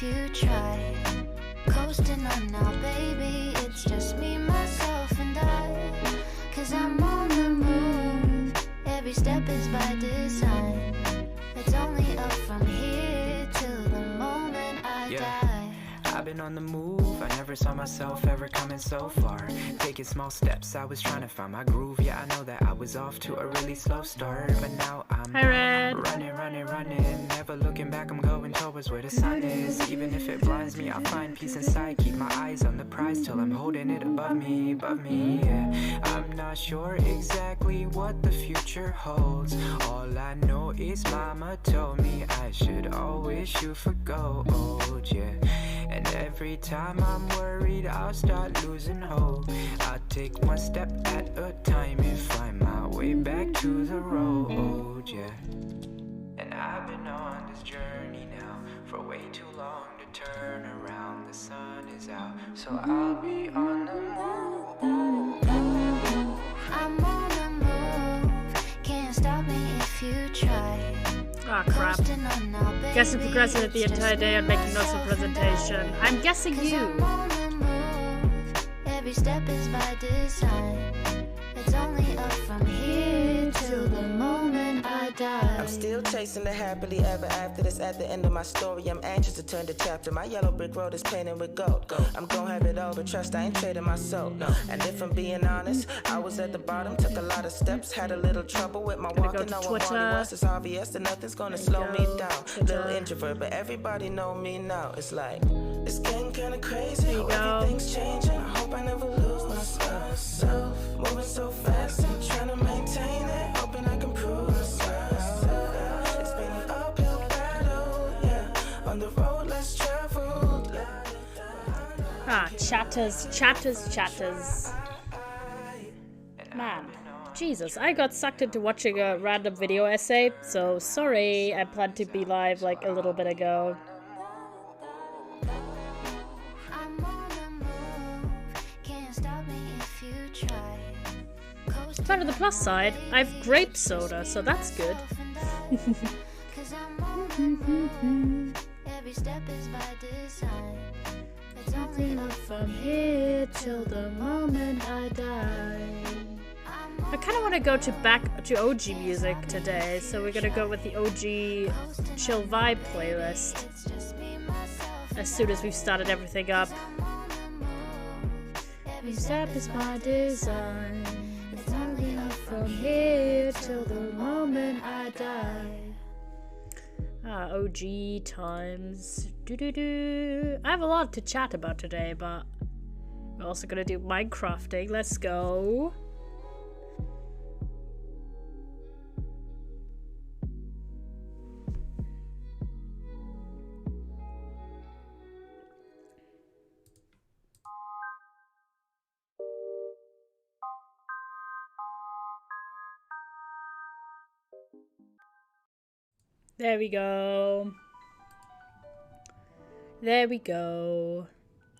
you try. Coasting on now, baby, it's just me, myself, and I. Cause I'm on the move, every step is by design. It's only up from here till the moment I die. I've been on the move, I never saw myself ever coming so far. Taking small steps, I was trying to find my groove. Yeah, I know that I was off to a really slow start, but now I'm running, never looking back. I'm going towards where the sun is. Even if it blinds me, I'll find peace inside. Keep my eyes on the prize till I'm holding it above me, yeah. I'm not sure exactly what the future holds. All I know is mama told me I should always shoot for gold, yeah. And every time I'm worried, I'll start losing hope. I'll take one step at a time and find my way back to the road, yeah. And I've been on this journey now for way too long to turn around. The sun is out, so I'll be on the move. I'm on the move, can't stop me if you try. Ah, crap. Guessing procrastinated the entire day on making notes of presentation. I'm guessing you. Every step is by design. It's only up from here till the moment I die. I'm still chasing the happily ever after. This at the end of my story. I'm anxious to turn the chapter. My yellow brick road is painted with gold. I'm gonna have it all, but trust I ain't trading my soul. And if I'm being honest, I was at the bottom, took a lot of steps, had a little trouble with my walking. No one was. It's obvious that nothing's gonna slow me down. Little introvert, but everybody know me now. It's like it's getting kinda crazy. Everything's changing. I hope I never lose myself. Moving so fast and trying to maintain it, hoping I can prove myself. It's been an uphill battle, yeah. On the road less traveled. Ah, chatters. Man, Jesus, I got sucked into watching a random video essay, so sorry, I planned to be live like a little bit ago. But on the plus side, I have grape soda, so that's good. Every step is by design. It's only up from here till the moment I die. I kind of want to go back to OG music today, so we're gonna go with the OG chill vibe playlist as soon as we've started everything up. Every step is by design. It's only up from here till the moment I die. Ah, OG times. I have a lot to chat about today, but we're also gonna do Minecrafting. Let's go. There we go. There we go.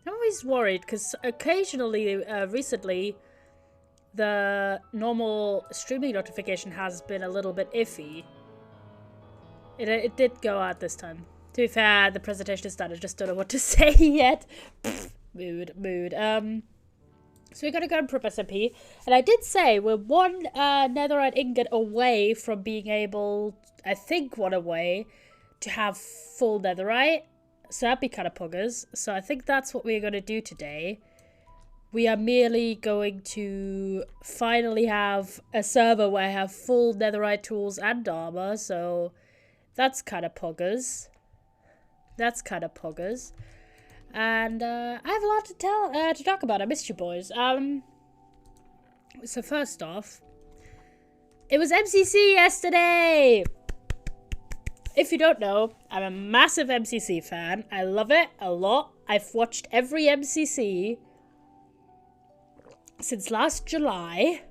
I'm always worried because occasionally, recently, the normal streaming notification has been a little bit iffy. It did go out this time. To be fair, the presentation is done. I just don't know what to say yet. Mood. So we're gonna go to Prrp Smp, and I did say we're one netherite ingot away from being able, I think one away, to have full netherite. So that'd be kind of puggers. So I think that's what we're gonna do today. We are merely going to finally have a server where I have full netherite tools and armor. So that's kind of puggers. And I have a lot to talk about. I missed you boys. So first off, it was MCC yesterday. If you don't know, I'm a massive MCC fan. I love it a lot. I've watched every MCC since last July.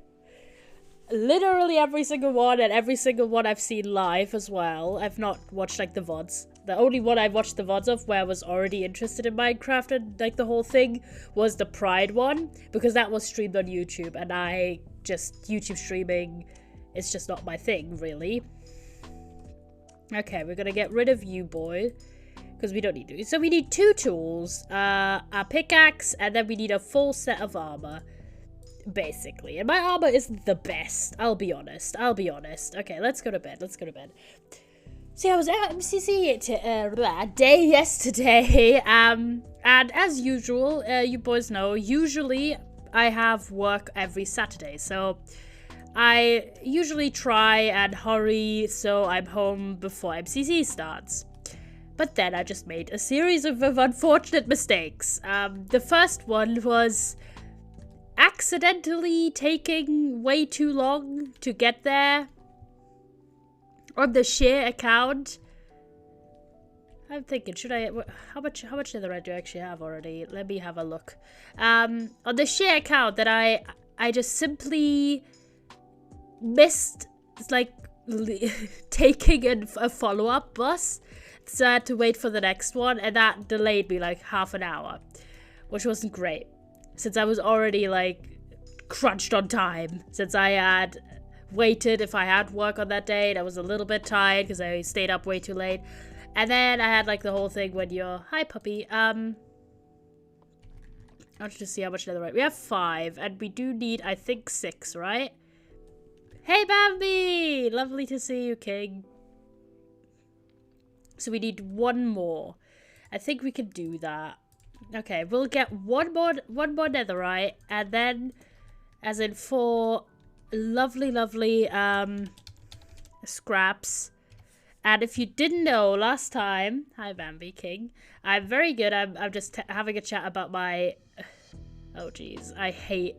Literally every single one, and every single one I've seen live as well. I've not watched like the VODs. The only one I watched the VODs of where I was already interested in Minecraft and like the whole thing was the Pride one, because that was streamed on YouTube, and YouTube streaming is just not my thing, really. Okay, we're gonna get rid of you, boy. Because we don't need to. So we need 2 tools, a pickaxe, and then we need a full set of armor. Basically. And my armor isn't the best. I'll be honest. Okay, let's go to bed. See, I was at MCC day yesterday. And as usual, you boys know, usually I have work every Saturday. So I usually try and hurry so I'm home before MCC starts. But then I just made a series of unfortunate mistakes. The first one was accidentally taking way too long to get there on the share account. I'm thinking, should I? How much netherite do I actually have already? Let me have a look. On the share account that I just simply missed, like taking a follow-up bus. So I had to wait for the next one, and that delayed me like half an hour, which wasn't great, since I was already like crunched on time, since I had waited if I had work on that day, and I was a little bit tired because I stayed up way too late. And then I had like the whole thing when you're, hi puppy, I want to see how much netherite. We have 5, and we do need, I think, 6, right? Hey Bambi! Lovely to see you, King. So we need 1 more. I think we can do that. Okay, we'll get one more netherite, and then, as in 4 lovely scraps. And if you didn't know, last time, hi Bambi King, I'm very good. I'm just having a chat about my, oh jeez, I hate,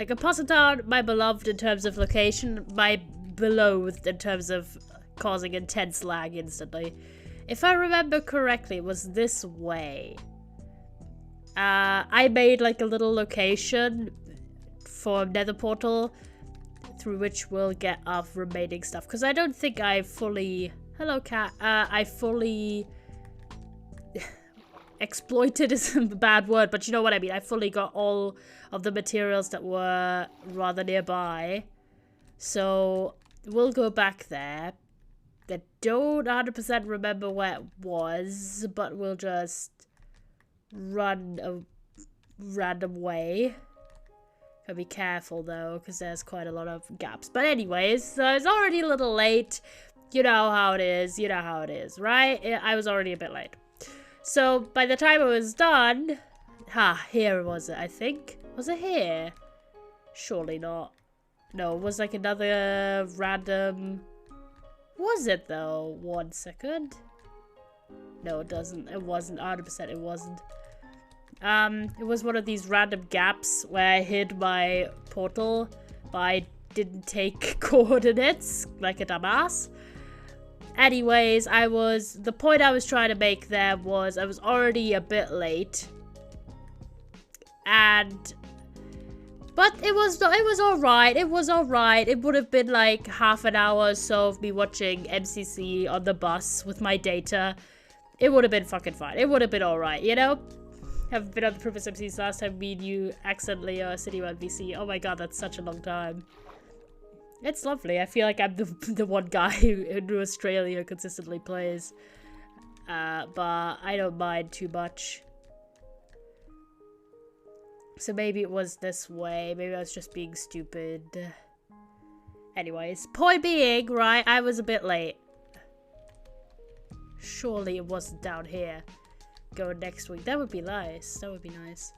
like Apostle Town, my beloved in terms of location, my beloathed in terms of causing intense lag instantly. If I remember correctly, it was this way. I made like a little location for Nether Portal through which we'll get our remaining stuff. Because I don't think I fully... Hello, cat. I fully... exploited is a bad word, but you know what I mean. I fully got all of the materials that were rather nearby. So we'll go back there. I don't 100% remember where it was, but we'll just run a random way. Gotta be careful though, because there's quite a lot of gaps. But anyways, so it's already a little late. You know how it is. You know how it is, right? I was already a bit late. So by the time it was done, here was it, I think. Was it here? Surely not. No, it was like another random... Was it though? 1 second. No, it doesn't. It wasn't. 100% it wasn't. It was one of these random gaps where I hid my portal, but I didn't take coordinates like a dumbass. Anyways, the point I was trying to make there was I was already a bit late. But it was alright. It was alright. It would have been like half an hour or so of me watching MCC on the bus with my data. It would have been fucking fine. It would have been alright, you know? Have been on the Prrp Smp last time me and you accidentally City 1 VC. Oh my god, that's such a long time. It's lovely. I feel like I'm the one guy who in Australia consistently plays. But I don't mind too much. So maybe it was this way. Maybe I was just being stupid. Anyways, point being, right, I was a bit late. Surely it wasn't down here. Going next week. That would be nice. That would be nice.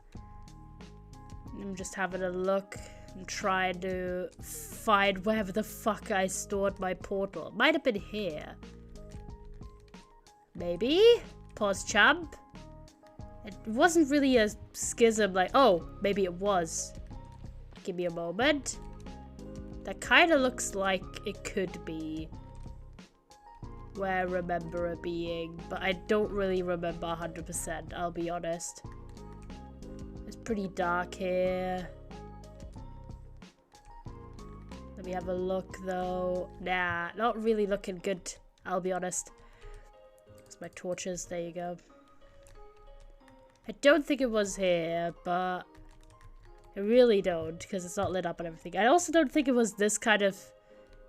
I'm just having a look and trying to find wherever the fuck I stored my portal. It might have been here. Maybe? Pause champ. It wasn't really a schism like, oh, maybe it was. Give me a moment. That kind of looks like it could be where I remember it being, but I don't really remember 100%, I'll be honest. It's pretty dark here. Let me have a look though. Nah, not really looking good, I'll be honest. It's my torches, there you go. I don't think it was here, but I really don't, because it's not lit up and everything. I also don't think it was this kind of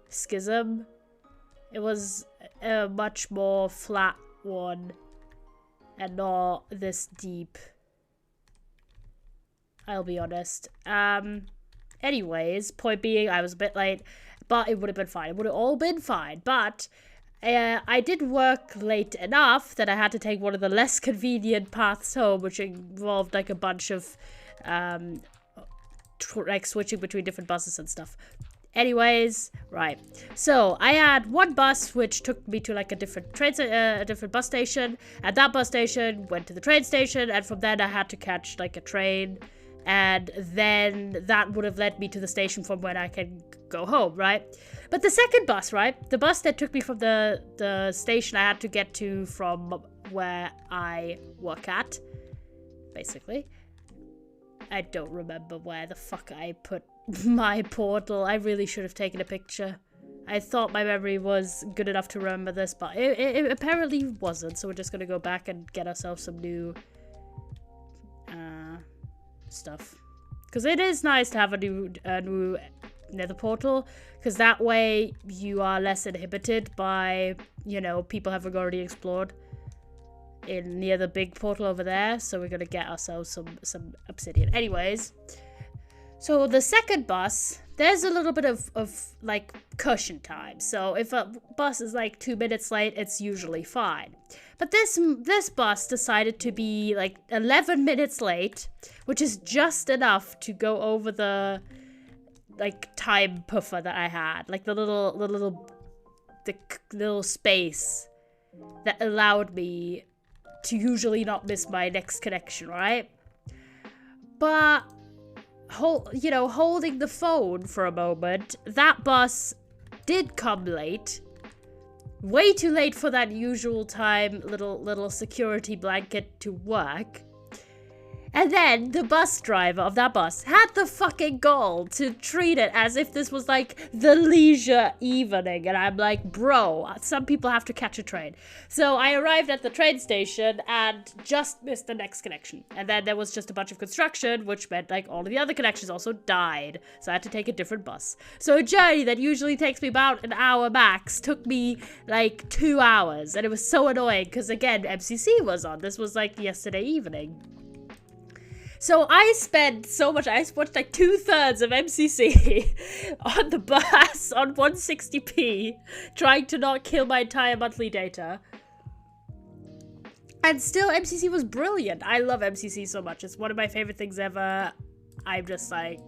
schism. It was a much more flat one. and not this deep. I'll be honest. Anyways, point being, I was a bit late, but it would have been fine. It would have all been fine, but I did work late enough that I had to take one of the less convenient paths home, which involved like a bunch of like switching between different buses and stuff. Anyways, right. So I had one bus which took me to like a different bus station. At that bus station, went to the train station, and from then I had to catch like a train, and then that would have led me to the station from when I can go home, right? But the second bus, right? The bus that took me from the station I had to get to from where I work at, basically. I don't remember where the fuck I put my portal. I really should have taken a picture. I thought my memory was good enough to remember this, but it apparently wasn't. So we're just gonna go back and get ourselves some new stuff. Because it is nice to have a new nether portal, because that way you are less inhibited by, you know, people having already explored in near the big portal over there. So we're gonna get ourselves some obsidian. Anyways, so the second bus, there's a little bit of like cushion time. So if a bus is like 2 minutes late, it's usually fine. But this bus decided to be like 11 minutes late, which is just enough to go over the like time puffer that I had, like the little space that allowed me to usually not miss my next connection, right? But holding the phone for a moment, that bus did come late. Way too late for that usual time little security blanket to work. And then the bus driver of that bus had the fucking gall to treat it as if this was like the leisure evening. And I'm like, bro, some people have to catch a train. So I arrived at the train station and just missed the next connection. And then there was just a bunch of construction, which meant like all of the other connections also died. So I had to take a different bus. So a journey that usually takes me about an hour max took me like 2 hours. And it was so annoying because, again, MCC was on. This was like yesterday evening. So I spent so much, I watched like 2/3 of MCC on the bus on 160p, trying to not kill my entire monthly data. And still, MCC was brilliant. I love MCC so much. It's one of my favorite things ever. I'm just like,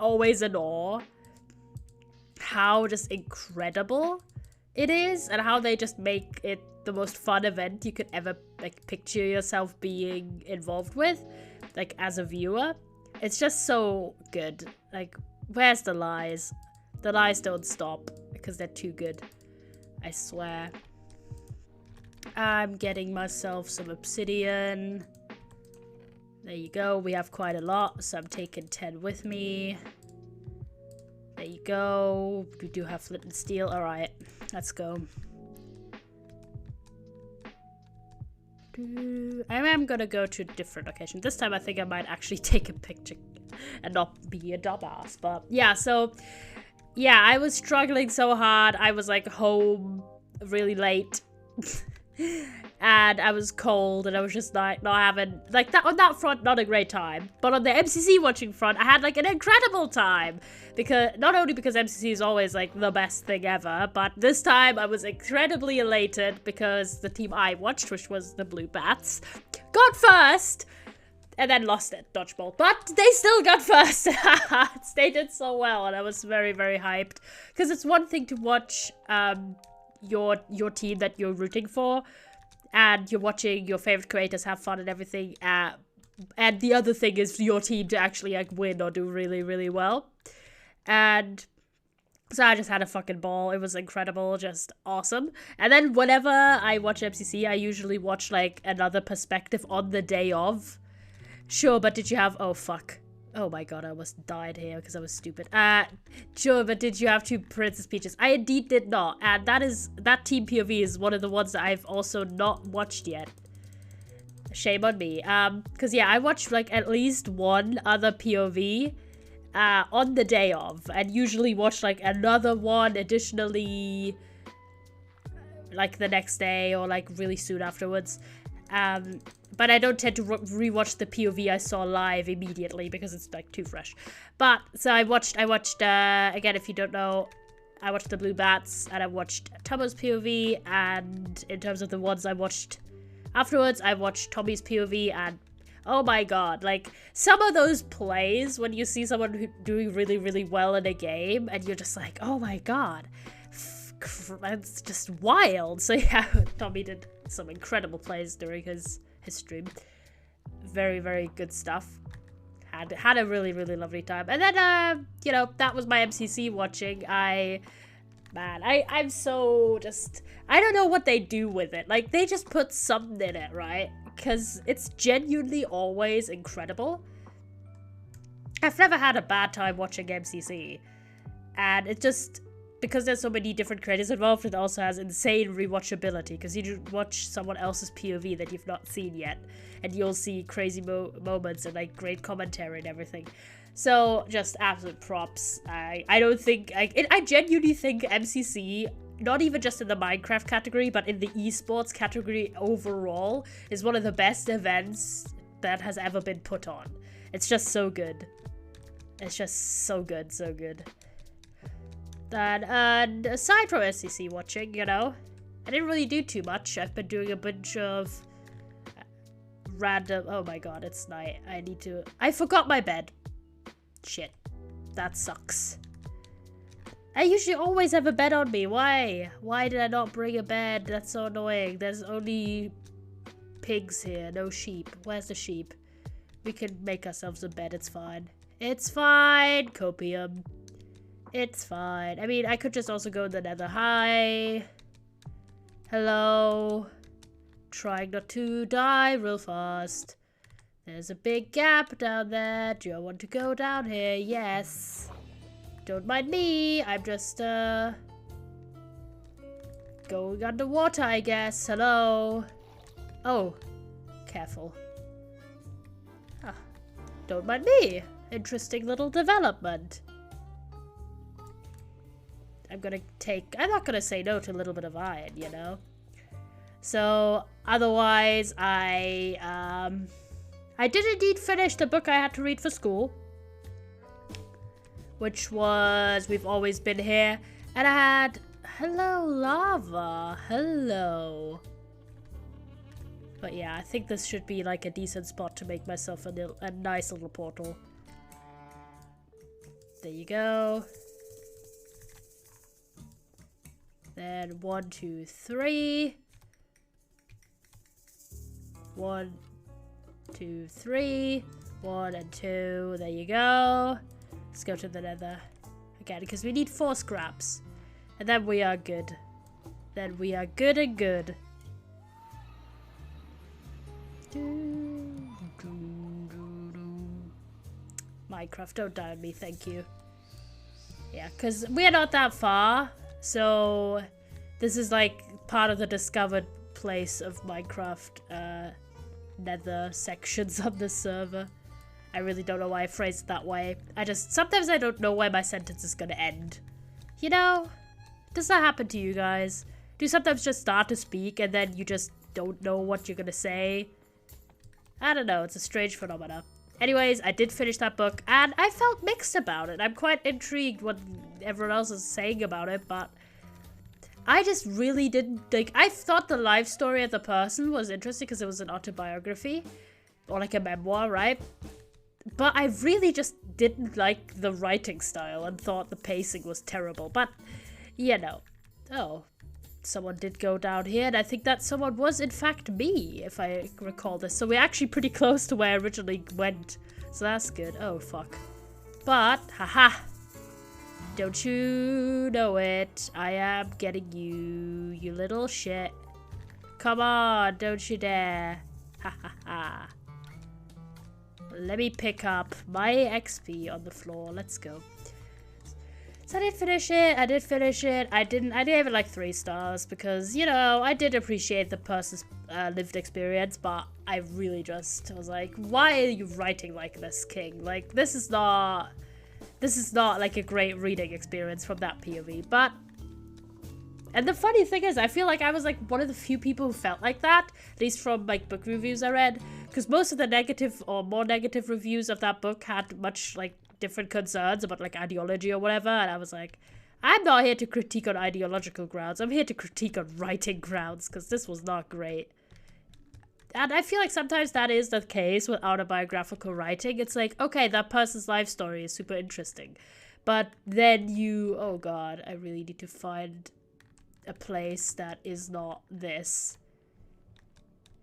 always in awe how just incredible it is, and how they just make it the most fun event you could ever like picture yourself being involved with. Like, as a viewer, it's just so good. Like, where's the lies? The lies don't stop because they're too good. I swear. I'm getting myself some obsidian. There you go. We have quite a lot, so I'm taking 10 with me. There you go. We do have flint and steel. All right, let's go. I am gonna go to a different location. This time I think I might actually take a picture and not be a dumbass. But yeah, so yeah, I was struggling so hard. I was like home really late and I was cold and I was just like not having like that on that front, not a great time. But on the MCC watching front, I had like an incredible time, because not only because MCC is always like the best thing ever, but this time I was incredibly elated because the team I watched, which was the Blue Bats, got first and then lost it, dodgeball, but they still got first. They did so well and I was very, very hyped, because it's one thing to watch your team that you're rooting for and you're watching your favorite creators have fun and everything, and the other thing is your team to actually like win or do really, really well. And so I just had a fucking ball. It was incredible, just awesome. And then whenever I watch MCC, I usually watch like another perspective on the day of. Sure, but did you have... Oh, fuck. Oh my god, I almost died here because I was stupid. Sure, but did you have 2 Princess Peaches? I indeed did not. And that team POV is one of the ones that I've also not watched yet. Shame on me. Because yeah, I watched like at least one other POV on the day of, and usually watch like another one additionally like the next day or like really soon afterwards. But I don't tend to rewatch the POV I saw live immediately because it's like too fresh. But so I watched again, if you don't know, I watched the Blue Bats and I watched Tomo's POV, and in terms of the ones I watched afterwards, I watched Tommy's POV, and oh my god, like some of those plays when you see someone doing really, really well in a game and you're just like, oh my god, that's just wild. So yeah, Tommy did some incredible plays during his stream. Very, very good stuff. Had a really, really lovely time. And then, you know, that was my MCC watching. I'm so just, I don't know what they do with it. Like, they just put something in it, right? Because it's genuinely always incredible. I've never had a bad time watching MCC. And it just, because there's so many different creators involved, it also has insane rewatchability, because you watch someone else's POV that you've not seen yet, and you'll see crazy moments and like great commentary and everything. So just absolute props. I don't think, I genuinely think MCC, not even just in the Minecraft category, but in the esports category overall, is one of the best events that has ever been put on. It's just so good. It's just so good, so good. And aside from SCC watching, you know, I didn't really do too much. I've been doing a bunch of random... Oh my god, it's night. I forgot my bed. Shit. That sucks. I usually always have a bed on me. Why? Why did I not bring a bed? That's so annoying. There's only pigs here, no sheep. Where's the sheep? We can make ourselves a bed, it's fine. It's fine, copium. It's fine. I mean, I could just also go in the Nether. Hi. Hello. Trying not to die real fast. There's a big gap down there. Do you want to go down here? Yes. Don't mind me. I'm just, going underwater, I guess. Hello. Oh. Careful. Ah. Don't mind me. Interesting little development. I'm not gonna say no to a little bit of iron, you know? So, otherwise, I did indeed finish the book I had to read for school. Which was We've Always Been Here. And I had, hello, lava, hello. But yeah, I think this should be like a decent spot to make myself a nice little portal. There you go. Then 1, 2, 3. 1, 2, 3. 1 and 2. There you go. Let's go to the Nether again, because we need 4 scraps. And then we are good. Then we are good and good. Minecraft, don't die on me, thank you. Yeah, because we are not that far. So, this is like part of the discovered place of Minecraft Nether sections on the server. I really don't know why I phrased it that way. Sometimes I don't know where my sentence is gonna end. You know? Does that happen to you guys? Do you sometimes just start to speak and then you just don't know what you're gonna say? I don't know, it's a strange phenomenon. Anyways, I did finish that book, and I felt mixed about it. I'm quite intrigued what everyone else is saying about it, but I just really didn't, like, I thought the life story of the person was interesting because it was an autobiography, or like a memoir, right? But I really just didn't like the writing style and thought the pacing was terrible, but, you know. Oh, someone did go down here, and I think that someone was in fact me, if I recall this. So we're actually pretty close to where I originally went, so that's good. Oh fuck. But haha, don't you know it, I am getting you, you little shit. Come on, don't you dare. Ha ha ha. Let me pick up my XP on the floor. Let's go. So I did finish it. I gave it like 3 stars because, you know, I did appreciate the person's lived experience, but I really just was like, why are you writing like this, King? Like, this is not like a great reading experience from that POV. But And the funny thing is, I feel like I was like one of the few people who felt like that, at least from like book reviews I read, because most of the negative or more negative reviews of that book had much like different concerns about like ideology or whatever, and I was like, I'm not here to critique on ideological grounds, I'm here to critique on writing grounds, because this was not great. And I feel like sometimes that is the case with autobiographical writing. It's like, okay, that person's life story is super interesting, but then you, oh god, I really need to find a place that is not this.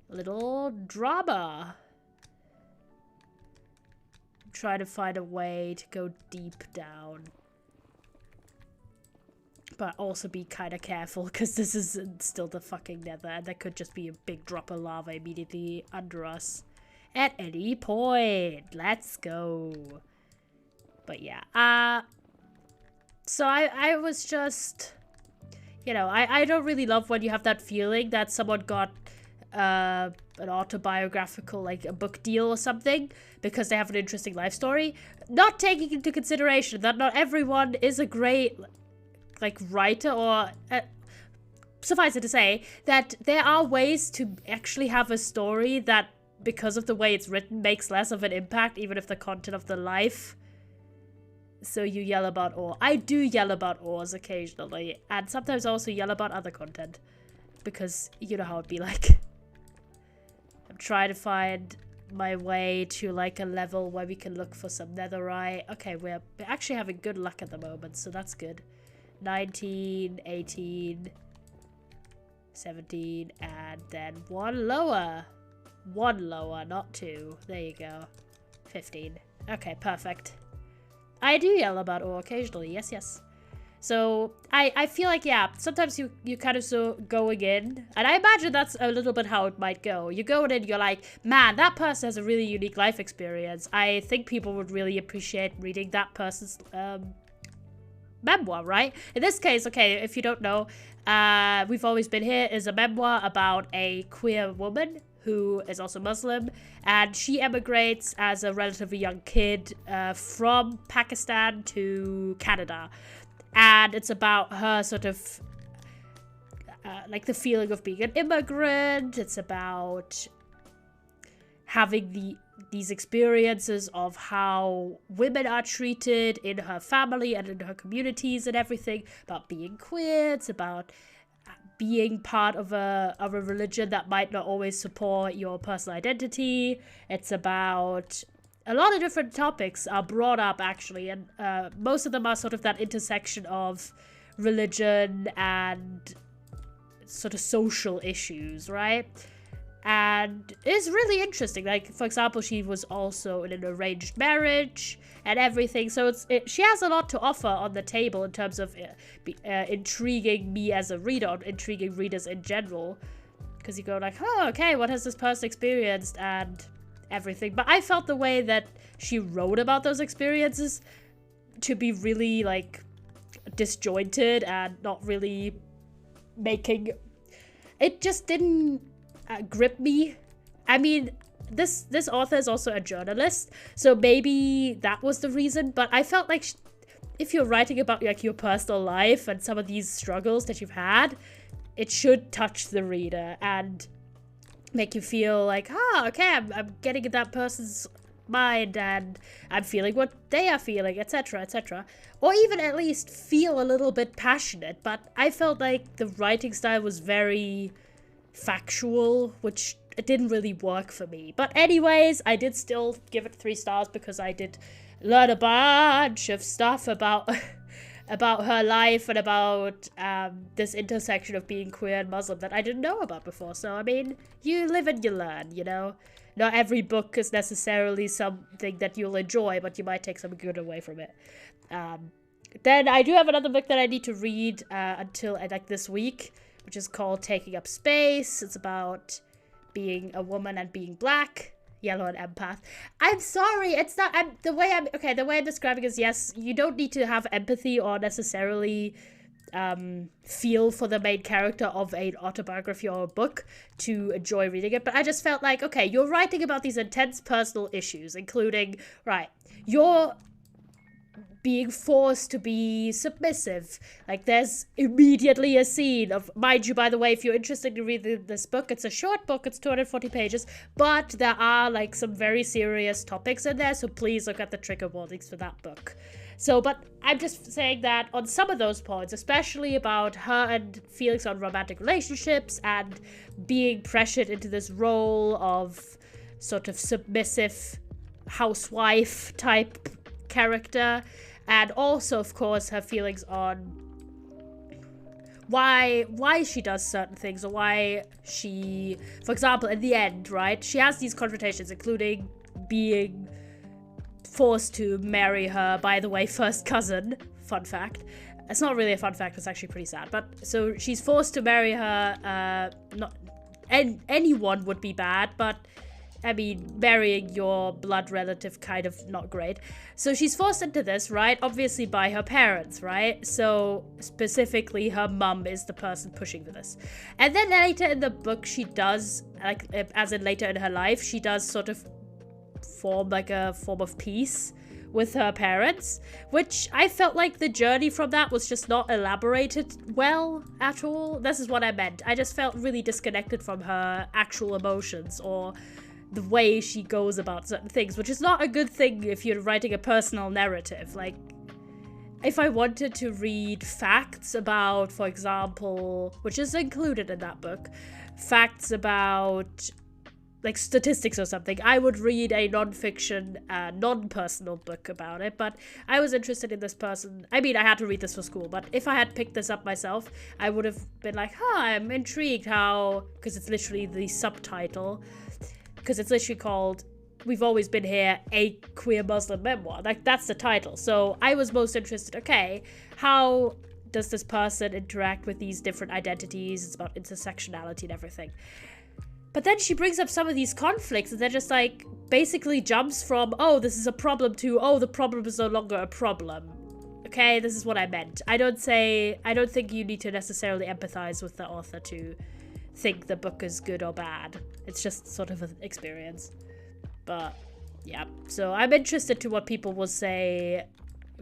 Little drama. I'm trying to find a way to go deep down. But also be kind of careful, because this is still the fucking nether, and there could just be a big drop of lava immediately under us at any point. Let's go. But yeah, so I was just, you know, I don't really love when you have that feeling that someone got an autobiographical, like a book deal or something, because they have an interesting life story. Not taking into consideration that not everyone is a great, like, writer, or suffice it to say that there are ways to actually have a story that, because of the way it's written, makes less of an impact, even if the content of the life. So you yell about ore. I do yell about ores occasionally, and sometimes I also yell about other content, because you know how it'd be like. I'm trying to find my way to like a level where we can look for some netherite. Okay, we're actually having good luck at the moment, so that's good. 19, 18, 17, and then one lower. One lower, not two. There you go. 15. Okay, perfect. I do yell about ore occasionally, yes, yes. So, I feel like, yeah, sometimes you kind of so going in, and I imagine that's a little bit how it might go. You go in, you're like, man, that person has a really unique life experience. I think people would really appreciate reading that person's memoir, right? In this case, okay, if you don't know, We've Always Been Here is a memoir about a queer woman who is also Muslim, and she emigrates as a relatively young kid from Pakistan to Canada. And it's about her sort of like the feeling of being an immigrant. It's about having these experiences of how women are treated in her family and in her communities and everything, about being queer. It's about being part of a religion that might not always support your personal identity. It's about a lot of different topics are brought up, actually, and most of them are sort of that intersection of religion and sort of social issues, right? And it's really interesting. Like, for example, she was also in an arranged marriage and everything. So she has a lot to offer on the table in terms of intriguing me as a reader, or intriguing readers in general. Because you go like, oh, okay, what has this person experienced and everything. But I felt the way that she wrote about those experiences to be really, like, disjointed and not really making... It just didn't... grip me. I mean, this author is also a journalist, so maybe that was the reason, but I felt like if you're writing about like your personal life and some of these struggles that you've had, it should touch the reader and make you feel like, okay, I'm getting in that person's mind and I'm feeling what they are feeling, etc., etc. Or even at least feel a little bit passionate. But I felt like the writing style was very factual, which it didn't really work for me. But anyways, I did still give it 3 stars because I did learn a bunch of stuff about about her life and about this intersection of being queer and Muslim that I didn't know about before. So I mean, you live and you learn, you know. Not every book is necessarily something that you'll enjoy, but you might take some good away from it. Then I do have another book that I need to read until like this week, which is called Taking Up Space. It's about being a woman and being black, yellow and empath. I'm sorry, it's not, the way I'm describing is, yes, you don't need to have empathy or necessarily feel for the main character of an autobiography or a book to enjoy reading it, but I just felt like, okay, you're writing about these intense personal issues, including, right, you're being forced to be submissive. Like, there's immediately a scene of, mind you, by the way, if you're interested in reading this book, it's a short book, it's 240 pages, but there are, like, some very serious topics in there, so please look at the trigger warnings for that book. So, but I'm just saying that on some of those points, especially about her and feelings on romantic relationships and being pressured into this role of sort of submissive housewife type character, and also, of course, her feelings on why she does certain things, or why she, for example, in the end, right, she has these confrontations, including being forced to marry her, by the way, first cousin. Fun fact. It's not really a fun fact, it's actually pretty sad. But so she's forced to marry her. Anyone would be bad, but I mean, marrying your blood relative, kind of not great. So she's forced into this, right? Obviously by her parents, right? So specifically her mum is the person pushing for this. And then later in the book, she does, like, as in later in her life, she does sort of form like a form of peace with her parents, which I felt like the journey from that was just not elaborated well at all. This is what I meant. I just felt really disconnected from her actual emotions or the way she goes about certain things, which is not a good thing if you're writing a personal narrative. Like, if I wanted to read facts about, for example, which is included in that book, facts about, like, statistics or something, I would read a non-fiction, non-personal book about it. But I was interested in this person. I mean, I had to read this for school, but if I had picked this up myself, I would have been like, I'm intrigued how, because it's literally the subtitle, because it's literally called We've Always Been Here, a Queer Muslim Memoir. Like, that's the title. So I was most interested, okay, how does this person interact with these different identities? It's about intersectionality and everything. But then she brings up some of these conflicts, and they're just like, basically jumps from, oh, this is a problem, to, oh, the problem is no longer a problem. Okay, this is what I meant. I don't think you need to necessarily empathize with the author to think the book is good or bad. It's just sort of an experience. But yeah, so I'm interested to what people will say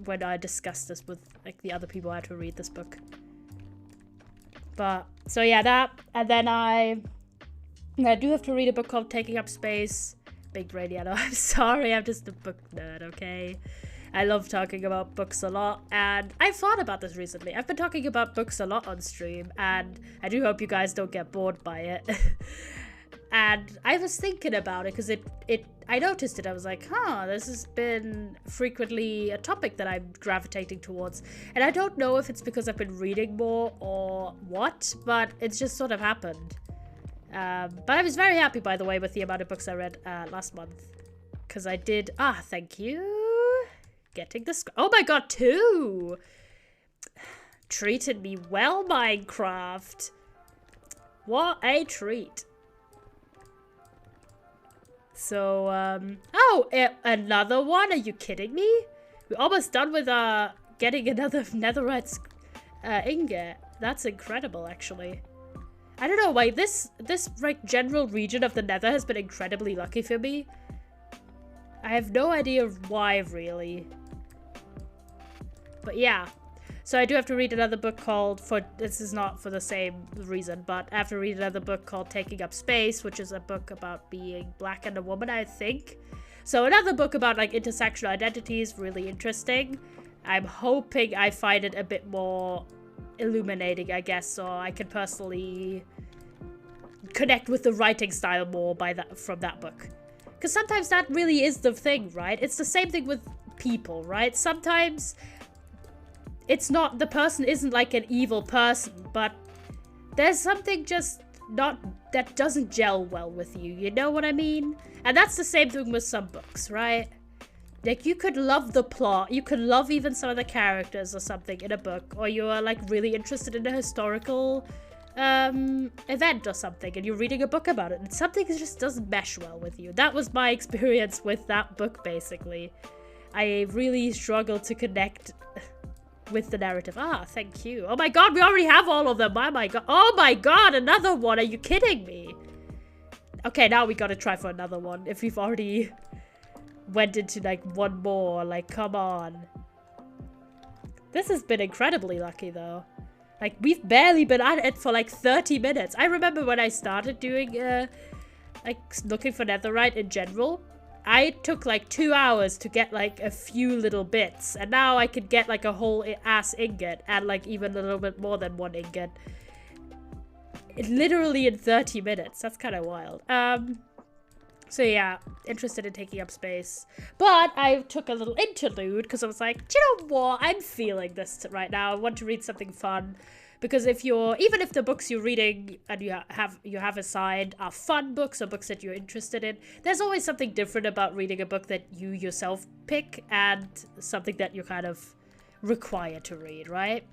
when I discuss this with, like, the other people I had to read this book. But so yeah, that, and then I do have to read a book called Taking Up Space. Big brain yellow. I'm sorry, I'm just a book nerd, okay? I love talking about books a lot, and I've thought about this recently. I've been talking about books a lot on stream, and I do hope you guys don't get bored by it. And I was thinking about it, because I noticed it. I was like, this has been frequently a topic that I'm gravitating towards. And I don't know if it's because I've been reading more or what, but it's just sort of happened. But I was very happy, by the way, with the amount of books I read last month. Because I did... thank you. Getting this... Oh my god, 2! Treated me well, Minecraft. What a treat. So, another one? Are you kidding me? We're almost done with getting another Netherite ingot. That's incredible, actually. I don't know why this like general region of the Nether has been incredibly lucky for me. I have no idea why, really. But yeah. So I do have to read another book called, this is not for the same reason, but I have to read another book called Taking Up Space, which is a book about being black and a woman, I think. So another book about, like, intersectional identities, really interesting. I'm hoping I find it a bit more illuminating, I guess, so I can personally connect with the writing style more from that book. Because sometimes that really is the thing, right? It's the same thing with people, right? Sometimes it's not, the person isn't like an evil person, but there's something just that doesn't gel well with you, you know what I mean? And that's the same thing with some books, right? Like, you could love the plot, you could love even some of the characters or something in a book, or you are, like, really interested in a historical event or something, and you're reading a book about it, and something just doesn't mesh well with you. That was my experience with that book, basically. I really struggled to connect with the narrative. Thank you. Oh my god, we already have all of them. Oh my god, another one. Are you kidding me? Okay, now we gotta try for another one. If we've already went into, like, one more, like, come on. This has been incredibly lucky, though. Like, we've barely been at it for, like, 30 minutes. I remember when I started doing, like, looking for netherite in general. I took, like, 2 hours to get, like, a few little bits. And now I could get, like, a whole ass ingot. And, like, even a little bit more than one ingot. Literally in 30 minutes. That's kind of wild. So yeah, interested in taking up space. But I took a little interlude because I was like, do you know what? I'm feeling this right now. I want to read something fun. Because even if the books you're reading and you have assigned are fun books or books that you're interested in, there's always something different about reading a book that you yourself pick and something that you're kind of required to read, right?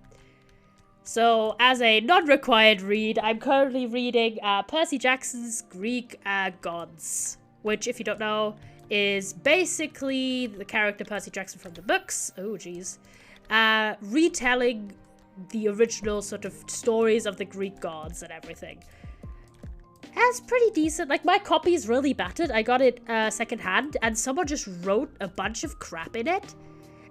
So, as a non-required read, I'm currently reading Percy Jackson's Greek Gods. Which, if you don't know, is basically the character Percy Jackson from the books. Oh, jeez. Retelling the original sort of stories of the Greek gods and everything. That's pretty decent. Like, my copy is really battered. I got it secondhand, and someone just wrote a bunch of crap in it.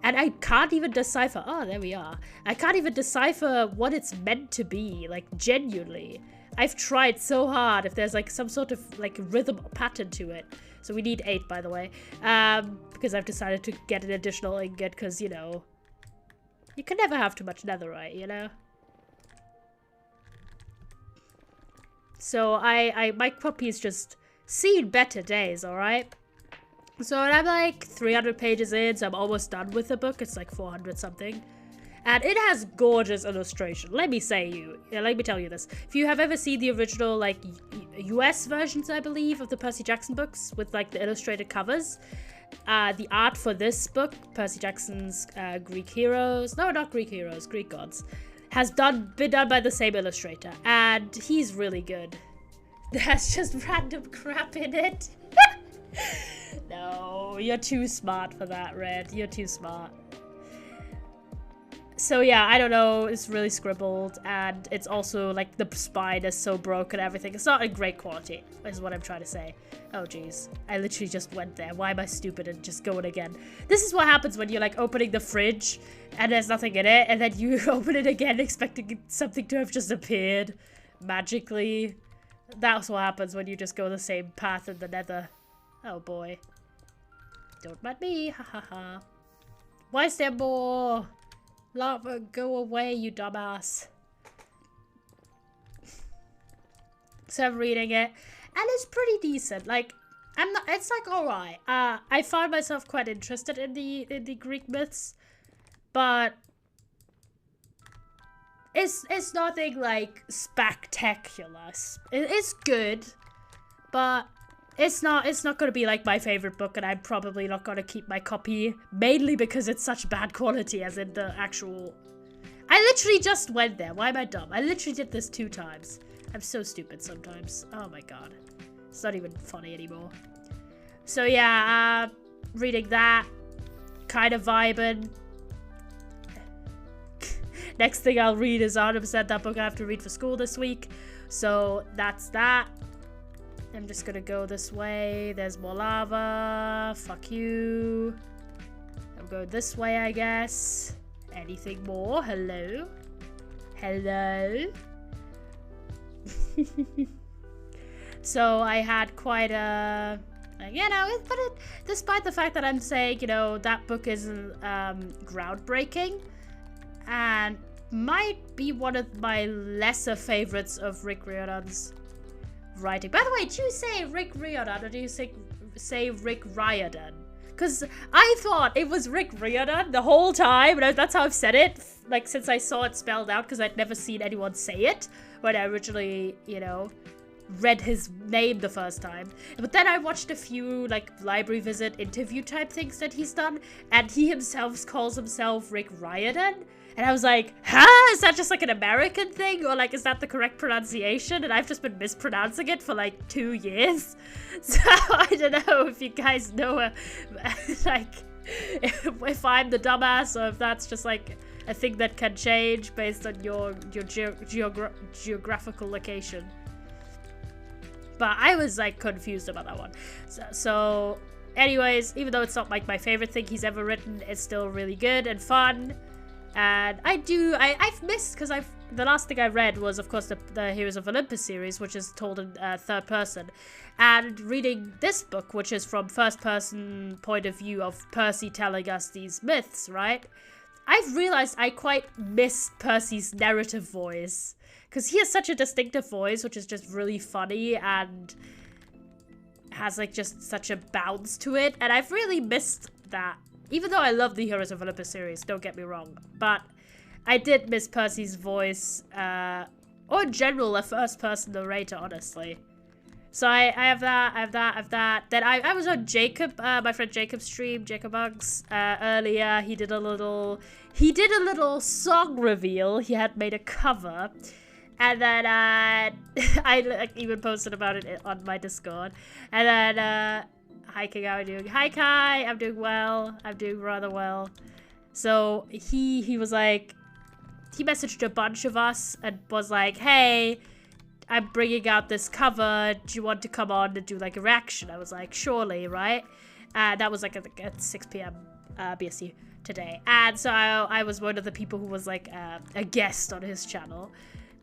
And I can't even decipher. Oh, there we are. I can't even decipher what it's meant to be. Like, genuinely. I've tried so hard if there's like some sort of like rhythm pattern to it. So we need 8, by the way. Because I've decided to get an additional ingot because, you know, you can never have too much netherite, you know? So my copy's just seen better days, alright? So I'm like 300 pages in, so I'm almost done with the book. It's like 400 something. And it has gorgeous illustration. Let me tell you this. If you have ever seen the original, like, US versions, I believe, of the Percy Jackson books with, like, the illustrated covers, the art for this book, Percy Jackson's Greek Heroes, no, not Greek Heroes, Greek Gods, has been done by the same illustrator. And he's really good. There's just random crap in it. No, you're too smart for that, Red. You're too smart. So yeah, I don't know, it's really scribbled, and it's also, like, the spine is so broken and everything. It's not a great quality, is what I'm trying to say. Oh, jeez. I literally just went there. Why am I stupid and just going again? This is what happens when you're, like, opening the fridge, and there's nothing in it, and then you open it again expecting something to have just appeared magically. That's what happens when you just go the same path in the nether. Oh, boy. Don't mind me, ha ha ha. Why is there more? Lava, go away, you dumbass. So I'm reading it, and it's pretty decent. Like, it's like alright. I found myself quite interested in the Greek myths, but it's nothing like spectacular. It's good, but it's not gonna be like my favorite book, and I'm probably not gonna keep my copy, mainly because it's such bad quality, as in the actual... I literally just went there. Why am I dumb? I literally did this 2 times. I'm so stupid sometimes. Oh my god. It's not even funny anymore. So yeah, reading that. Kind of vibing. Next thing I'll read is 100% that book I have to read for school this week. So that's that. I'm just gonna go this way. There's more lava. Fuck you. I'm going this way, I guess. Anything more? Hello? Hello? So I had quite a... you know, despite the fact that I'm saying, you know, that book isn't groundbreaking, and might be one of my lesser favorites of Rick Riordan's writing. By the way, do you say Rick Riordan or do you say Rick Riordan? Because I thought it was Rick Riordan the whole time, and that's how I've said it, like, since I saw it spelled out, because I'd never seen anyone say it when I originally, you know, read his name the first time. But then I watched a few, like, library visit interview type things that he's done, and he himself calls himself Rick Riordan. And I was like, huh? Is that just like an American thing? Or like, is that the correct pronunciation? And I've just been mispronouncing it for like 2 years. So I don't know if you guys know, like, if I'm the dumbass or if that's just like a thing that can change based on your geographical location. But I was like confused about that one. So anyways, even though it's not like my favorite thing he's ever written, it's still really good and fun. And I've missed, because the last thing I read was, of course, the Heroes of Olympus series, which is told in third person. And reading this book, which is from first person point of view of Percy telling us these myths, right? I've realized I quite missed Percy's narrative voice. Because he has such a distinctive voice, which is just really funny and has like just such a bounce to it. And I've really missed that. Even though I love the Heroes of Olympus series, don't get me wrong. But I did miss Percy's voice, or in general, a first-person narrator, honestly. So I have that. Then I was on Jacob, my friend Jacob's stream, Jacob Bugs, earlier. He did a little song reveal. He had made a cover. And then I even posted about it on my Discord. And then hi King, how are you doing? Hi Kai, I'm doing well. I'm doing rather well. So he was like, he messaged a bunch of us and was like, hey, I'm bringing out this cover. Do you want to come on and do like a reaction? I was like, surely, right? That was like at 6 p.m. BST today. And so I was one of the people who was like a guest on his channel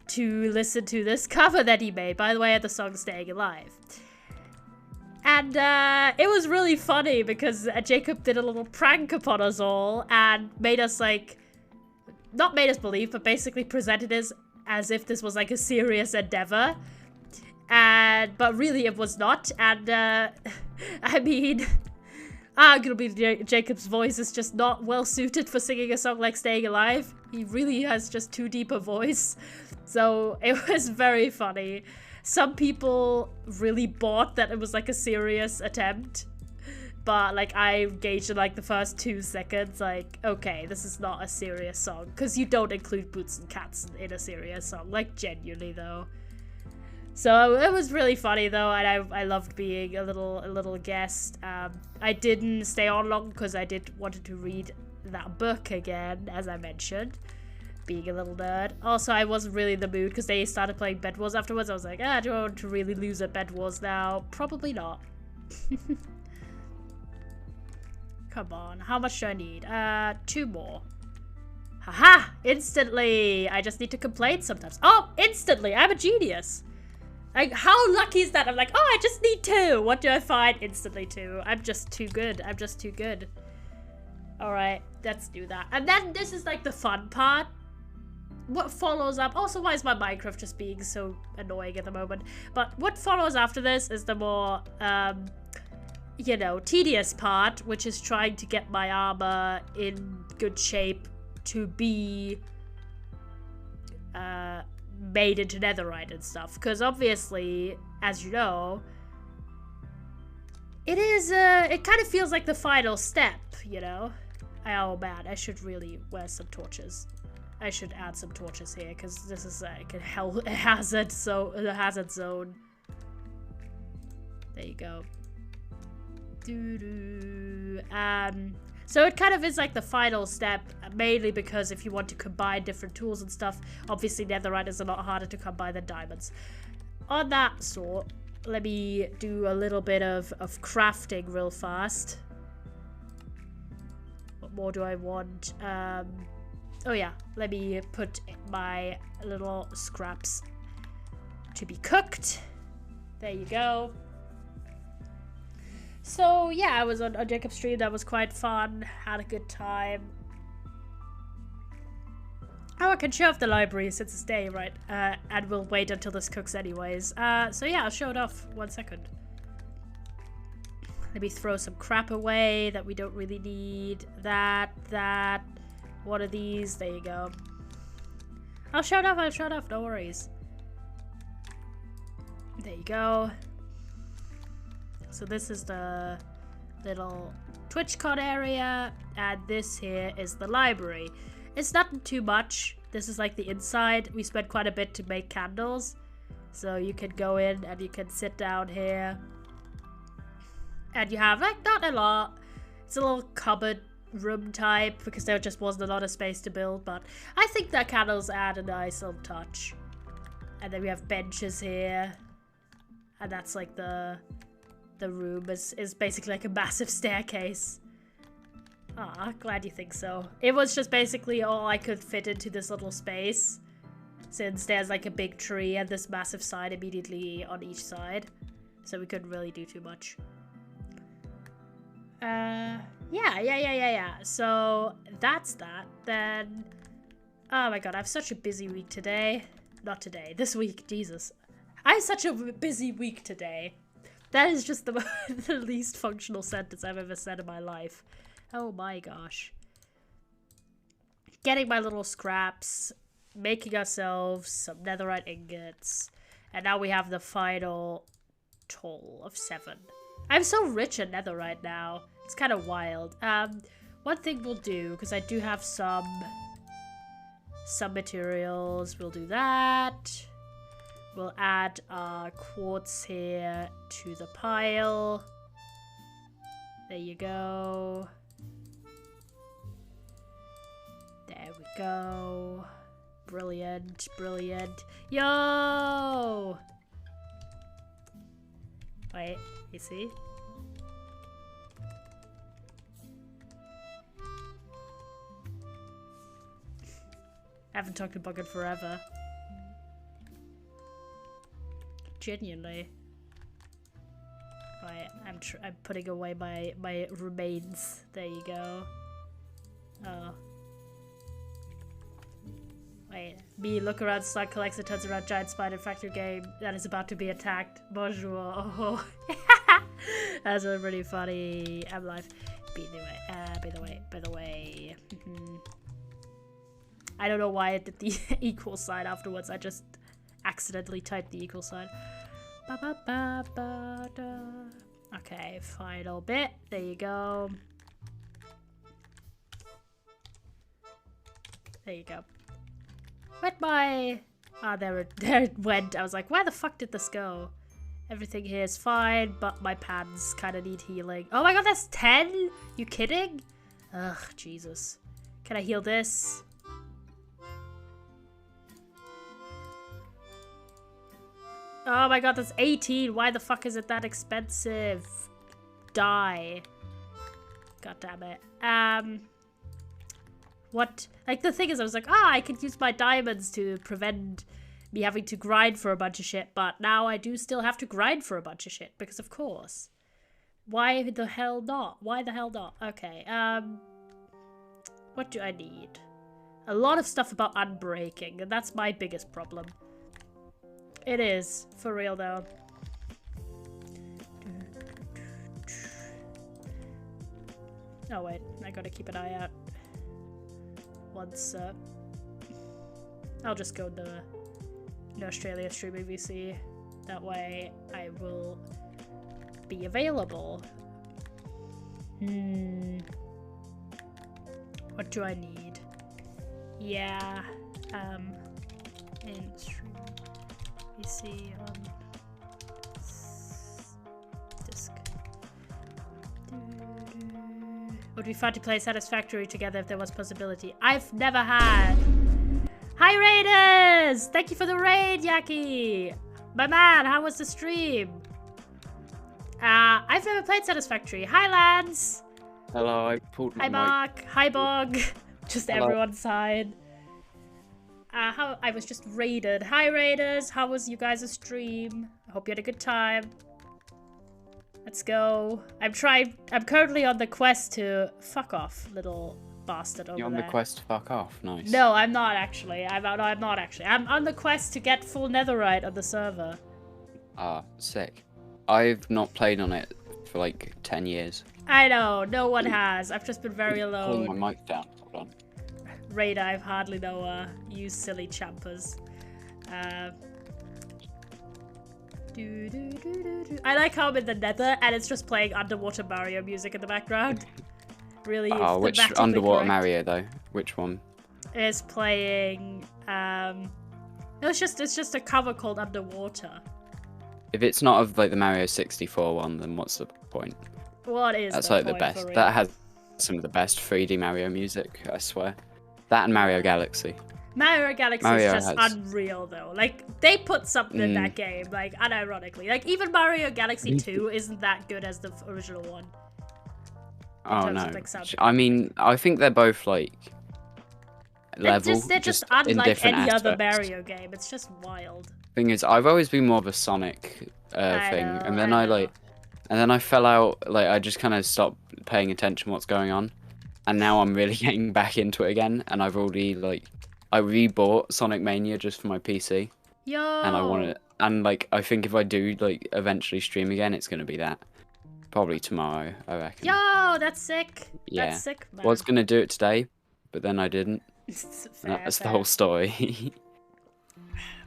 to listen to this cover that he made. By the way, the song Staying Alive. And it was really funny because Jacob did a little prank upon us all and made us like, not made us believe, but basically presented us as if this was like a serious endeavor. But really it was not. And I mean, arguably Jacob's voice is just not well suited for singing a song like Staying Alive. He really has just too deep a voice. So it was very funny. Some people really bought that it was like a serious attempt. But like I engaged in like the first 2 seconds, like, okay, this is not a serious song. Because you don't include Boots and Cats in a serious song, like genuinely though. So it was really funny though, and I loved being a little guest. I didn't stay on long because I wanted to read that book again, as I mentioned. Being a little nerd. Also, I wasn't really in the mood because they started playing Bed Wars afterwards. I was like, do I want to really lose at Bed Wars now? Probably not. Come on, how much do I need? 2 more. Haha! Instantly! I just need to complain sometimes. Oh, instantly! I'm a genius! Like, how lucky is that? I'm like, oh, I just need 2! What do I find? Instantly 2. I'm just too good. I'm just too good. Alright, let's do that. And then this is like the fun part. What follows up... Also, why is my Minecraft just being so annoying at the moment? But what follows after this is the more, you know, tedious part, which is trying to get my armor in good shape to be made into Netherite and stuff. Because obviously, as you know, it is, it kind of feels like the final step, you know? Oh man, I should really wear some torches. I should add some torches here because this is like a hazard, so a hazard zone. There you go. So it kind of is like the final step, mainly because if you want to combine different tools and stuff, obviously Netherite is a lot harder to come by than diamonds. On that sort, let me do a little bit of crafting real fast. What more do I want? Oh yeah, let me put my little scraps to be cooked. There you go. So yeah, I was on Jacob's stream. That was quite fun. Had a good time. Oh, I can show off the library since it's day, right? And we'll wait until this cooks anyways. So yeah, I'll show it off. 1 second. Let me throw some crap away that we don't really need. That. One of these. There you go. I'll show it off. No worries. There you go. So this is the little TwitchCon area, and this here is the library. It's not too much. This is like the inside. We spent quite a bit to make candles. So you can go in and you can sit down here. And you have like not a lot. It's a little cupboard room type because there just wasn't a lot of space to build, but I think that candles add a nice little touch. And then we have benches here. And that's like the room is basically like a massive staircase. Aw, glad you think so. It was just basically all I could fit into this little space. Since there's like a big tree and this massive sign immediately on each side. So we couldn't really do too much. Yeah. So that's that. Then, oh my god, I have such a busy week today. Not today, this week, Jesus. I have such a busy week today. That is just the, the least functional sentence I've ever said in my life. Oh my gosh. Getting my little scraps, making ourselves some netherite ingots, and now we have the final toll of 7. I'm so rich in netherite now. It's kind of wild. One thing we'll do, because I do have some materials, we'll do that. We'll add quartz here to the pile. There you go. There we go. Brilliant, brilliant. Yo! Wait, you see? I haven't talked to Bucket forever. Genuinely. Right, I'm putting away my remains. There you go. Oh. Wait. B, look around, start collects and turns around giant spider factory game that is about to be attacked. Bonjour. Oh. That's really funny. I'm live. By the way. I don't know why I did the equal sign afterwards. I just accidentally typed the equal sign. Okay, final bit. There you go. There you go. Where'd my... Ah, there it went. I was like, where the fuck did this go? Everything here is fine, but my pants kind of need healing. Oh my god, that's 10? You kidding? Ugh, Jesus. Can I heal this? Oh my god, that's 18. Why the fuck is it that expensive? Die. God damn it. What? Like, the thing is, I was like, I could use my diamonds to prevent me having to grind for a bunch of shit, but now I do still have to grind for a bunch of shit, because of course. Why the hell not? Why the hell not? Okay, what do I need? A lot of stuff about unbreaking, and that's my biggest problem. It is, for real though. Oh wait, I gotta keep an eye out. Once, I'll just go to Australia streaming VC. That way I will be available. What do I need? Yeah, in stream VC on disk. Would be fun to play Satisfactory together if there was possibility. I've never had. Hi Raiders! Thank you for the raid, Yaki! My man, how was the stream? I've never played Satisfactory. Hi Lance! Hello, I pulled my Hi Mark! Hi Bog! Just Hello. everyone's side. I was just raided. Hi Raiders! How was you guys' stream? I hope you had a good time. Let's go. I'm currently on the quest to fuck off, little bastard over there. You're on the quest to fuck off, nice. No, I'm not actually. I'm not actually. I'm on the quest to get full netherite on the server. Ah, sick. I've not played on it for like 10 years. I know, no one has. I've just been very alone. Pulling my mic down, hold on. Raider, I've hardly know you silly champers. I like how I'm in the nether and it's just playing underwater Mario music in the background. Really, Oh, which underwater Mario though? Which one? It's playing it's just a cover called Underwater. If it's not of like the Mario 64 one, then what's the point? What is That's the like the point best. for real? That has some of the best 3D Mario music, I swear. That and Mario Galaxy. Mario Galaxy Mario is just has- unreal though. Like, they put something in that game, like, unironically. Like, even Mario Galaxy 2 isn't that good as the original one. Oh terms no. of, like, sound. I mean, I think they're both like level. They're just in unlike different any other aspects. Mario game. It's just wild. Thing is, I've always been more of a Sonic thing, know, and then I I know. like, and then I fell out. Like I just kind of stopped paying attention to what's going on, and now I'm really getting back into it again. And I've already like, I rebought Sonic Mania just for my PC, Yo. and I want to. And like, I think if I do like eventually stream again, it's gonna be that. Probably tomorrow, I reckon. Yo, that's sick. Yeah. That's sick, man. Was gonna do it today, but then I didn't. Fair, That's the fair. whole story.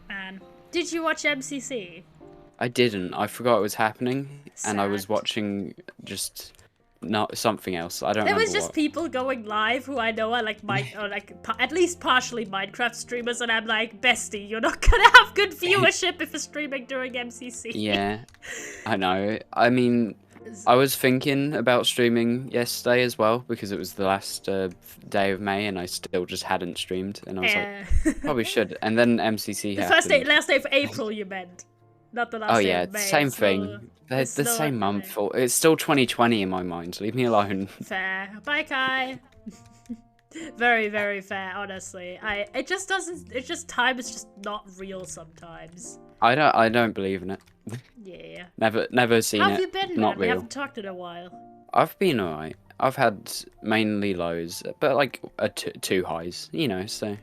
Man, did you watch MCC? I didn't. I forgot it was happening, and I was Sad. watching just not something else. I don't There remember was just what. people going live who I know are like or like at least partially Minecraft streamers, and I'm like, bestie, you're not gonna have good viewership if you're streaming during MCC. Yeah, I know. I mean, I was thinking about streaming yesterday as well because it was the last day of May, and I still just hadn't streamed, and I was like, probably should. And then MCC The happened. last day of April, you meant, not the last Oh day yeah, of May. same It's thing. still- They're it's the still same May. month. It's still 2020 in my mind. Leave me alone. Fair. Bye, Kai. Very, very fair. Honestly, it just doesn't. It's just time is just not real sometimes. I don't believe in it. Yeah. Never seen How it. have you been, Not man? We real. haven't talked in a while. I've been alright. I've had mainly lows, but like two highs, you know. So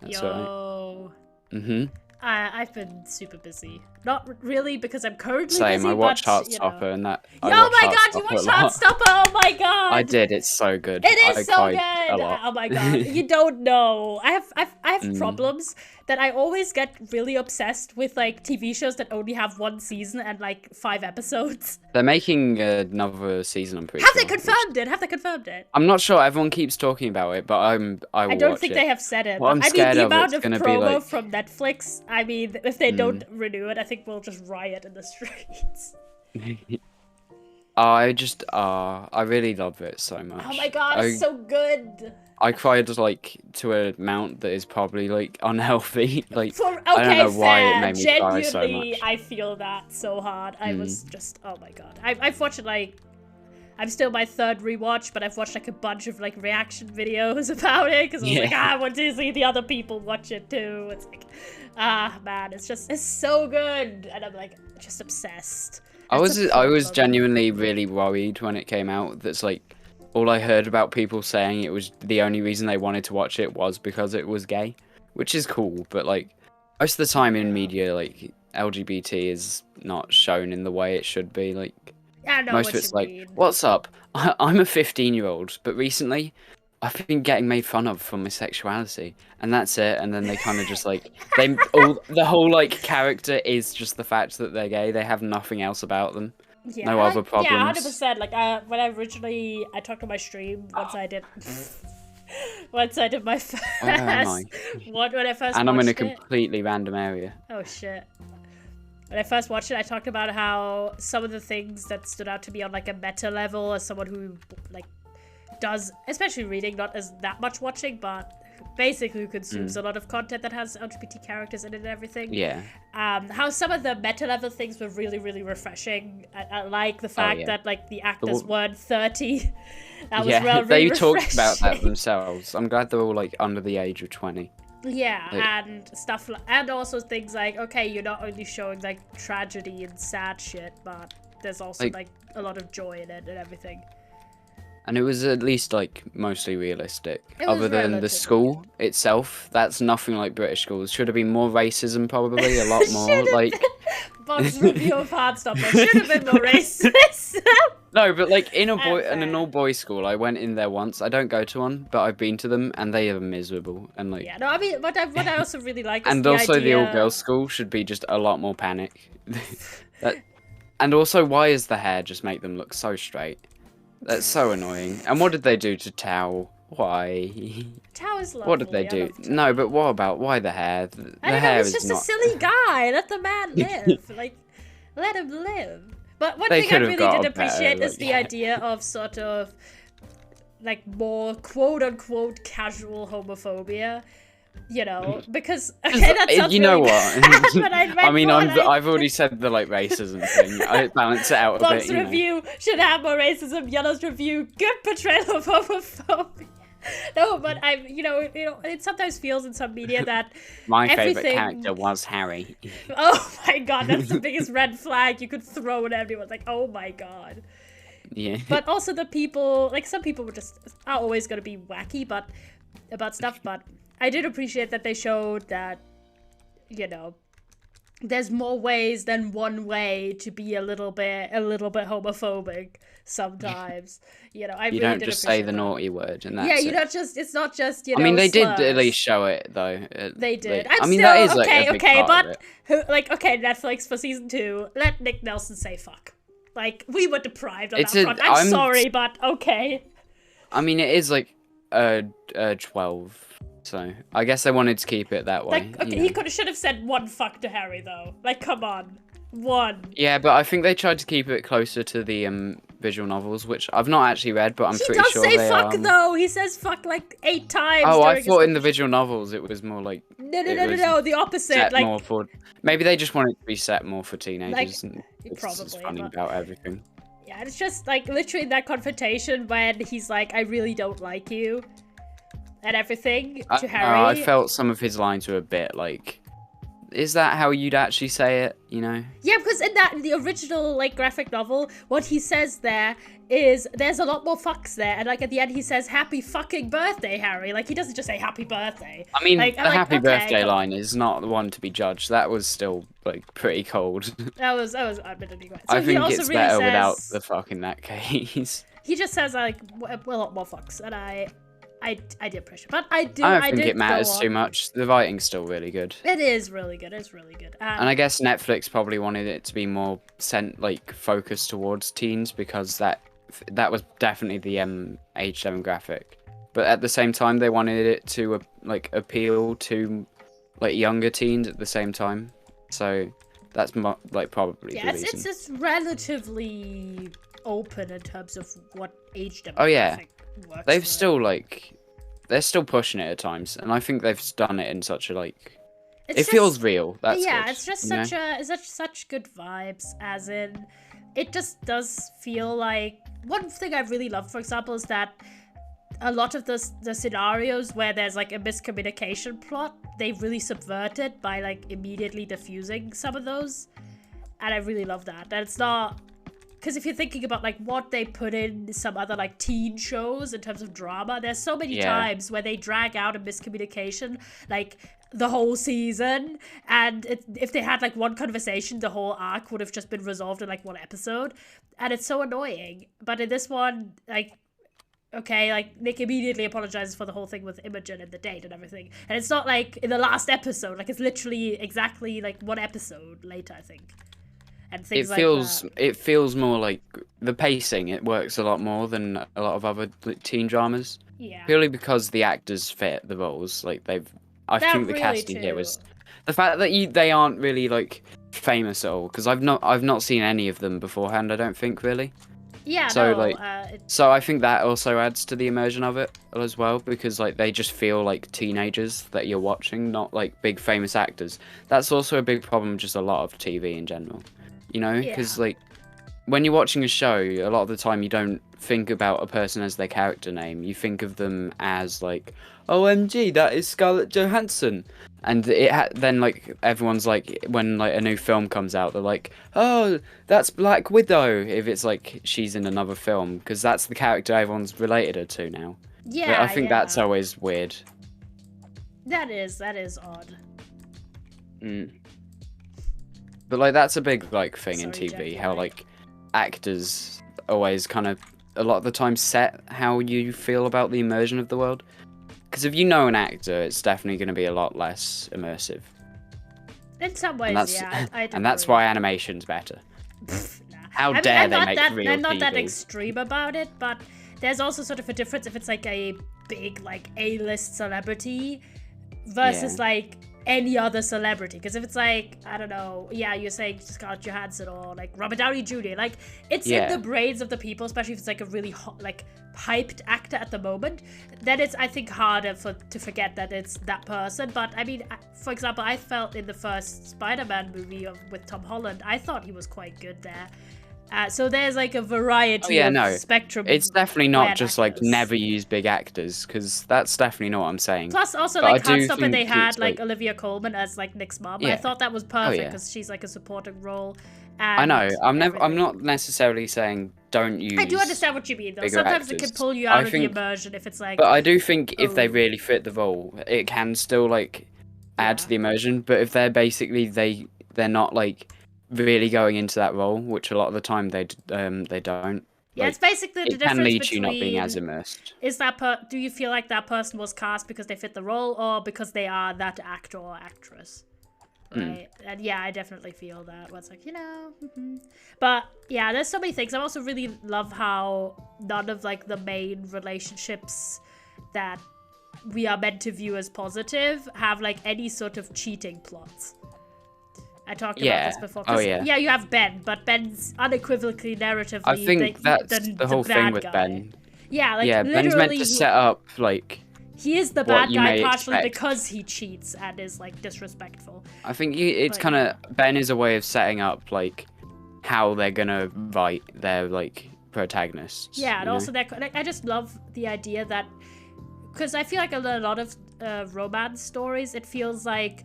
that's alright. Yo. Mhm. I've been super busy. Not really because I'm currently Same. busy, I watched but, you know. Heartstopper, and that. Yo, I watched my god, you Heartstopper watched a lot. Heartstopper! Oh my god! I did. It's so good. It is I so cried good. a lot. Oh my god, you don't know. I have Mm. problems that I always get really obsessed with, like TV shows that only have one season and like 5 episodes. They're making another season. I'm pretty Have sure. they confirmed it? Have they confirmed it? I'm not sure. Everyone keeps talking about it, but I will I don't watch think it. they have said it. What I'm but, I mean, scared the of, amount it's of gonna be promo like- from Netflix. I mean, if they don't renew it, I think we'll just riot in the streets. I really love it so much. Oh my god, it's so good. I cried like to an amount that is probably like unhealthy. Like Okay, I don't know why fair. it made me cry so Genuinely, much. I feel that so hard. I was just, oh my god. I've watched it like, I'm still my 3rd rewatch, but I've watched like a bunch of like reaction videos about it because I was like, I want to see the other people watch it too. It's like, man, it's so good, and I'm like just obsessed. I That's was a I was problem. genuinely really worried when it came out. That's like all I heard about people saying it was the only reason they wanted to watch it was because it was gay, which is cool. But like most of the time in media, like LGBT is not shown in the way it should be. Like I know most what of it's you like, mean. what's up? I'm a 15-year-old, but recently I've been getting made fun of for my sexuality, and that's it. And then they kind of just like the whole like character is just the fact that they're gay. They have nothing else about them. Yeah, no other problems. Yeah, 100%. Like when I talked on my stream once I did my first Where am I? when I first And I'm in a watched it. completely random area. Oh shit. When I first watched it, I talked about how some of the things that stood out to me on like a meta level as someone who like does, especially reading, not as that much watching, but basically who consumes a lot of content that has LGBT characters in it and everything. Yeah. How some of the meta level things were really, really refreshing. I like the fact yeah. that like the actors weren't 30. That was Yeah, really they talked about that refreshing. themselves. I'm glad they're all like under the age of 20. Yeah, Like- and stuff, and also things like, okay, you're not only showing like tragedy and sad shit, but there's also Like- like a lot of joy in it and everything. And it was at least like mostly realistic. It was Other than the relatively school itself, that's nothing like British schools. Should have been more racism, probably a lot more. Should've Like Bob's review of Heartstopper should have been more racist. no, but like in an fair. all boys school, I went in there once. I don't go to one, but I've been to them, and they are miserable. And like, Yeah, no, I mean, what I also really like is and the also idea... the all girls school should be just a lot more panic. And also, why does the hair just make them look so straight? That's so annoying. And what did they do to Tao? Why? Tao is lovely. What did they I do? love Tao. No, but what about why the hair? The I don't know, hair he's is just not. a silly guy. Let the man live. Like, let him live. But one They thing I could've really got did a better, appreciate is like, the yeah. idea of sort of, like, more quote-unquote casual homophobia. You know, because okay, that sounds you know really what? bad, but I mean, more I've already said the like racism thing. I balance it out a Bob's bit. You know. review should have more racism. Yellow's review, good portrayal of homophobia. No, but it sometimes feels in some media that My everything... favorite character was Harry. Oh my god, that's the biggest red flag you could throw at everyone. Like, oh my god. Yeah. But also the people, like some people are always gonna be wacky, but about stuff. But I did appreciate that they showed that, you know, there's more ways than one way to be a little bit homophobic sometimes. You know, I really don't did just say the appreciate that. naughty word, and that's Yeah, it's not just you know. I mean, they did slurs. at least show it though. They did. I mean, that is like a big part but of it. Netflix for season 2, let Nick Nelson say fuck. Like, we were deprived on that front. I'm sorry, but okay. I mean, it is like 12, so I guess they wanted to keep it that way. Like, okay, he should have said one fuck to Harry though. Like, come on, one. Yeah, but I think they tried to keep it closer to the visual novels, which I've not actually read, but I'm pretty sure they He does say fuck though. He says fuck like 8 times. Oh, I thought in the visual novels it was more like no, the opposite. Set like more for maybe they just wanted it to be set more for teenagers. Like, and it's probably, just funny but- about everything. Yeah, it's just like literally that confrontation when he's like, "I really don't like you," and everything to Harry. I felt some of his lines were a bit like, is that how you'd actually say it? You know? Yeah, because in the original like graphic novel, what he says there is there's a lot more fucks there, and like at the end he says "Happy fucking birthday, Harry." Like he doesn't just say "Happy birthday." I mean, like, the happy okay, birthday cool. line is not the one to be judged. That was still like pretty cold. That was admittedly great. So I he think also it's really better says, without the fuck in that case. He just says like a lot more fucks, and I did appreciate, but I I don't think it matters too much. The writing's still really good. It is really good. It's really good. And I guess Netflix probably wanted it to be more focused towards teens because that was definitely the age demographic. But at the same time, they wanted it to appeal to like younger teens at the same time. So that's probably the reason. It's relatively open in terms of what age demographic. Oh yeah, works they've for. still they're still pushing it at times, and I think they've done it in such a it feels real. That's yeah, good, it's just you know? such good vibes. As in, it just does feel like one thing I really love, for example, is that a lot of the scenarios where there's like a miscommunication plot, they really subverted by like immediately diffusing some of those, and I really love that. And it's not. Because if you're thinking about like what they put in some other like teen shows in terms of drama, there's so many times where they drag out a miscommunication like the whole season, and if they had like one conversation, the whole arc would have just been resolved in like one episode, and it's so annoying. But in this one, like, okay, like Nick immediately apologizes for the whole thing with Imogen and the date and everything, and it's not like in the last episode, like it's literally exactly like one episode later, I think. It feels more like the pacing. It works a lot more than a lot of other teen dramas. Yeah. Purely because the actors fit the roles. Like I think the casting here was the fact that they aren't really like famous at all. Because I've not seen any of them beforehand. I don't think really. Yeah. So no, so I think that also adds to the immersion of it as well, because like they just feel like teenagers that you're watching, not like big famous actors. That's also a big problem. Just a lot of TV in general. You know, because like when you're watching a show, a lot of the time you don't think about a person as their character name. You think of them as like, OMG, that is Scarlett Johansson. And then like everyone's like, when like a new film comes out, they're like, oh, that's Black Widow. If it's like she's in another film, because that's the character everyone's related her to now. Yeah, but I think that's always weird. That is odd. But like that's a big like thing in TV, Jackie, how right? like actors always kind of a lot of the time set how you feel about the immersion of the world. Because if you know an actor, it's definitely going to be a lot less immersive. In some ways, I and that's why animation's better. How dare they make real I'm not that TV. extreme about it, but there's also sort of a difference if it's like a big like A-list celebrity versus like any other celebrity. Because if it's like, I don't know, you're saying Scarlett Johansson or like Robert Downey Jr., like it's in the brains of the people, especially if it's like a really hot, like hyped actor at the moment, then it's, I think, harder to forget that it's that person. But I mean, for example, I felt in the first Spider-Man movie with Tom Holland, I thought he was quite good there. So there's like a variety of spectrum. It's definitely not just actors. like never use big actors, because that's definitely not what I'm saying. Plus, also but like Heartstopper, they had like Olivia Colman as like Nick's mom. Yeah. I thought that was perfect because she's like a supporting role. I know. I'm not necessarily saying don't use. I do understand what you mean, though. Sometimes it can pull you out of the immersion if it's like. But I do think if they really fit the role, it can still like add to the immersion. But if they're basically they're not like really going into that role, which a lot of the time they don't. Yeah, it's basically the difference can lead between. You not being as immersed. Is do you feel like that person was cast because they fit the role, or because they are that actor or actress? Right. And yeah, I definitely feel that. Where it's like, But yeah, there's so many things. I also really love how none of like the main relationships that we are meant to view as positive have like any sort of cheating plots. I talked about this before. Yeah, you have Ben, but Ben's unequivocally narratively. I think that's the whole thing with Ben. Yeah, like Ben's meant to set up like. He is the bad guy partially because he cheats and is like disrespectful. I think it's kind of Ben is a way of setting up like how they're gonna write their like protagonists. Yeah, and also I just love the idea that because I feel like a lot of romance stories, it feels like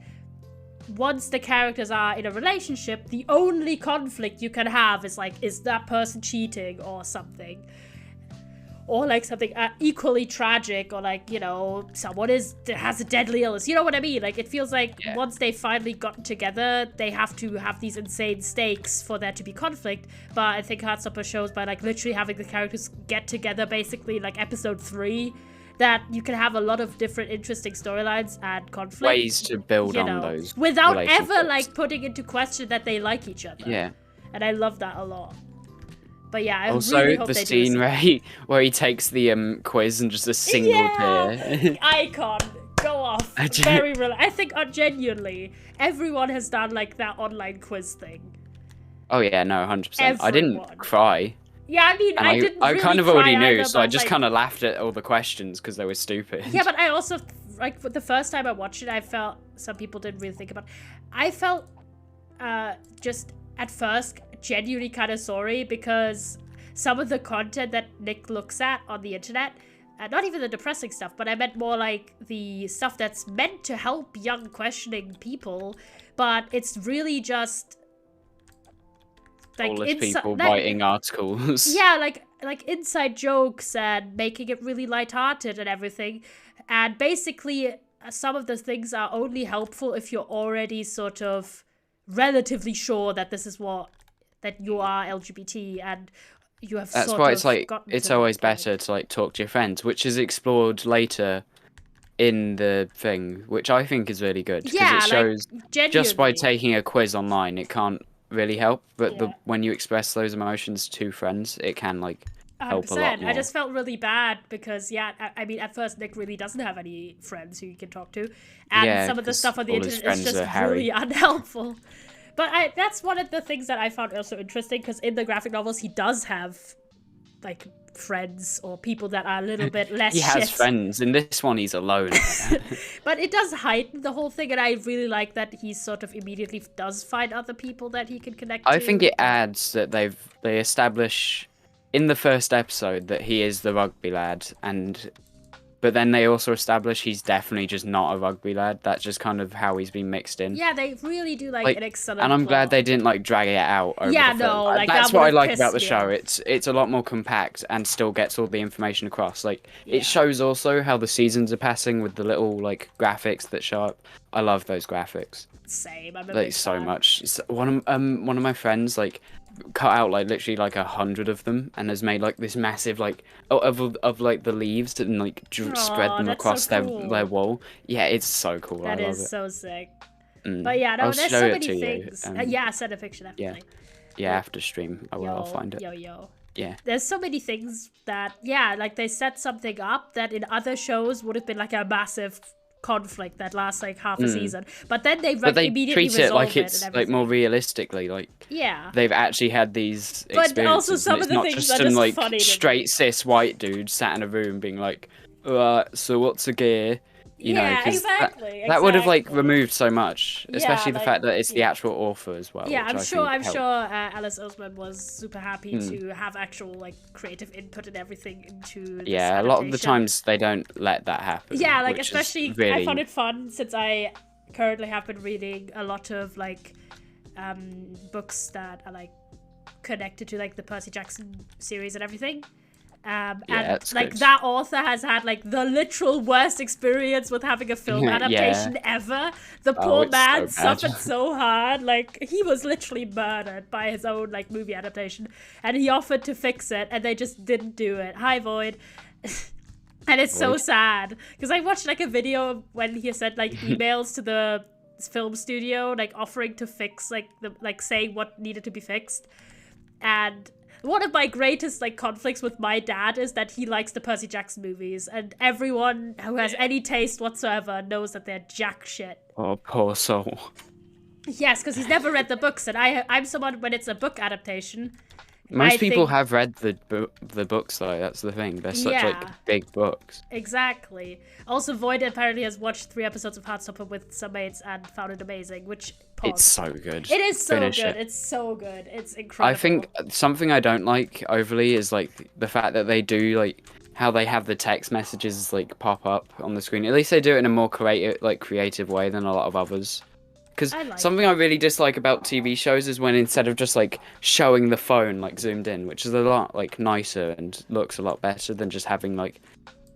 once the characters are in a relationship, the only conflict you can have is like, is that person cheating or something? Or like something equally tragic, or like, someone has a deadly illness. You know what I mean? Like, it feels like once they finally gotten together, they have to have these insane stakes for there to be conflict. But I think Heartstopper shows by like literally having the characters get together basically like episode 3, that you can have a lot of different interesting storylines and conflict. Ways to build on those. Without ever like putting into question that they like each other. Yeah. And I love that a lot. But yeah, I also really hope the they scene do where he takes the quiz and just a single tear. Icon, go off. I think genuinely everyone has done like that online quiz thing. Oh yeah, no, 100%. I didn't cry. Yeah, I mean, I didn't. I really kind of already knew, either, so I just kind of laughed at all the questions because they were stupid. Yeah, but I also like the first time I watched it, I felt some people didn't really think about. I felt just at first genuinely kind of sorry because some of the content that Nick looks at on the internet, not even the depressing stuff, but I meant more like the stuff that's meant to help young questioning people, but it's really just like people writing articles. Yeah, like inside jokes and making it really lighthearted and everything. And basically some of the things are only helpful if you're already sort of relatively sure that this is that you are LGBT and you have That's why it's like it's always better to like talk to your friends, which is explored later in the thing, which I think is really good because it shows just by taking a quiz online it can't really help, but when you express those emotions to friends it can like help a lot more. I just felt really bad because I mean at first Nick really doesn't have any friends who he can talk to, and some of the stuff on the internet is just really unhelpful. But that's one of the things that I found also interesting, because in the graphic novels, he does have, like, friends or people that are a little bit less He has friends. In this one, he's alone. But it does heighten the whole thing, and I really like that he sort of immediately does find other people that he can connect to. I think it adds that they establish in the first episode that he is the rugby lad, but then they also establish he's definitely just not a rugby lad. That's just kind of how he's been mixed in. Yeah, they really do like an excellent And I'm plot. glad they didn't like drag it out over the film. That's what I like about the show. It's a lot more compact and still gets all the information across. Like it shows also how the seasons are passing with the little like graphics that show up. I love those graphics. Same. I'm a like big so fan. much. One of my friends like cut out like literally like 100 of them and has made like this massive like of like the leaves and like spread them across so cool. their wall. Yeah, it's so cool. That I love is it. so sick. But yeah, no, I'll there's show so it many to you. things. Yeah, send a picture definitely. Yeah, after stream I'll find it. Yo. Yeah. There's so many things that like they set something up that in other shows would have been like a massive conflict that lasts like half a season. But then they But they immediately treat it like resolve it's and like more everything. realistically, like Yeah. they've actually had these But experiences. also some and of it's the not things just are some just like funny to me. straight cis white dude sat in a room being like, so what's a gear? You know, Yeah, 'cause exactly. that would have like exactly. removed so much, especially the like, fact that it's the yeah. actual author as well. Yeah, which I'm I sure. think I'm helped. sure Alice Oseman was super happy to have actual like creative input and everything into this Yeah, a lot of the adaptation. times they don't let that happen. Yeah, like which is especially really... I found it fun since I currently have been reading a lot of like books that are like connected to like the Percy Jackson series and everything. And that's like good. that author has had like the literal worst experience with having a film Yeah. adaptation ever. The poor it's man so bad. suffered so hard. Like he was literally murdered by his own like movie adaptation, and he offered to fix it, and they just didn't do it. Hi, Void. And it's so Void. sad because I watched like a video when he sent like emails to the film studio, like offering to fix like the like saying what needed to be fixed. And one of my greatest like conflicts with my dad is that he likes the Percy Jackson movies, and everyone who has any taste whatsoever knows that they're jack shit. Oh, poor soul. Yes, because he's never read the books, and I'm someone when it's a book adaptation. Most people think- have read the books though. That's the thing. They're such Yeah. like big books. Exactly. Also, Void apparently has watched 3 episodes of Heartstopper with some mates and found it amazing, which It's so good. It is so Finish good. it. It's so good. It's incredible. I think something I don't like overly is like the fact that they do like how they have the text messages like pop up on the screen. At least they do it in a more creative way than a lot of others. Because something I really dislike about TV shows is when instead of just like showing the phone like zoomed in, which is a lot like nicer and looks a lot better than just having like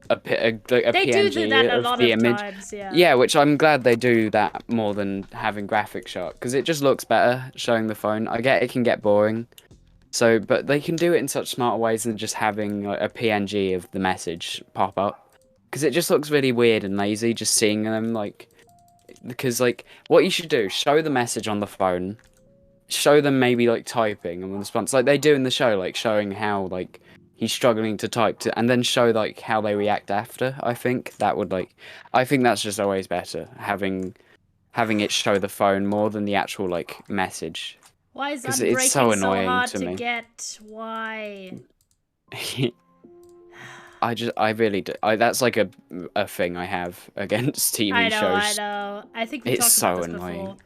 a they PNG do that a of lot the of image. times, yeah. Yeah, which I'm glad they do that more than having graphic shot because it just looks better showing the phone. I get it can get boring, so but they can do it in such smarter ways than just having like, a PNG of the message pop up because it just looks really weird and lazy just seeing them like. Because like what you should do, show the message on the phone, show them maybe like typing and the response like they do in the show, like showing how like he's struggling to type and then show like how they react after. I think that would like I think that's just always better having it show the phone more than the actual like message. Why is 'Cause Unbreaking it's so annoying hard to to me. get? Why? I really do. That's like a thing I have against TV I know, shows. I know. I think we It's talked so about this annoying. before.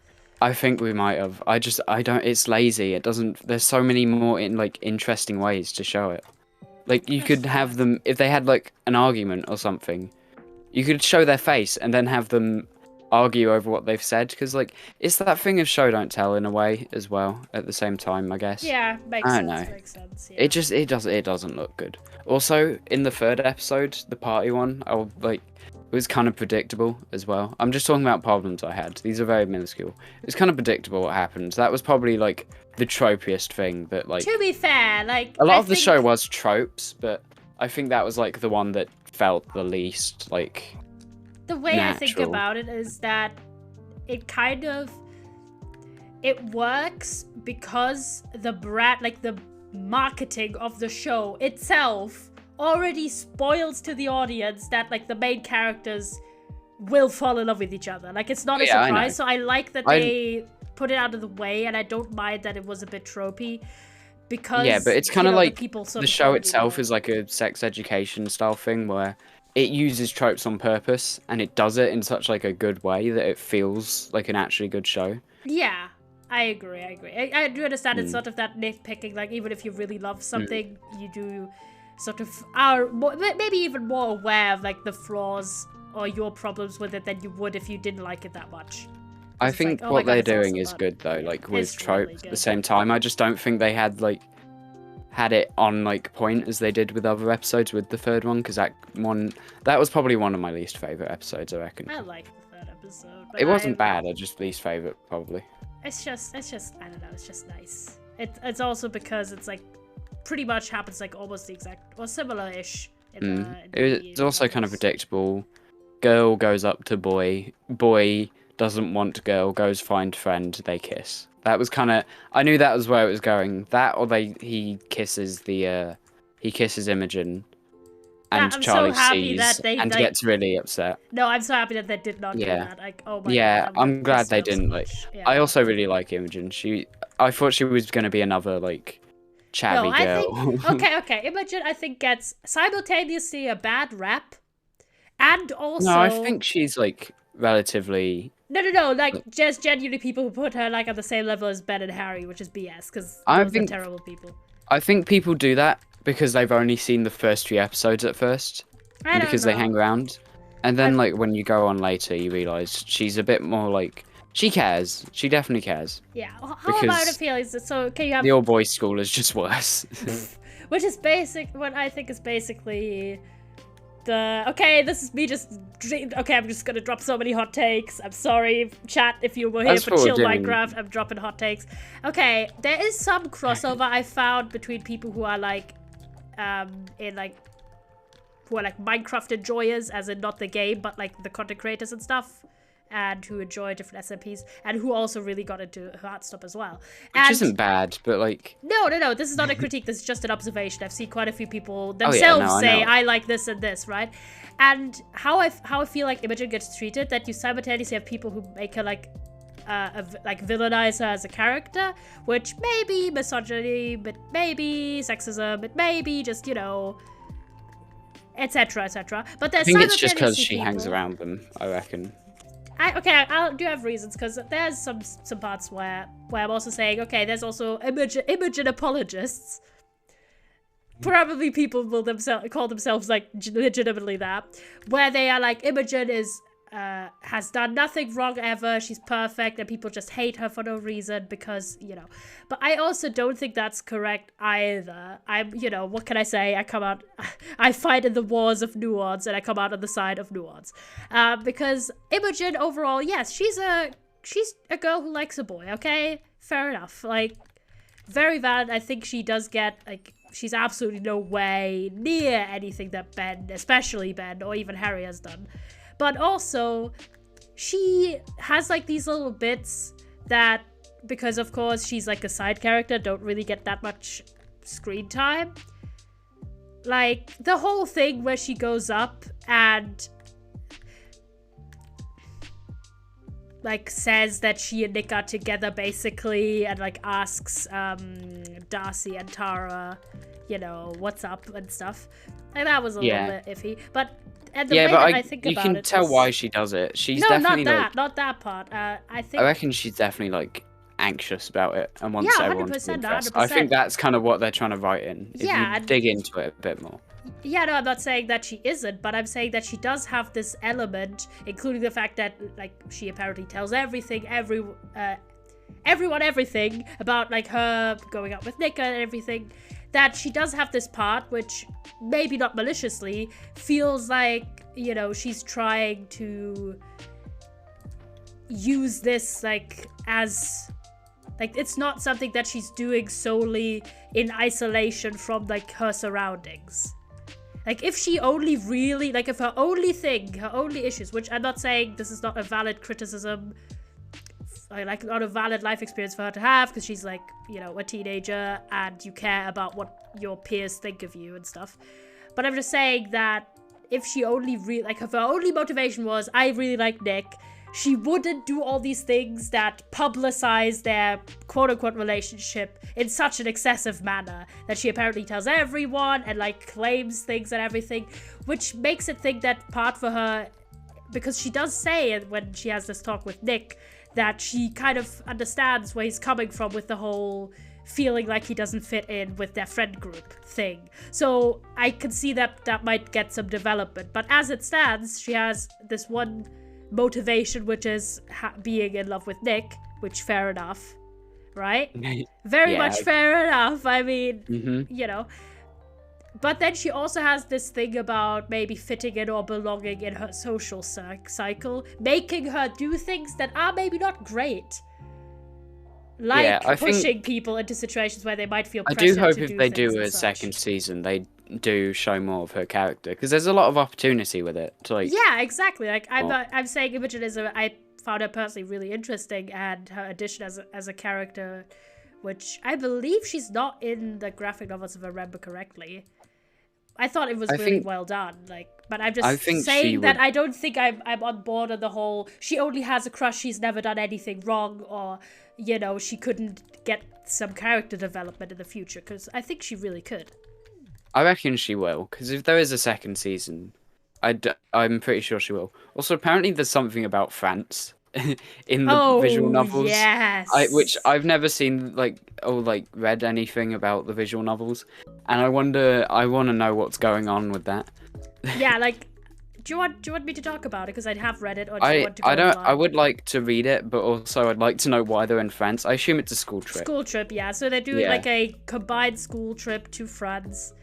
I think we might have. I don't. It's lazy. It doesn't. There's so many more interesting ways to show it. Like you could have them if they had like an argument or something. You could show their face and then have them argue over what they've said because like it's that thing of show don't tell in a way as well at the same time I guess. Yeah, makes I sense. don't know. Makes sense. Yeah. It doesn't look good. Also in the 3rd episode, the party one, it was kind of predictable as well. I'm just talking about problems I had. These are very minuscule. It's kind of predictable what happened. That was probably like the tropiest thing that like To be fair, like a lot I of the think show was tropes, but I think that was like the one that felt the least like the way I think natural. about it is that it works because the marketing of the show itself already spoils to the audience that like the main characters will fall in love with each other. Like it's not a Yeah, I know. surprise. So I like that they put it out of the way, and I don't mind that it was a bit tropey because yeah, but it's kind of like the the show itself is like a sex education style thing where it uses tropes on purpose and it does it in such like a good way that it feels like an actually good show. Yeah, I agree. I do understand it's sort of that nitpicking. Like even if you really love something, you do sort of are maybe even more aware of like the flaws or your problems with it than you would if you didn't like it that much. I It's think like, oh my what God, they're it's doing awesome, is but good though, like with it's tropes really at the good. same time. I just don't think they had it on like point as they did with other episodes with the 3rd one because that was probably one of my least favorite episodes, I reckon. I like the 3rd episode. But It wasn't bad, I just least favorite probably. It's just I don't know. It's just nice. It's also because it's like pretty much happens like almost the exact or similar-ish. It's also kind of predictable. Girl goes up to boy. Boy doesn't want girl. Goes find friend. They kiss. That was kind of. I knew that was where it was going. That or he kisses Imogen, and I'm Charlie so happy sees that they and like, gets really upset. No, I'm so happy that they did not do Yeah. that. Like, oh my Yeah, god. I'm glad pissed they me off so didn't. Like, much. Yeah. I also really like Imogen. I thought she was gonna be another like chavvy No, I girl. think okay. Imogen, I think, gets simultaneously a bad rap, and also No, I think she's like relatively. no. Like, just genuinely people who put her like on the same level as Ben and Harry, which is BS, because I those think- are terrible people. I think people do that because they've only seen the first few episodes at first, I and don't because know. they hang around, and then like when you go on later, you realise she's a bit more like she cares. She definitely cares. Yeah. How about Because it feels? So can you have The old boys' school is just worse. which is basic? What I think is basically the okay. This is me just okay. I'm just gonna drop so many hot takes. I'm sorry, chat, if you were here That's for what we're chill doing. Minecraft. I'm dropping hot takes. Okay, there is some crossover I found between people who are like, in like, who are like Minecraft enjoyers, as in not the game, but like the content creators and stuff, and who enjoy different SMPs, and who also really got into Heartstop as well. Which And isn't bad, but like no. This is not a critique. This is just an observation. I've seen quite a few people yeah, themselves no, I say, know. "I like this and this," right? And how I feel like Imogen gets treated, that you simultaneously have people who make her like, villainize her as a character, which may be misogyny, but maybe sexism, but maybe just, you know, etc., etc. But I there's think it's just because simultaneously she hangs people- around them. I reckon. I do have reasons, because there's some parts where I'm also saying, okay, there's also Imogen apologists. Probably people will call themselves like legitimately that, where they are like, Imogen has done nothing wrong ever, she's perfect, and people just hate her for no reason because, you know. But I also don't think that's correct either. You know, what can I say? I fight in the wars of nuance, and I come out on the side of nuance. Because Imogen overall, yes, she's a girl who likes a boy, okay? Fair enough. Like, very valid. I think she does get, like, she's absolutely no way near anything that Ben, especially Ben, or even Harry has done. But also, she has like these little bits that, because of course she's like a side character, don't really get that much screen time. Like, the whole thing where she goes up and like says that she and Nick are together basically, and like asks Darcy and Tara, you know, what's up and stuff. And that was a little bit iffy. But and the way that I think you about can it tell is- why she does it. She's No, definitely not that part. I think I reckon she's definitely like anxious about it and wants Yeah, everyone to be 100%, impressed. I 100%. think that's kind of what they're trying to write in. If Yeah, you and- dig into it a bit more. Yeah, no, I'm not saying that she isn't, but I'm saying that she does have this element, including the fact that, like, she apparently tells everyone everything about, like, her going out with Nick and everything, that she does have this part, which, maybe not maliciously, feels like, you know, she's trying to use this, like, as... Like, it's not something that she's doing solely in isolation from, like, her surroundings. Like, if she only really... Like, if her only issues, which I'm not saying this is not a valid criticism, like, not a valid life experience for her to have, because she's, like, you know, a teenager, and you care about what your peers think of you and stuff. But I'm just saying that if she only like, if her only motivation was, I really like Nick, she wouldn't do all these things that publicize their quote-unquote relationship in such an excessive manner that she apparently tells everyone and, like, claims things and everything, which makes it think that part for her, because she does say when she has this talk with Nick that she kind of understands where he's coming from with the whole feeling like he doesn't fit in with their friend group thing. So I can see that that might get some development, but as it stands, she has this one motivation, which is being in love with Nick, which fair enough, right? Very Yeah. much fair enough. I mean, Hmm. you know. But then she also has this thing about maybe fitting in or belonging in her social cycle, making her do things that are maybe not great. Like Yeah, I think- pushing people into situations where they might feel I pressured do hope to if do they things do and a such. second season, they do show more of her character, because there's a lot of opportunity with it. To, like, Yeah, exactly. Like, Well- I'm saying Imogen I found her personally really interesting, and her addition as a character, which I believe she's not in the graphic novels if I remember correctly, I thought it was really well done. Like, but I'm just think saying that I don't think I'm on board on the whole. She only has a crush. She's never done anything wrong, or she couldn't get some character development in the future. Because I think she really could. I reckon she will. Because if there is a second season, I'm pretty sure she will. Also, apparently there's something about France in the visual novels. Yes. Which I've never seen read anything about the visual novels, and I want to know what's going on with that. Yeah, like, do you want me to talk about it? Because I have read it, or do you want to go I would like to read it, but also I'd like to know why they're in France. I assume it's a school trip. School trip, yeah. So they're doing like a combined school trip to France.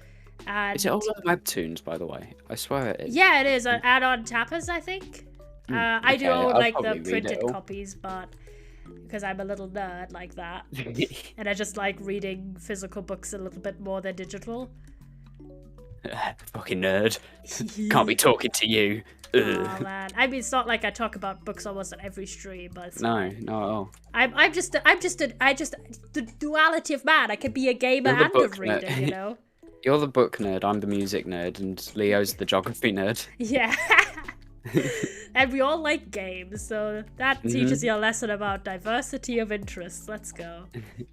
And is it all on webtoons, by the way? I swear it is. Yeah, it is. Add-on tappers, I think. I do own like the printed copies, but because I'm a little nerd like that, and I just like reading physical books a little bit more than digital. Fucking nerd. Can't be talking to you. Oh man, I mean, it's not like I talk about books almost on every stream, but no, not at all. I'm just the duality of man. I can be a gamer and a reader, you know. You're the book nerd, I'm the music nerd, and Leo's the geography nerd. Yeah. And we all like games, so that teaches you a lesson about diversity of interests. Let's go.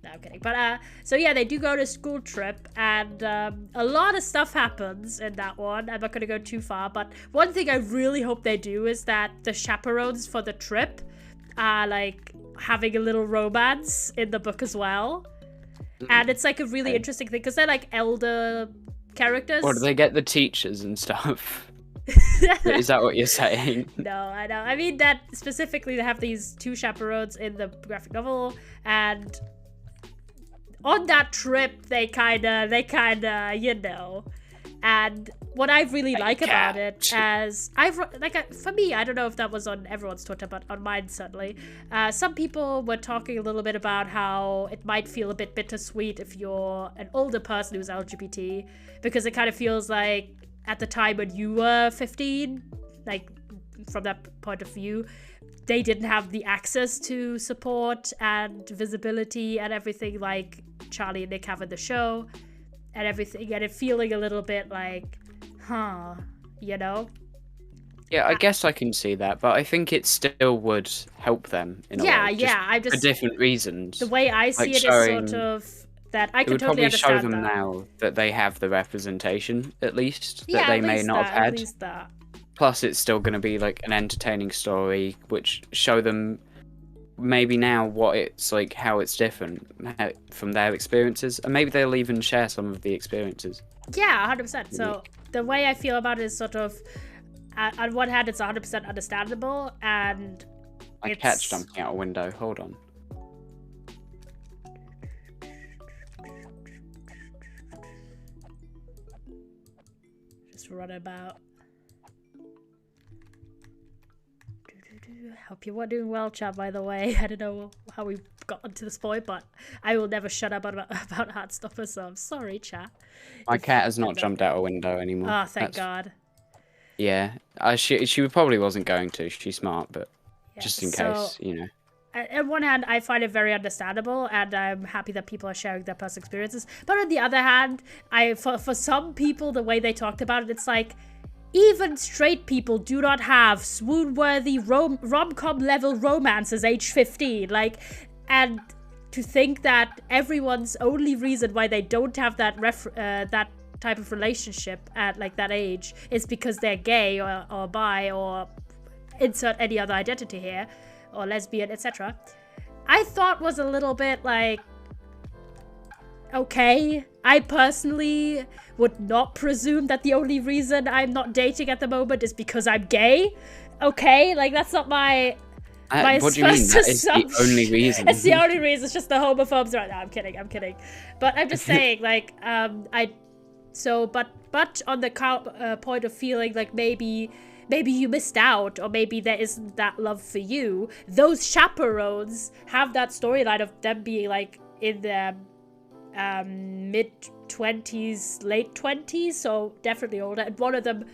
No, I'm kidding. But, so yeah, they do go on a school trip, and a lot of stuff happens in that one. I'm not going to go too far, but one thing I really hope they do is that the chaperones for the trip are, like, having a little romance in the book as well. And it's like a really interesting thing because they're like elder characters. Or do they get the teachers and stuff? Is that what you're saying? No, I know. I mean that specifically they have these two chaperones in the graphic novel, and on that trip they kinda, and what I really like about it, as for me, I don't know if that was on everyone's Twitter, but on mine certainly, some people were talking a little bit about how it might feel a bit bittersweet if you're an older person who's LGBT, because it kind of feels like at the time when you were 15, like from that point of view, they didn't have the access to support and visibility and everything like Charlie and Nick have in the show. And everything, and it feeling a little bit like, you know? Yeah, I guess I can see that, but I think it still would help them in a way. I'm just for different reasons. The way I see it is sort of that I can totally understand. It would probably show them now that they have the representation, at least, that they may not have had. At least that. Plus, it's still going to be like an entertaining story, which show them maybe now what it's like, how it's different from their experiences, and maybe they'll even share some of the experiences. Yeah, 100%. So the way I feel about it is sort of, on one hand, it's 100% understandable, and I catch jumping out a window. Hold on. Just run about. Hope you are doing well, chat, by the way. I don't know how we got onto this point, but I will never shut up about Heartstopper, so I'm sorry, chat. My cat has not jumped out a window anymore. Oh, thank God. Yeah, she probably wasn't going to. She's smart, but just in case, you know. On one hand, I find it very understandable, and I'm happy that people are sharing their personal experiences. But on the other hand, for some people, the way they talked about it, it's like, even straight people do not have swoon-worthy rom-com level romances age 15. Like, and to think that everyone's only reason why they don't have that that type of relationship at like that age is because they're gay or bi or insert any other identity here, or lesbian, etc. I thought was a little bit like, okay, I personally would not presume that the only reason I'm not dating at the moment is because I'm gay. Okay, like that's not my what do you mean? That is the only reason. It's the only reason. It's just the homophobes right now. I'm kidding. But I'm just saying, like, but on the point of feeling like maybe you missed out, or maybe there isn't that love for you. Those chaperones have that storyline of them being like in their mid-20s, late 20s, so definitely older, and one of them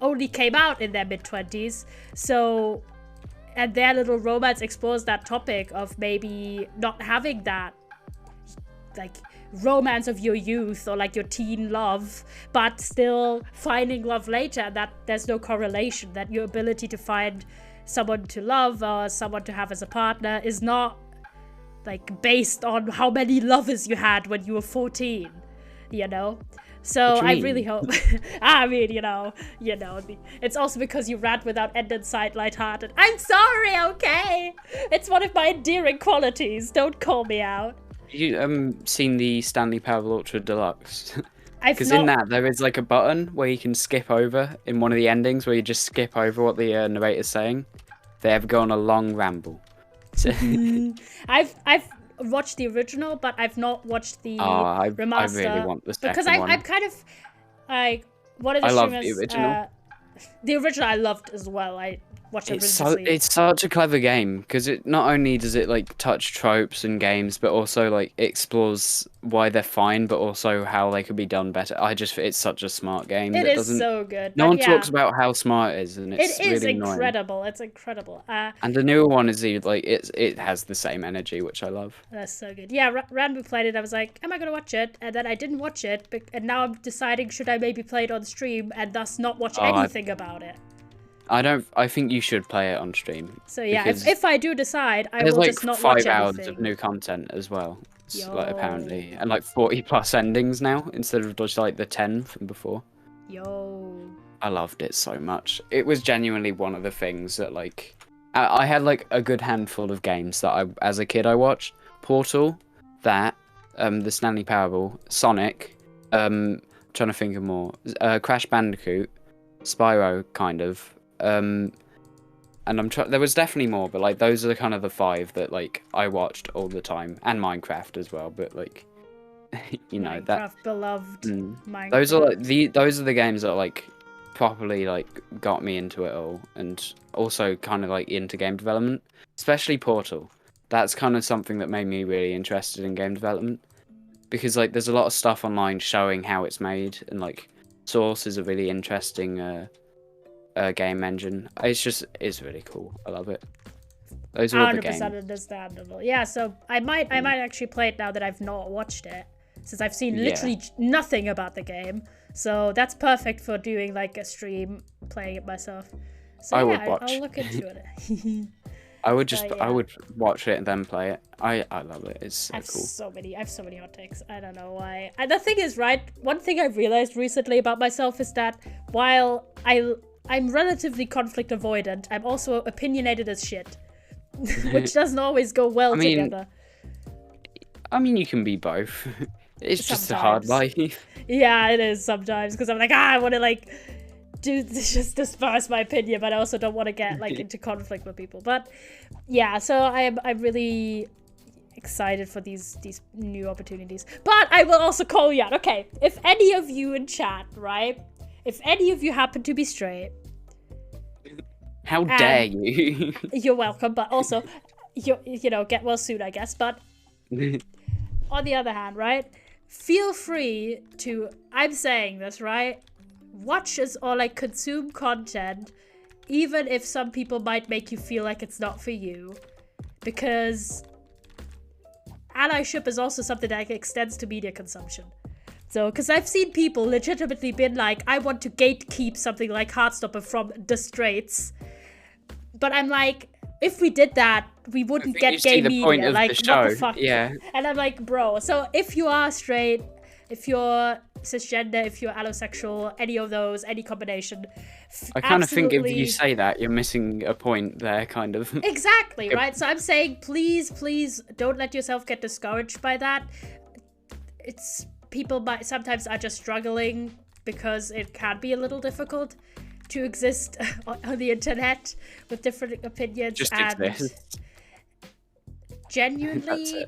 only came out in their mid-20s, so, and their little romance explores that topic of maybe not having that, like, romance of your youth or like your teen love, but still finding love later, and that there's no correlation, that your ability to find someone to love or someone to have as a partner is not like based on how many lovers you had when you were 14, you know? So I really hope. I mean, it's also because you ran without end in sight, lighthearted. I'm sorry, okay? It's one of my endearing qualities. Don't call me out. You seen the Stanley Parable Ultra Deluxe? Because in that there is like a button where you can skip over in one of the endings, where you just skip over what the narrator's saying. They ever go on a long ramble. I've watched the original, but I've not watched the remaster. I really want the second because one. I'm kind of like one of the I love streamers. the original. The original I loved as well. I watched it religiously. It's such a clever game, because it not only does it like touch tropes and games, but also like explores why they're fine, but also how they could be done better. It's such a smart game. It is so good. No one talks about how smart it is, and it's really incredible. Annoying. It's incredible. And the newer one is like it has the same energy, which I love. That's so good. Yeah, Ranbu played it. I was like, am I gonna watch it? And then I didn't watch it, and now I'm deciding should I maybe play it on stream and thus not watch anything about it. I think you should play it on stream. So yeah, if I do decide, I will just not watch anything. There's like 5 hours of new content as well. Like, apparently, and like 40+ endings now instead of just like the 10 from before. I loved it so much. It was genuinely one of the things that like I had like a good handful of games that as a kid I watched. Portal, the Stanley Parable, Sonic, trying to think of more. Crash Bandicoot, Spyro, kind of. And there was definitely more, but like those are kind of the 5 that like I watched all the time, and Minecraft as well. But like, Minecraft, beloved. Minecraft. Those are the games that like properly like got me into it all, and also kind of like into game development, especially Portal. That's kind of something that made me really interested in game development, because like there's a lot of stuff online showing how it's made, and like Source is a really interesting game engine. It's really cool. I love it. Those are all the games. 100% understandable. Yeah, so I might actually play it now that I've not watched it, since I've seen literally nothing about the game. So that's perfect for doing like a stream, playing it myself. So I'll look into it. I would watch it and then play it. I love it. It's so cool. I have so many hot takes. I don't know why. And the thing is, right, one thing I realized recently about myself is that while I'm relatively conflict avoidant, I'm also opinionated as shit, which doesn't always go well together. I mean, you can be both. It's just a hard life. Yeah, it is sometimes, because I'm like, I want to like just disperse my opinion, but I also don't want to get like into conflict with people. But yeah, so I'm really excited for these new opportunities. But I will also call you out. Okay, if any of you in chat, right? If any of you happen to be straight, how dare you? You're welcome, but also, get well soon, I guess. But on the other hand, right, feel free to, I'm saying this, right, watch us or like consume content, even if some people might make you feel like it's not for you, because allyship is also something that extends to media consumption. So, because I've seen people legitimately been like, I want to gatekeep something like Heartstopper from the Straits. But I'm like, if we did that, we wouldn't get gay media. Like, what the fuck? Yeah. And I'm like, bro, so if you are straight, if you're cisgender, if you're allosexual, any of those, any combination. I kind of think if you say that, you're missing a point there, kind of. Exactly, right? So I'm saying, please don't let yourself get discouraged by that. People sometimes are just struggling because it can be a little difficult to exist on the internet with different opinions. Just and exist. Genuinely,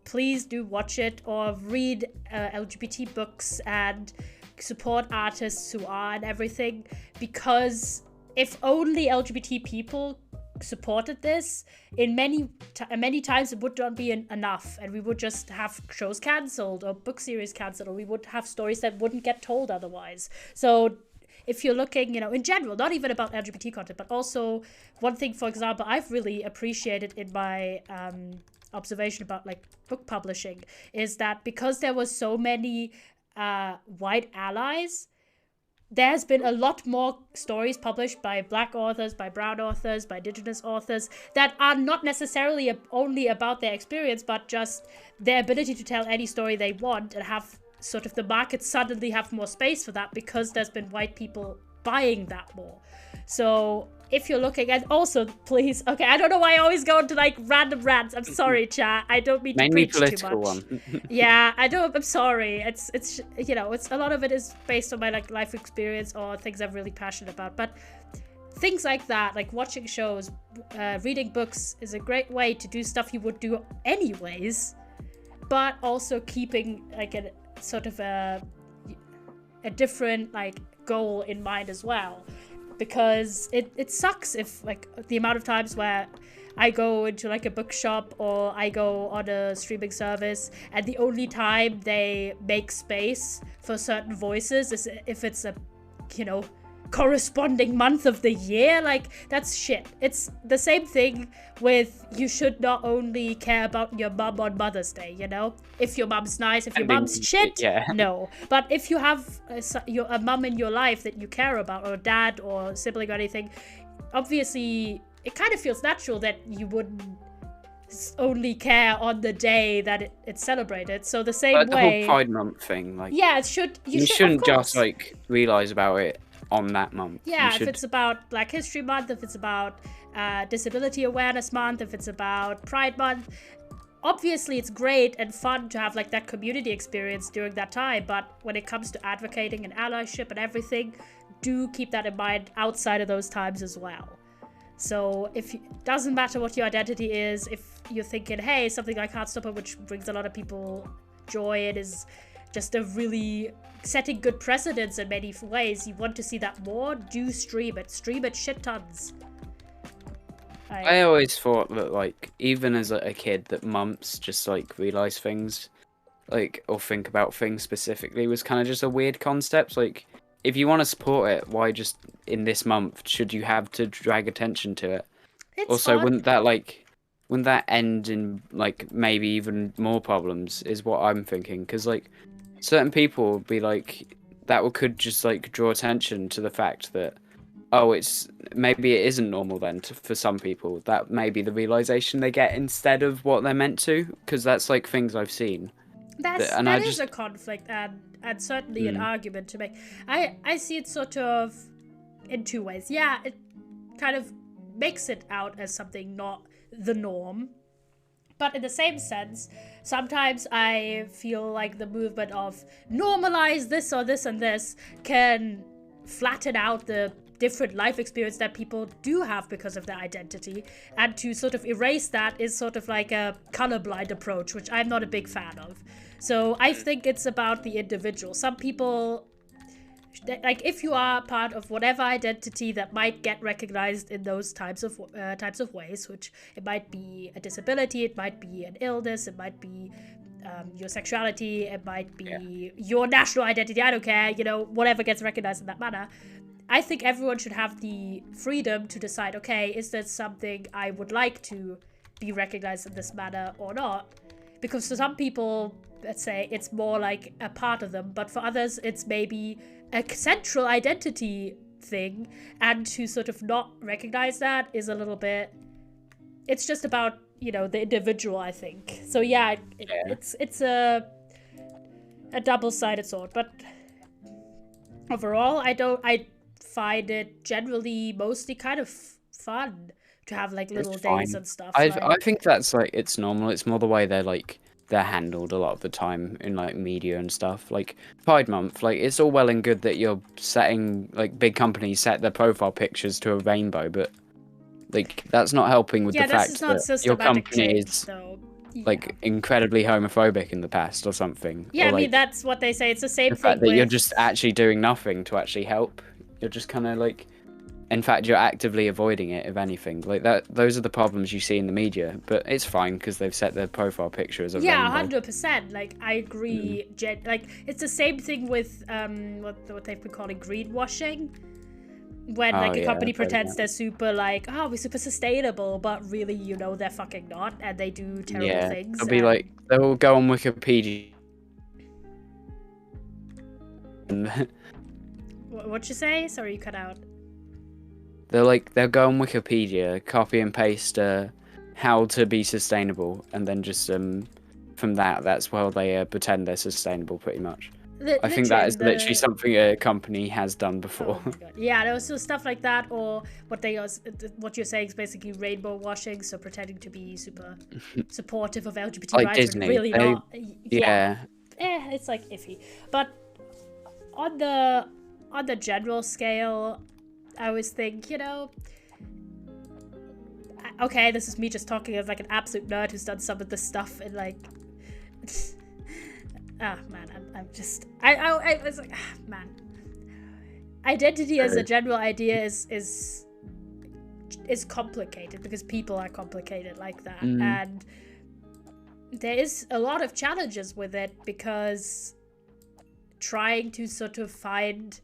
please do watch it or read LGBT books and support artists who are and everything, because if only LGBT people supported this, in many times it would not be enough, and we would just have shows cancelled or book series cancelled, or we would have stories that wouldn't get told otherwise. So if you're looking, in general, not even about LGBT content, but also one thing, for example, I've really appreciated in my observation about like book publishing is that because there was so many white allies, there's been a lot more stories published by Black authors, by brown authors, by Indigenous authors that are not necessarily only about their experience, but just their ability to tell any story they want and have sort of the market suddenly have more space for that because there's been white people buying that more. So if you're looking at also, please, okay, I don't know why I always go into like random rants. I'm sorry, chat. I don't mean to preach too much. One. Yeah, I'm sorry. It's you know, it's a lot of it is based on my like life experience or things I'm really passionate about. But things like that, like watching shows, reading books is a great way to do stuff you would do anyways, but also keeping like a sort of a different like goal in mind as well. Because it sucks if like the amount of times where I go into like a bookshop or I go on a streaming service and the only time they make space for certain voices is if it's a, you know, corresponding month of the year. Like, that's shit. It's the same thing with you should not only care about your mum on Mother's Day, you know? If your mum's nice, if your mum's shit, no. But if you have a mum in your life that you care about, or dad or sibling or anything, obviously it kind of feels natural that you wouldn't only care on the day that it's celebrated. So the same way... the whole Pride Month thing, like... Yeah, it should... You shouldn't just, like, realise about it on that month. Yeah, if it's about Black History Month, if it's about Disability Awareness Month, if it's about Pride Month, obviously it's great and fun to have like that community experience during that time, but when it comes to advocating and allyship and everything, do keep that in mind outside of those times as well. So if it doesn't matter what your identity is, if you're thinking, hey, something like Heartstopper, which brings a lot of people joy, it is just a really setting good precedents in many ways. You want to see that more, do stream it shit tons. I always thought that, like, even as a kid, that months just like realize things, like, or think about things specifically was kind of just a weird concept. Like, if you want to support it, why just in this month should you have to drag attention to it? It's also fun. wouldn't that end in like maybe even more problems is what I'm thinking, because like certain people would be like, that could just like draw attention to the fact that, oh, maybe it isn't normal then for some people. That may be the realization they get instead of what they're meant to, because that's like things I've seen. That is a conflict and certainly an argument to make. I see it sort of in two ways. Yeah, it kind of makes it out as something not the norm. But in the same sense, sometimes I feel like the movement of normalize this or this and this can flatten out the different life experience that people do have because of their identity. And to sort of erase that is sort of like a colorblind approach, which I'm not a big fan of. So I think it's about the individual. Some people, like if you are part of whatever identity that might get recognized in those types of ways, which it might be a disability, it might be an illness, it might be your sexuality, it might be your national identity, I don't care, you know, whatever gets recognized in that manner. I think everyone should have the freedom to decide, okay, is there something I would like to be recognized in this manner or not? Because for some people, let's say, it's more like a part of them, but for others, it's maybe a central identity thing, and to sort of not recognize that is a little bit... It's just about, you know, the individual, I think. So yeah, it's a double-sided sword, but overall, I find it generally mostly kind of fun to have like little days and stuff. I think that's like, it's normal. It's more the way they're handled a lot of the time in like media and stuff. Like Pride Month, like it's all well and good that you're setting, like big companies set their profile pictures to a rainbow, but like that's not helping with the fact that your company is like incredibly homophobic in the past or something. Yeah, or, I mean that's what they say. It's the same the thing fact that you're just actually doing nothing to actually help. You're just kind of like, in fact, you're actively avoiding it, if anything. Like that, those are the problems you see in the media. But it's fine because they've set their profile picture as a rainbow. 100%. Like I agree. Like it's the same thing with what they've been calling greenwashing, When like a company I've heard of pretends that. they're super like, oh, we're super sustainable, but really, you know, they're fucking not, and they do terrible things. They'll be like, they'll go on Wikipedia. And What'd you say? Sorry, you cut out. they'll go on Wikipedia, copy and paste how to be sustainable, and then just from that's where they pretend they're sustainable, pretty much. I think that is literally something a company has done before. Oh my God. Yeah, there was also stuff like that, or what you're saying is basically rainbow washing, so pretending to be super supportive of LGBT Like rights, Disney, but really they- not. Yeah. It's like iffy. But on the general scale, I always think, you know, okay, this is me just talking as like an absolute nerd who's done some of this stuff and like. Man, I was like, man. Identity as a general idea is complicated because people are complicated like that. And there is a lot of challenges with it because trying to sort of find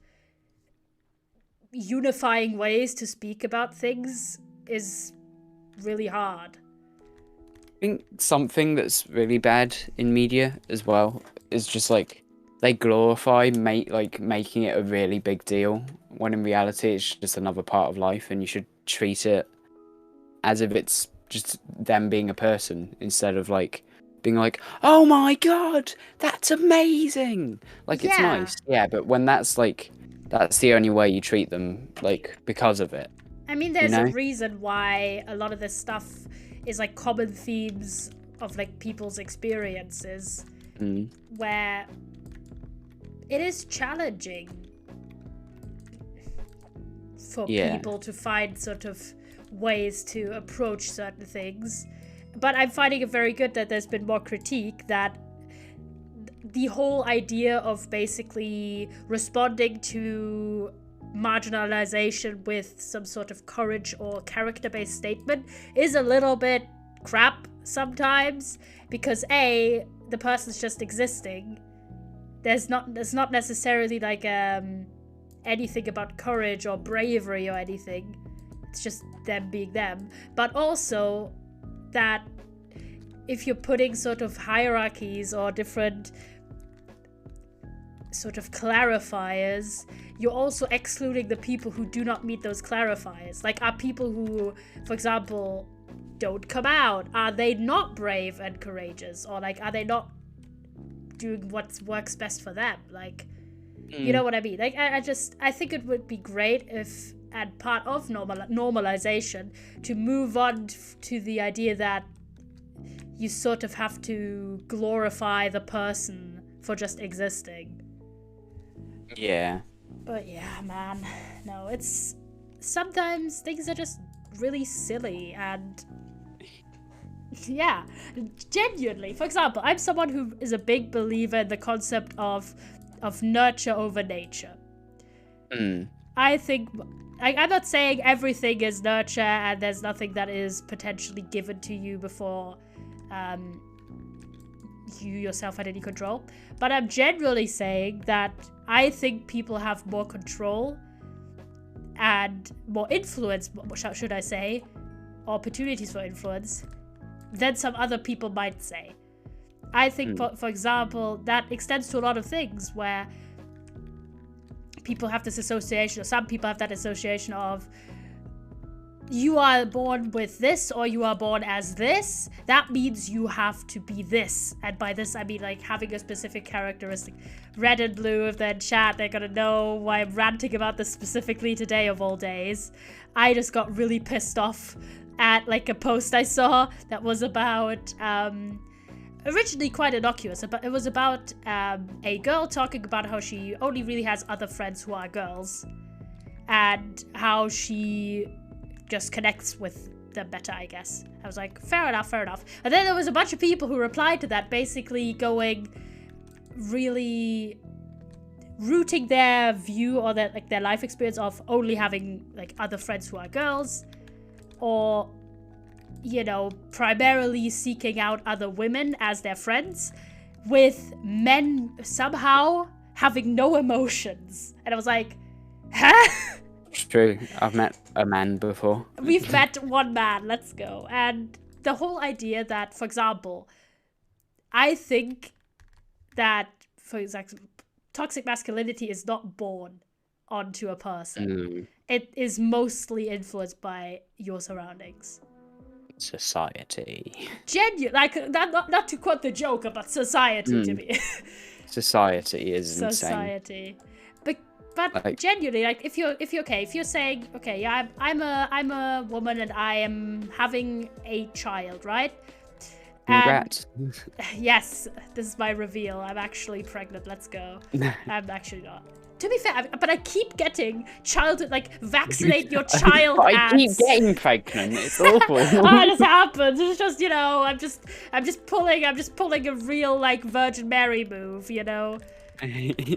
unifying ways to speak about things is really hard. I think something that's really bad in media as well is just like they glorify making it a really big deal when in reality it's just another part of life, and you should treat it as if it's just them being a person instead of like being like, oh my God, that's amazing. Like it's nice, but when that's the only way you treat them, like because of it. I mean, there's a reason why a lot of this stuff is like common themes of like people's experiences, where it is challenging for people to find sort of ways to approach certain things. But I'm finding it very good that there's been more critique that the whole idea of basically responding to marginalization with some sort of courage or character-based statement is a little bit crap sometimes, because the person's just existing. There's not necessarily like anything about courage or bravery or anything. It's just them being them. But also that if you're putting sort of hierarchies or different sort of clarifiers, you're also excluding the people who do not meet those clarifiers. Like, are people who, for example, don't come out, are they not brave and courageous? Or like, are they not doing what works best for them? Like, you know what I mean? Like, I think it would be great if, and part of normalization, to move on to the idea that you sort of have to glorify the person for just existing. Yeah. But yeah, man, no, it's sometimes things are just really silly, and yeah, genuinely. For example, I'm someone who is a big believer in the concept of nurture over nature. I think, I'm not saying everything is nurture and there's nothing that is potentially given to you before you yourself had any control, but I'm generally saying that I think people have more control and more influence, should I say, opportunities for influence, than some other people might say. I think, for example, that extends to a lot of things where people have this association, or some people have that association of, you are born with this, or you are born as this, that means you have to be this. And by this I mean like having a specific characteristic. Red and blue, if they're in chat, they're gonna know why I'm ranting about this specifically today of all days. I just got really pissed off at like a post I saw that was about originally quite innocuous, but it was about a girl talking about how she only really has other friends who are girls, and how she just connects with them better, I guess. I was like, fair enough. And then there was a bunch of people who replied to that, basically going, really rooting their view or their life experience of only having like other friends who are girls, or, you know, primarily seeking out other women as their friends, with men somehow having no emotions. And I was like, huh? True. I've met a man before. We've met one man. Let's go. And the whole idea that, for example, I think that, for example, toxic masculinity is not born onto a person. It is mostly influenced by your surroundings. Society. Genuine, like not to quote the Joker, but society to me. Society is insane. Society, but like, genuinely, like if you're saying, okay, yeah, I'm a woman and I am having a child, right? Congrats. And, yes, this is my reveal. I'm actually pregnant. Let's go. I'm actually not. To be fair, but I keep getting childhood, like, vaccinate your child ads. I keep getting pregnant. It's awful. Oh, this happens. It's just, you know, I'm just pulling a real, like, Virgin Mary move, you know.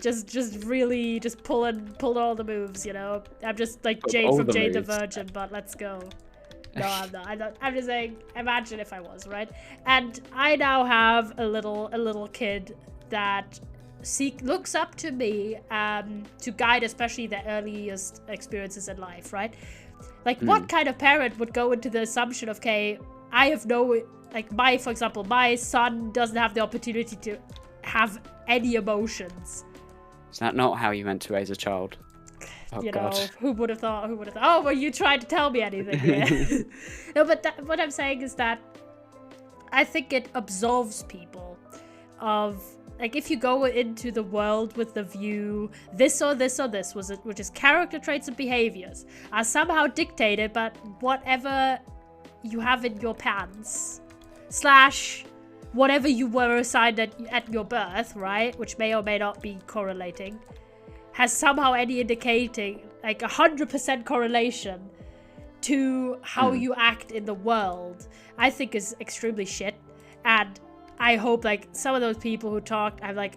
just really just pulling all the moves, you know. I'm just like Jade from Jade the Virgin, but let's go. No, I'm not. I'm just saying, imagine if I was, right? And I now have a little kid that looks up to me to guide especially the earliest experiences in life, right? Like, what kind of parent would go into the assumption of, okay, I have no, like, for example, my son doesn't have the opportunity to have any emotions. Is that not how you meant to raise a child? Oh, you God. know, who would have thought? Oh, well, you tried to tell me anything here. No, but what I'm saying is that I think it absolves people of, like, if you go into the world with the view, this or this or this, which is character traits and behaviors, are somehow dictated by whatever you have in your pants, / whatever you were assigned at your birth, right? Which may or may not be correlating, has somehow any indicating, like, 100% correlation to how you act in the world, I think is extremely shit. And I hope, like, some of those people who talked, I'm like,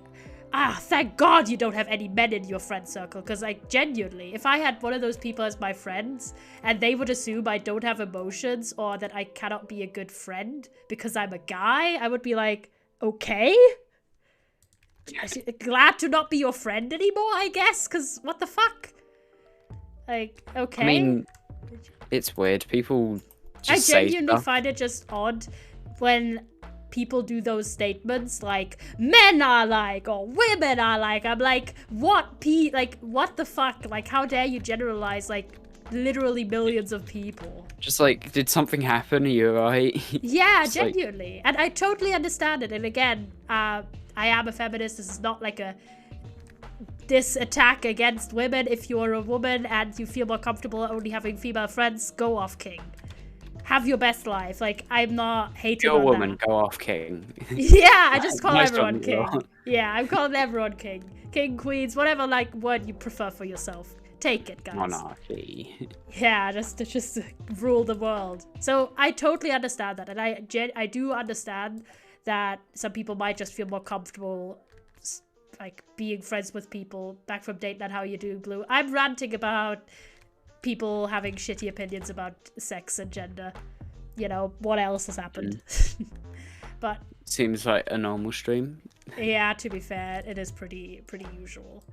thank God you don't have any men in your friend circle. Because, like, genuinely, if I had one of those people as my friends and they would assume I don't have emotions or that I cannot be a good friend because I'm a guy, I would be like, okay. Glad to not be your friend anymore, I guess, because what the fuck? Like, okay. I mean, it's weird. People just say I genuinely stuff. find it just odd when people do those statements like, men are like, or women are like. I'm like, what the fuck? Like, how dare you generalize, like, literally millions of people? Just like, did something happen? Are you alright? Yeah, genuinely. Like... And I totally understand it. And again, I am a feminist. This is not like this attack against women. If you're a woman and you feel more comfortable only having female friends, go off, king. Have your best life. Like, I'm not hating on that. You're a woman, go off, king. Yeah, I just call everyone king. Yeah, I'm calling everyone king. King, queens, whatever, like, word you prefer for yourself. Take it, guys. Monarchy. Yeah, just rule the world. So I totally understand that. And I do understand that some people might just feel more comfortable, like, being friends with people. Back from Date Not How You Do, Blue. I'm ranting about people having shitty opinions about sex and gender. You know, what else has happened? But seems like a normal stream. Yeah, to be fair, it is pretty usual.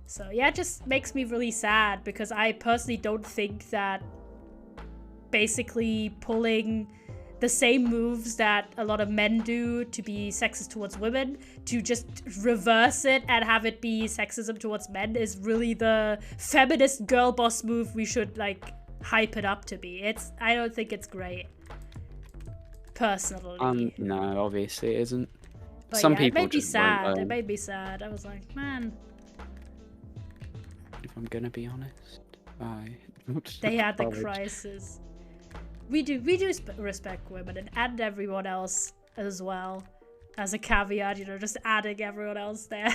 So yeah, it just makes me really sad because I personally don't think that basically pulling the same moves that a lot of men do to be sexist towards women, to just reverse it and have it be sexism towards men is really the feminist girl boss move we should, like, hype it up to be. I don't think it's great. Personally. No, obviously it isn't. But some yeah, people it made me just sad. won't, It made me sad. I was like, man. If I'm gonna be honest, They had the crisis. We do respect women and everyone else as well. As a caveat, you know, just adding everyone else there.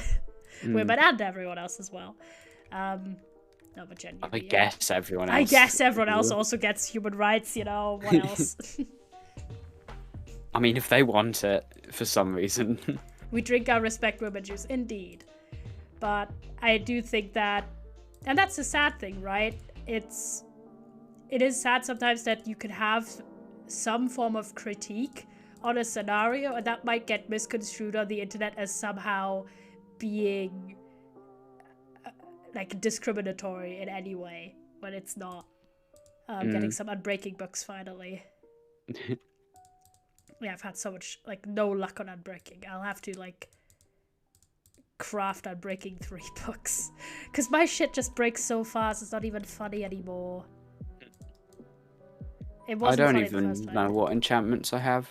Women and everyone else as well. No, but genuinely, I guess everyone else. I guess everyone else also gets human rights, you know, what else? I mean, if they want it, for some reason. We drink our respect women juice, indeed. But I do think that, and that's a sad thing, right? It is sad sometimes that you can have some form of critique on a scenario, and that might get misconstrued on the internet as somehow being like discriminatory in any way. when it's not. I'm getting some Unbreaking books finally. Yeah, I've had so much, like, no luck on Unbreaking. I'll have to, like, craft Unbreaking 3 books. Because my shit just breaks so fast, it's not even funny anymore. It I wasn't don't funny the even first time. know what enchantments I have.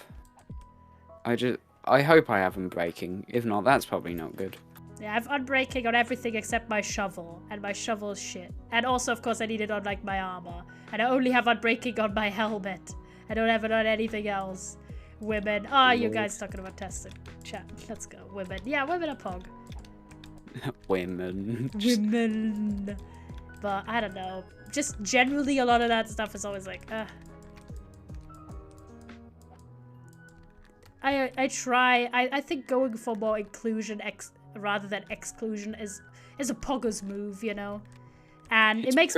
I hope I have Unbreaking. If not, that's probably not good. Yeah, I have Unbreaking on everything except my shovel, and my shovel is shit. And also, of course, I need it on, like, my armor. And I only have Unbreaking on my helmet. I don't have it on anything else. Women. Oh, you guys talking about tested chat. Let's go. Women. Yeah, women are pog. Women. Women. But, I don't know. Just generally, a lot of that stuff is always like, I try. I think going for more inclusion rather than exclusion is a pogger's move, you know. And it makes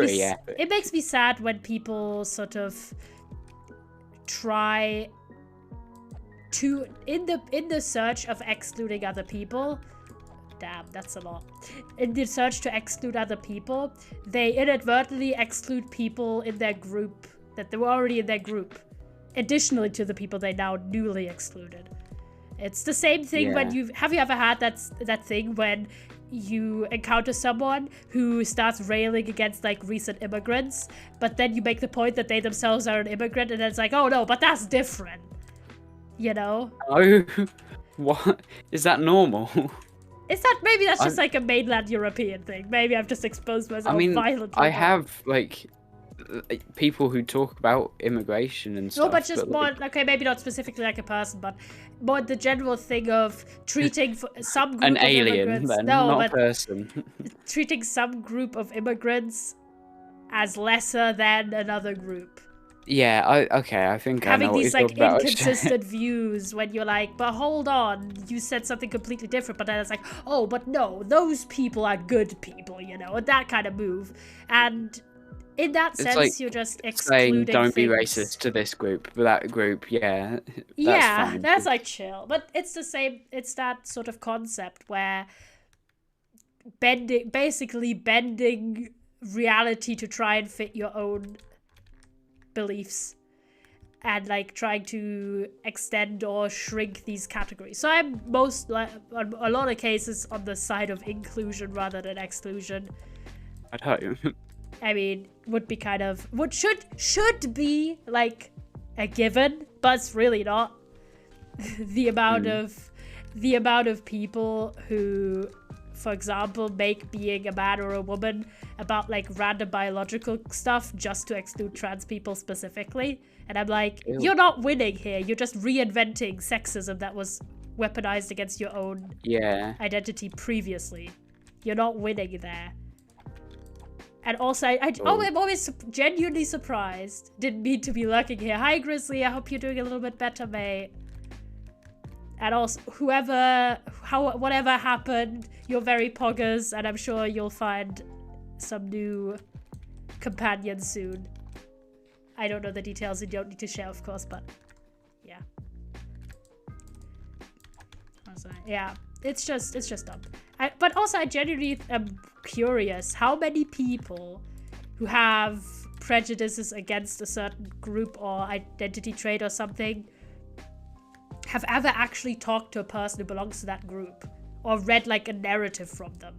me sad when people sort of try to in the search of excluding other people. Damn, that's a lot. In the search to exclude other people, they inadvertently exclude people in their group that they were already in their group, additionally to the people they now newly excluded. It's the same thing when have you ever had that thing when you encounter someone who starts railing against like recent immigrants, but then you make the point that they themselves are an immigrant, and then it's like, oh no, but that's different, you know? Oh, what? Is that normal? Is that, maybe that's just like a mainland European thing. Maybe I've just exposed myself violently. I have, like, people who talk about immigration and stuff. No, but just more, like, okay, maybe not specifically like a person, but more the general thing of treating some group an of alien, immigrants. then, no, not but a person. treating some group of immigrants as lesser than another group. Yeah, I think having I know these what like you're talking about. inconsistent views when you're like, but hold on, you said something completely different, but then it's like, oh, but no, those people are good people, you know, that kind of move. And in that sense, like you're just excluding saying, don't things. be racist to this group, but that group, yeah, that's fine. That's like chill. But it's the same, it's that sort of concept where basically bending reality to try and fit your own beliefs and like trying to extend or shrink these categories. So I'm most like a lot of cases on the side of inclusion rather than exclusion. I'd hope. I mean, would be kind of what should be like a given, but it's really not. the amount of people who, for example, make being a man or a woman about like random biological stuff just to exclude trans people specifically. And I'm like, ew. You're not winning here. You're just reinventing sexism that was weaponized against your own identity previously. You're not winning there. And also, I'm always genuinely surprised. Didn't mean to be lurking here. Hi, Grizzly. I hope you're doing a little bit better, mate. And also, whatever happened, you're very poggers, and I'm sure you'll find some new companions soon. I don't know the details, you don't need to share, of course, but yeah. Yeah, it's just dumb. But also, I genuinely am curious how many people who have prejudices against a certain group or identity trait or something have ever actually talked to a person who belongs to that group or read like a narrative from them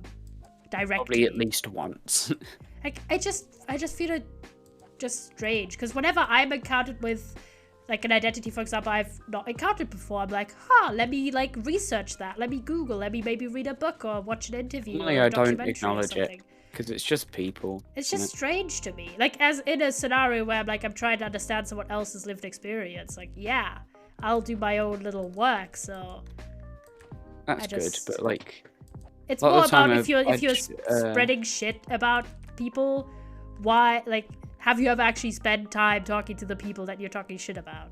directly. Probably at least once. Like I just feel it just strange because whenever I'm encountered with like an identity, for example, I've not encountered before, I'm like, let me like research that, let me Google, let me maybe read a book or watch an interview or a documentary. Don't acknowledge it because it's just people. It's just strange to me. Like as in a scenario where I'm trying to understand someone else's lived experience. Like I'll do my own little work, so that's good. But like, it's more about if you're spreading shit about people. Why? Like, have you ever actually spent time talking to the people that you're talking shit about?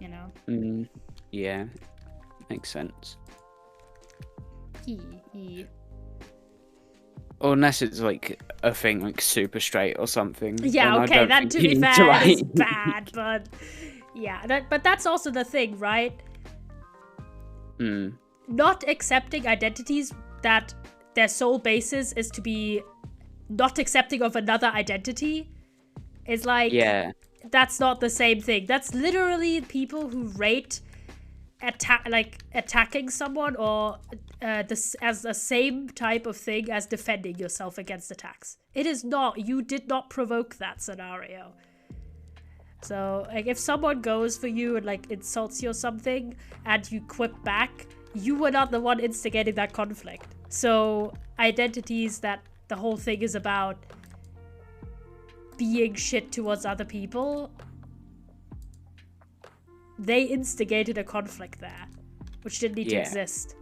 You know? Yeah, makes sense. Or unless it's like a thing like super straight or something. Yeah, okay, that to be fair is bad, but. Yeah, but that's also the thing, right? Not accepting identities that their sole basis is to be not accepting of another identity is like, Yeah. that's not the same thing. That's literally people who rate attacking someone or this as the same type of thing as defending yourself against attacks. It is not. You did not provoke that scenario. So like if someone goes for you and like insults you or something and you quip back, you were not the one instigating that conflict. So identities that the whole thing is about being shit towards other people, they instigated a conflict there, which didn't need to exist.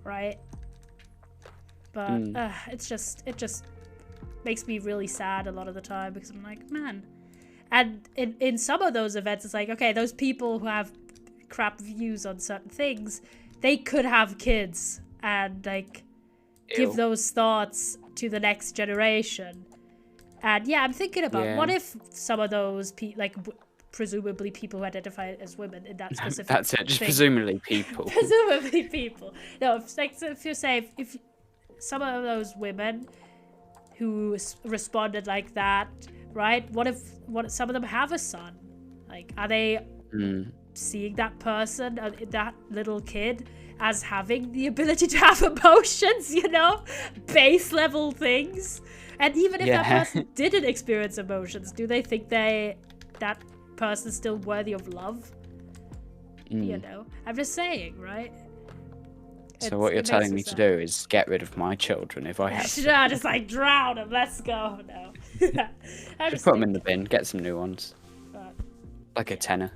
Right? But it just makes me really sad a lot of the time because I'm like, man. And in some of those events, it's like, okay, those people who have crap views on certain things, they could have kids and like give those thoughts to the next generation. And yeah, I'm thinking about what if some of those presumably people who identify as women in that specific That's it, just thing. presumably people. Presumably people. No, if you say if some of those women who responded like that, right? What if some of them have a son? Like, are they seeing that person, that little kid, as having the ability to have emotions? You know, base level things. And even if that person didn't experience emotions, do they think that person's still worthy of love? You know, I'm just saying, right? So what you're telling me to do is get rid of my children if I have to. Just like drown them. Let's go. No. Just put them in the bin. Get some new ones. Like a tenner.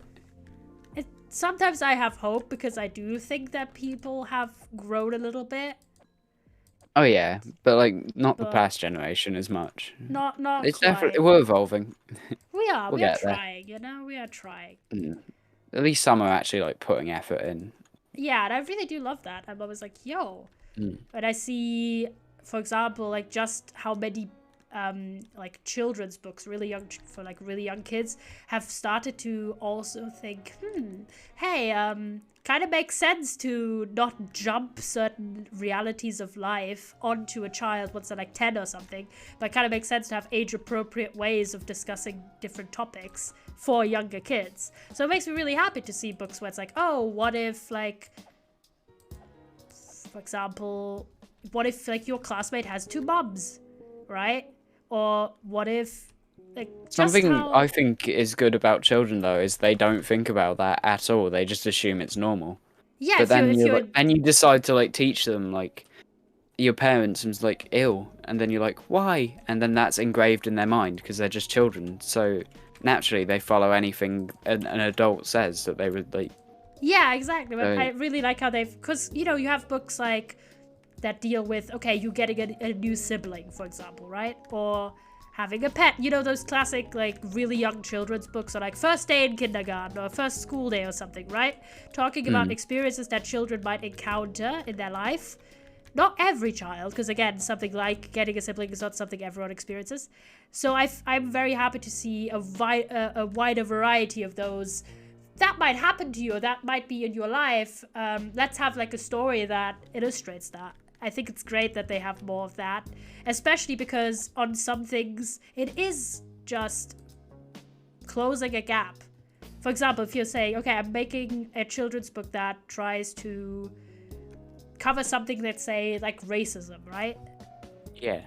Sometimes I have hope because I do think that people have grown a little bit. Oh yeah, but like not the past generation as much. Not. It's quite. definitely we're evolving. We are. We'll we are get there. trying. You know, we are trying. At least some are actually like putting effort in. Yeah, and I really do love that. I'm always like, yo. And I see, for example, like just how many like children's books, really young kids, have started to also think, hey, kind of makes sense to not jump certain realities of life onto a child once they're like 10 or something, but kind of makes sense to have age-appropriate ways of discussing different topics for younger kids. So it makes me really happy to see books where it's like, oh, what if, like, for example, what if like your classmate has 2 moms, right? Or what if, like, something I think is good about children though is they don't think about that at all. They just assume it's normal. Yeah, but then you decide to like teach them like your parents and like ill, and then you're like, why? And then that's engraved in their mind because they're just children. So naturally they follow anything an adult says that they would like. Yeah, exactly. So, I really like how because you know you have books like that deal with, okay, you getting a new sibling, for example, right? Or having a pet, you know, those classic like really young children's books are like First Day in Kindergarten or First School Day or something, right? Talking about experiences that children might encounter in their life. Not every child, because again, something like getting a sibling is not something everyone experiences. So I'm very happy to see a wider variety of those. That might happen to you, or that might be in your life. Let's have like a story that illustrates that. I think it's great that they have more of that, especially because on some things, it is just closing a gap. For example, if you're saying, okay, I'm making a children's book that tries to cover something that's, say, like racism, right? Yeah.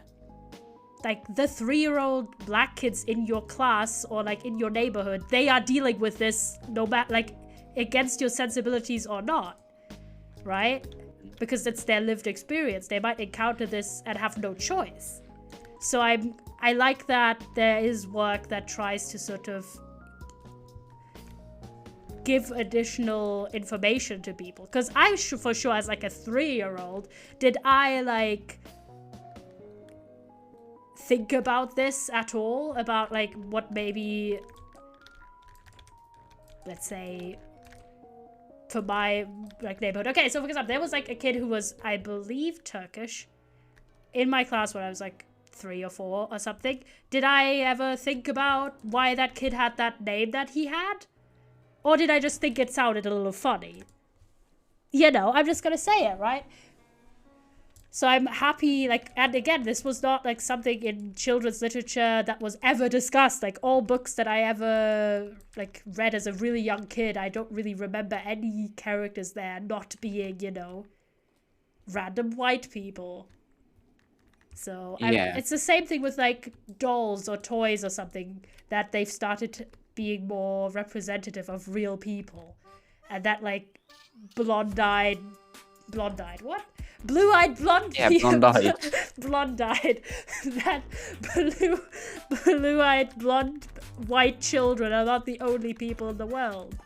Like the 3-year-old black kids in your class or like in your neighborhood, they are dealing with this no matter, like, against your sensibilities or not, right? Because it's their lived experience. They might encounter this and have no choice. So I like that there is work that tries to sort of give additional information to people. Because for sure, as like a 3-year-old, did I like think about this at all? About like what maybe, let's say, for my like neighborhood. Okay, so for example, there was like a kid who was, I believe, Turkish in my class when I was like 3 or 4 or something. Did I ever think about why that kid had that name that he had? Or did I just think it sounded a little funny? You know, I'm just gonna say it, right? So I'm happy, like, and again, this was not like something in children's literature that was ever discussed. Like all books that I ever like read as a really young kid, I don't really remember any characters there not being, you know, random white people. So it's the same thing with like dolls or toys or something, that they've started being more representative of real people, and that like blonde-eyed what? Blue-eyed blonde people. Blonde-eyed. Blonde-eyed. That blue-eyed blonde white children are not the only people in the world.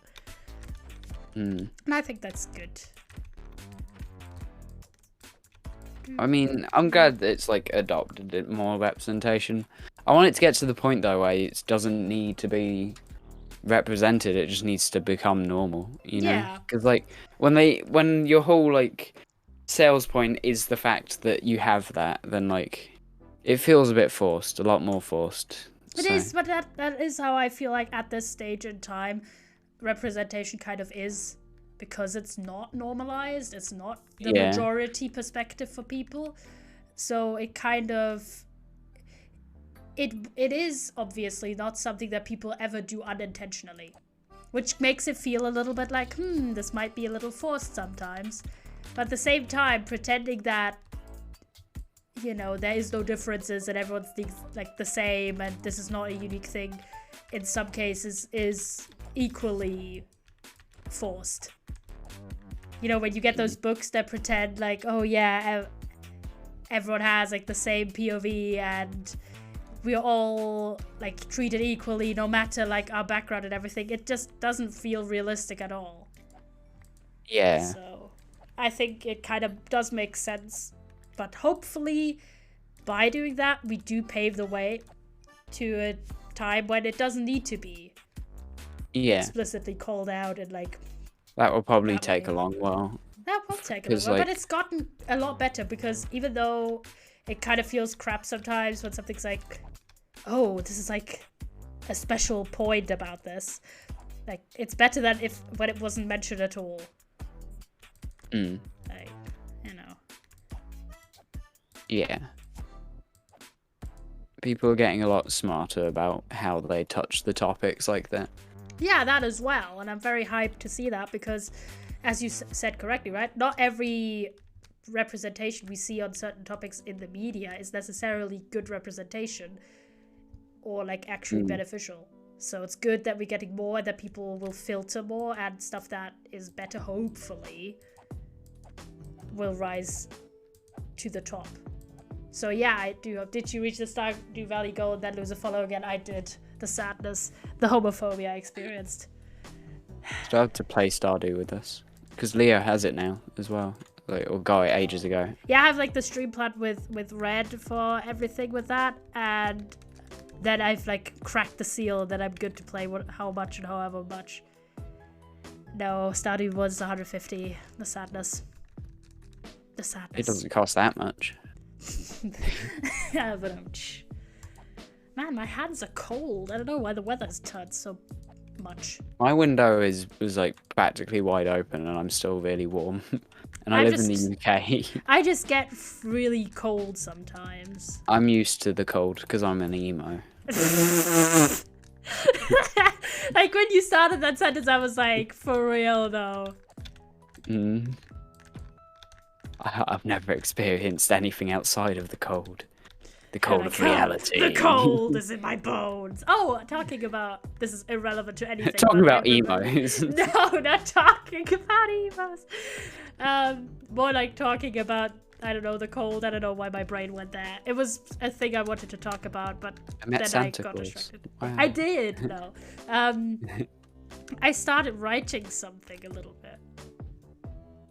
And I think that's good. I mean, I'm glad that it's like adopted more representation. I want it to get to the point though where it doesn't need to be represented, it just needs to become normal, you know? Yeah. Because like when your whole like sales point is the fact that you have that, then like it feels a bit forced, a lot more forced. It is, but that is how I feel like at this stage in time, representation kind of is, because it's not normalized, it's not the majority perspective for people. So it kind of it is obviously not something that people ever do unintentionally, which makes it feel a little bit like, this might be a little forced sometimes. But at the same time, pretending that, you know, there is no differences and everyone thinks like the same and this is not a unique thing, in some cases is equally forced. You know, when you get those books that pretend like, oh yeah, everyone has like the same POV and we're all like treated equally no matter like our background and everything, it just doesn't feel realistic at all. Yeah. So I think it kind of does make sense, but hopefully by doing that we do pave the way to a time when it doesn't need to be explicitly called out and like that will probably take a long while. That will take a long while, but it's gotten a lot better, because even though it kind of feels crap sometimes when something's like, oh, this is like a special point about this, like it's better than when it wasn't mentioned at all. Like, you know. Yeah. People are getting a lot smarter about how they touch the topics like that. Yeah, that as well, and I'm very hyped to see that, because as you said correctly, right, not every representation we see on certain topics in the media is necessarily good representation or like actually beneficial. So it's good that we're getting more and that people will filter more, and stuff that is better, hopefully, will rise to the top. So yeah, I do hope. Did you reach the Stardew Valley goal and then lose a follow again? I did. The sadness, the homophobia I experienced. Still have to play Stardew with us, because Leo has it now as well, like, or got it ages ago. Yeah, I have like the stream plan with Red for everything with that, and then I've like cracked the seal that I'm good to play how much and however much. No, Stardew was 150. The sadness. It doesn't cost that much. Yeah, but man, my hands are cold. I don't know why the weather's turned so much. My window was like practically wide open and I'm still really warm. And I live in the UK. I just get really cold sometimes. I'm used to the cold because I'm an emo. Like when you started that sentence, I was like, for real though. I've never experienced anything outside of the cold. The cold of reality. The cold is in my bones. Oh, talking about... This is irrelevant to anything. Talking about emos. No, not talking about emos. More like talking about, I don't know, the cold. I don't know why my brain went there. It was a thing I wanted to talk about, but then Santa I got Claus. distracted. Wow. I did, no. I started writing something a little bit.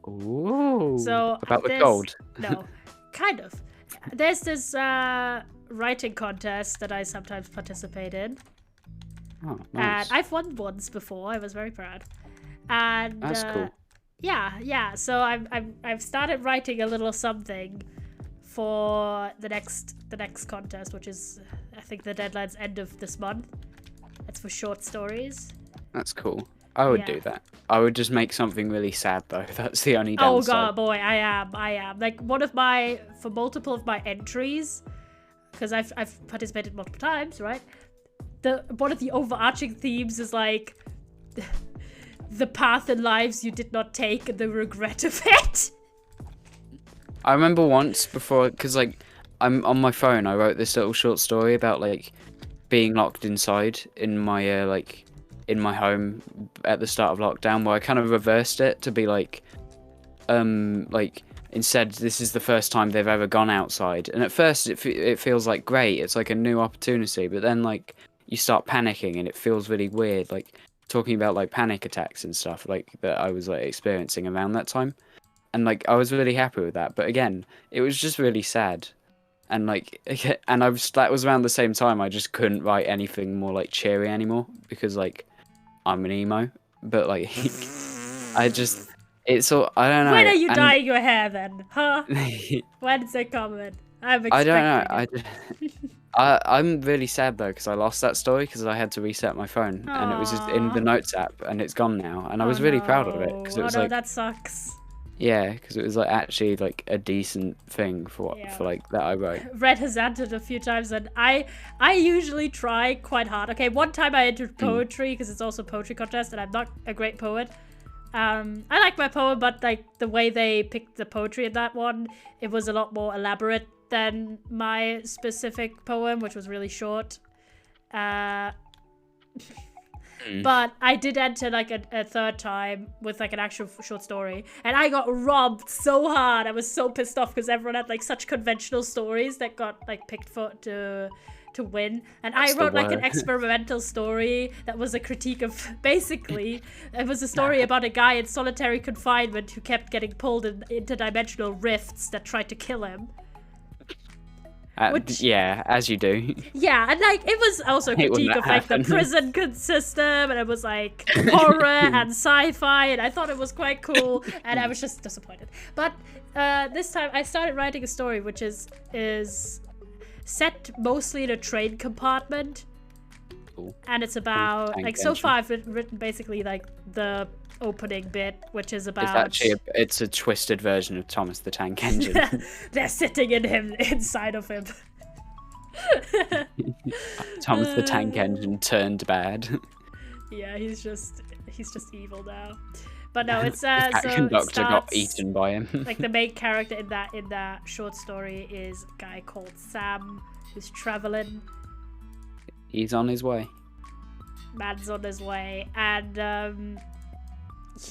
Ooh. So about the cold. No, kind of. There's this writing contest that I sometimes participate in. Oh, nice. And I've won once before. I was very proud. And that's cool. Yeah. So I've started writing a little something for the next contest, which is, I think the deadline's end of this month. It's for short stories. That's cool. I would Yeah. do that. I would just make something really sad though. That's the only Oh downside. god, boy, I am. Like, for multiple of my entries, because I've participated multiple times, right? One of the overarching themes is like the path and lives you did not take and the regret of it. I remember once before, because like I'm on my phone, I wrote this little short story about like being locked inside in my in my home at the start of lockdown, where I kind of reversed it to be like instead this is the first time they've ever gone outside, and at first it feels like great, it's like a new opportunity, but then like you start panicking and it feels really weird, like talking about like panic attacks and stuff like that I was like experiencing around that time, and like I was really happy with that, but again it was just really sad. And like, and that was around the same time I just couldn't write anything more like cheery anymore, because like I'm an emo. But like, it's all, I don't know. When are you dyeing your hair then, huh? When's it coming? I'm expecting I don't know. I'm really sad though, because I lost that story because I had to reset my phone. Aww. And it was just in the notes app and it's gone now, and I was really proud of it because it was like, that sucks. yeah, because it was like actually like a decent thing for like that I wrote. Red has entered a few times, and I usually try quite hard. Okay, one time I entered poetry because it's also a poetry contest, and I'm not a great poet. I like my poem, but like the way they picked the poetry in that one, it was a lot more elaborate than my specific poem, which was really short. But I did enter like a third time with like an actual short story, and I got robbed so hard. I was so pissed off because everyone had like such conventional stories that got like picked to win, and I wrote like an experimental story that was a critique of, basically it was a story about a guy in solitary confinement who kept getting pulled in interdimensional rifts that tried to kill him. Yeah, as you do. Yeah, and like it was also a critique of like the prison system, and it was like horror and sci-fi, and I thought it was quite cool, and I was just disappointed. But this time I started writing a story which is set mostly in a train compartment. Cool. And it's about like so far I've written basically like the opening bit, which is about, it's actually it's a twisted version of Thomas the Tank Engine. They're sitting inside of him. Thomas the Tank Engine turned bad. Yeah, he's just evil now. But no, it's the conductor got eaten by him. Like the main character in that short story is a guy called Sam, who's traveling. He's on his way. Man's on his way, and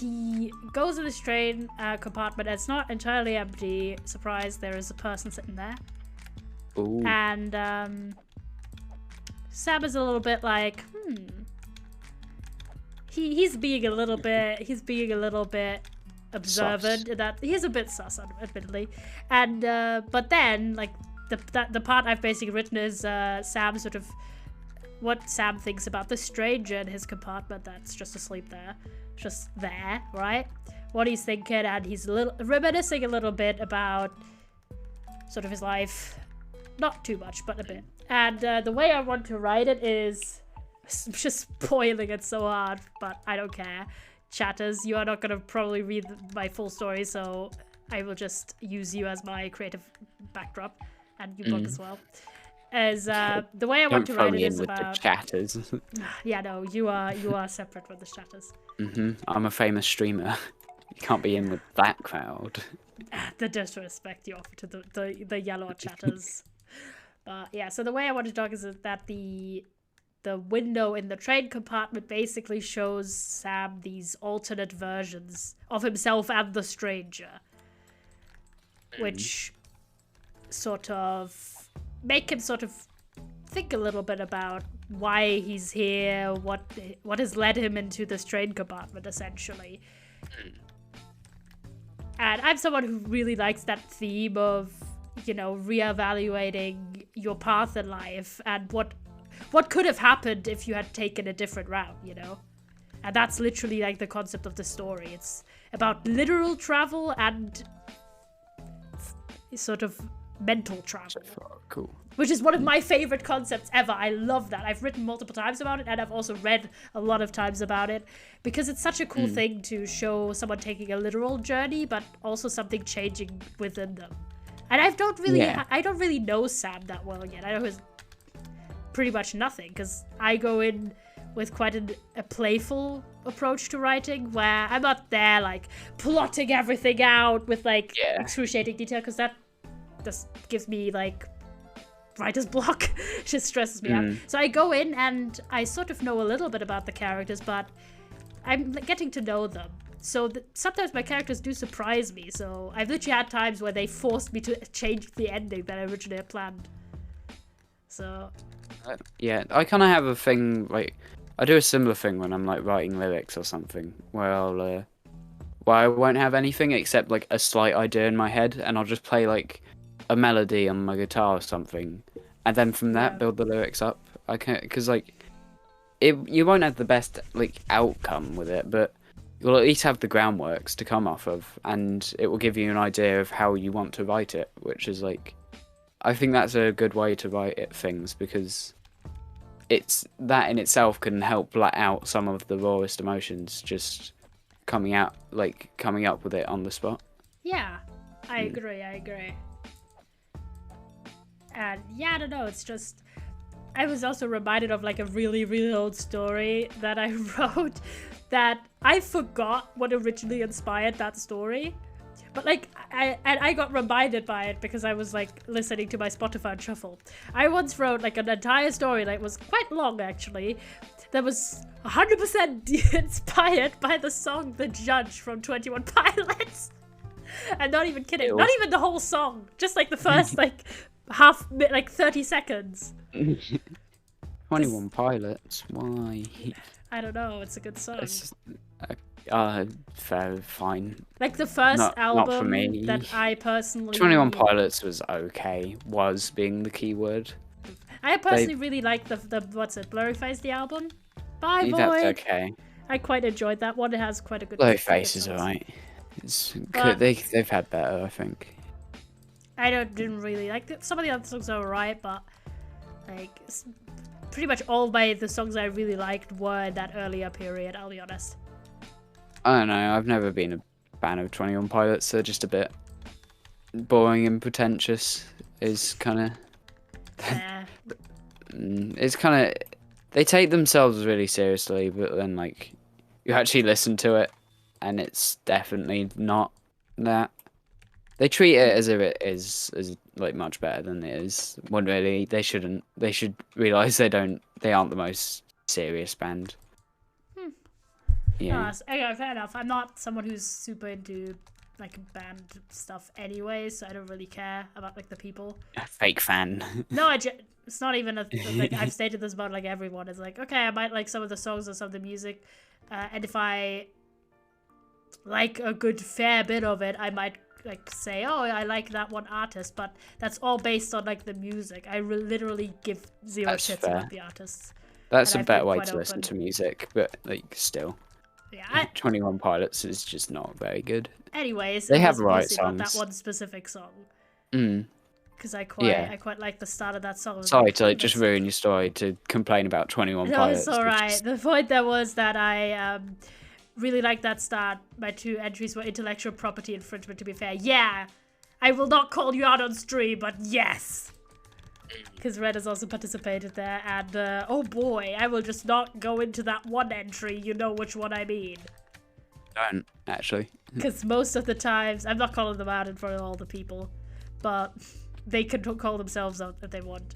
he goes in this train compartment, and it's not entirely empty. Surprise, there is a person sitting there. Ooh. And Sam is a little bit like, he's being a little bit observant, sus. That he's a bit sus, admittedly. And but then like the part I've basically written is Sam sort of what Sam thinks about the stranger in his compartment that's just asleep there. Just there, right? What he's thinking, and he's reminiscing a little bit about sort of his life. Not too much, but a bit. And the way I want to write it is just spoiling it so hard, but I don't care. Chatters, you are not going to probably read my full story, so I will just use you as my creative backdrop, and you book as well. As the way I want to write it is about the chatters. Yeah, no, you are separate from the chatters. I'm a famous streamer. You can't be in with that crowd. The disrespect you offer to the yellow chatters. But yeah, so the way I want to talk is that the window in the train compartment basically shows Sam these alternate versions of himself and the stranger, which sort of make him sort of think a little bit about why he's here, what has led him into this train compartment, essentially. And I'm someone who really likes that theme of, you know, reevaluating your path in life and what could have happened if you had taken a different route, you know? And that's literally like the concept of the story. It's about literal travel and sort of mental travel. So far, cool. Which is one of my favorite concepts ever. I love that. I've written multiple times about it, and I've also read a lot of times about it, because it's such a cool thing to show someone taking a literal journey, but also something changing within them. And I don't really know Sam that well yet. I know his pretty much nothing, because I go in with quite a playful approach to writing, where I'm not there like plotting everything out with like excruciating detail, because that just gives me like writer's block. Just stresses me out. So I go in and I sort of know a little bit about the characters, but I'm getting to know them. So sometimes my characters do surprise me. So I've literally had times where they forced me to change the ending that I originally had planned. So yeah, I kind of have a thing, like, I do a similar thing when I'm like writing lyrics or something, where I won't have anything except like a slight idea in my head, and I'll just play like a melody on my guitar or something, and then from that build the lyrics up. I can't, because like you won't have the best like outcome with it, but you'll at least have the groundworks to come off of, and it will give you an idea of how you want to write it, which is like, I think that's a good way to write it things, because it's that in itself can help let out some of the rawest emotions, just coming up with it on the spot. Yeah, I agree. And yeah, I don't know, it's just, I was also reminded of like a really, really old story that I wrote that I forgot what originally inspired that story. But like, I got reminded by it because I was like listening to my Spotify shuffle. I once wrote like an entire story that was quite long actually, that was 100% inspired by the song The Judge from 21 Pilots. And not even kidding, not even the whole song, just like the first like 30 seconds. 21 Pilots, why? I don't know, it's a good song. It's, fine. Like the first album not for me. that I personally... 21 Pilots was okay, was being the key word. I personally really like the what's it, Blurryface, the album? Bye, boy! That's okay. I quite enjoyed that one, it has quite a good... Blurryface is alright. It's good. They've had better, I think. I didn't really like it. Some of the other songs are alright, but like pretty much all the songs I really liked were in that earlier period, I'll be honest. I don't know, I've never been a fan of 21 Pilots. They're just a bit boring and pretentious. Is kind of... it's kind of... They take themselves really seriously, but then like you actually listen to it and it's definitely not that. They treat it as if it is like much better than it is. When really they shouldn't. They should realise they aren't the most serious band. Yeah. Okay, fair enough. I'm not someone who's super into like band stuff anyway, so I don't really care about like the people. A fake fan. No, it's not even like I've stated this about like everyone. It's like, okay, I might like some of the songs or some of the music, and if I like a good fair bit of it, I might like say, oh, I like that one artist, but that's all based on like the music. I literally give zero shits about the artists. That's a better way to listen to music, but like still. Yeah, 21 Pilots is just not very good. Anyways, they have right songs. About that one specific song. Because I quite like the start of that song. Sorry to like just ruin your story to complain about 21 Pilots. No, it's alright. The point there was that I really liked that start. My two entries were intellectual property infringement, to be fair. Yeah, I will not call you out on stream, but yes. Because Red has also participated there, and oh boy, I will just not go into that one entry, you know which one I mean. Don't, actually. Because most of the times, I'm not calling them out in front of all the people, but they can call themselves out if they want.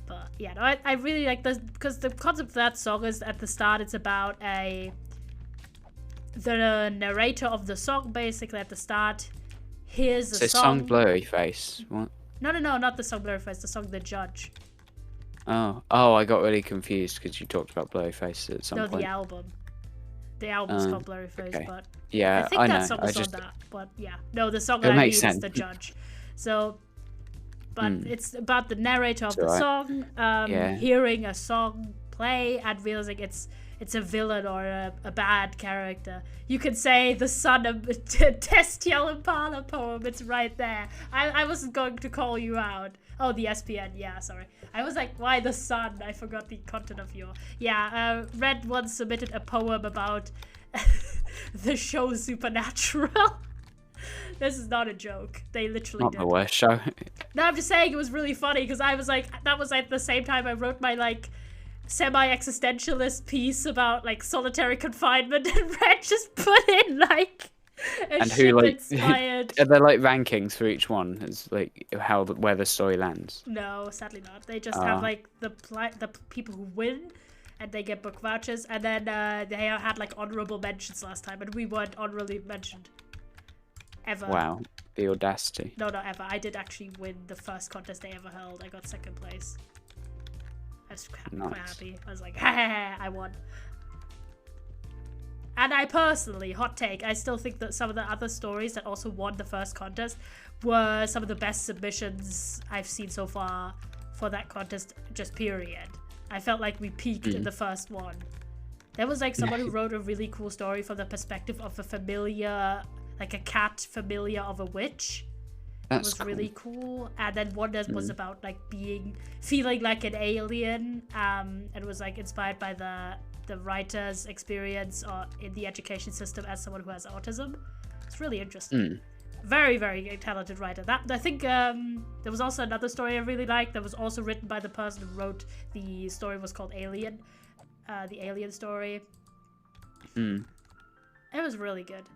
But yeah, no, I really like this, because the concept of that song is at the start, it's about the narrator of the song, basically, at the start, here's the song. Blurryface, what? No, not the song Blurryface, the song The Judge. Oh, I got really confused because you talked about Blurryface at some point. No, the album. The album's called Blurryface, okay. But yeah, I think that know. song was on that. But yeah, no, the song that I mean is The Judge. So, but it's about the narrator of the song, hearing a song play and realizing it's it's a villain or a bad character, you can say the son of Testiel Impala poem. It's right there. I wasn't going to call you out. Oh, the SPN. Yeah, sorry. I was like, why the sun? I forgot the content of your... Yeah, Red once submitted a poem about the show Supernatural. This is not a joke. They literally Not did. the worst show. No, I'm just saying it was really funny because I was like, that was at the same time I wrote my like semi-existentialist piece about like solitary confinement, and Red just put in like a And who like inspired. are there like rankings for each one? It's like where the story lands. No, sadly not. They just have like the people who win, and they get book vouchers, and then they had like honorable mentions last time, and we weren't honorably mentioned. Ever. Wow, the audacity. No, not ever. I did actually win the first contest they ever held. I got 2nd place. I was quite happy. I was like, ha, I won. And I personally, hot take, I still think that some of the other stories that also won the first contest were some of the best submissions I've seen so far for that contest, just period. I felt like we peaked in the first one. There was like someone who wrote a really cool story from the perspective of a familiar... like a cat familiar of a witch. That was cool. Really cool. And then one that was about like feeling like an alien. It was like inspired by the writer's experience in the education system as someone who has autism. It's really interesting. Very, very talented writer. I think there was also another story I really liked that was also written by the person who wrote the story. Was called Alien. The Alien story. It was really good.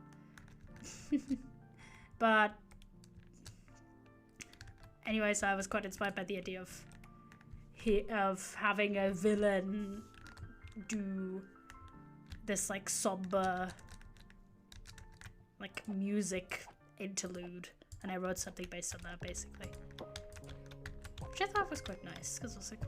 But anyway, so I was quite inspired by the idea of having a villain do this like somber like music interlude, and I wrote something based on that basically, which I thought was quite nice because I was like,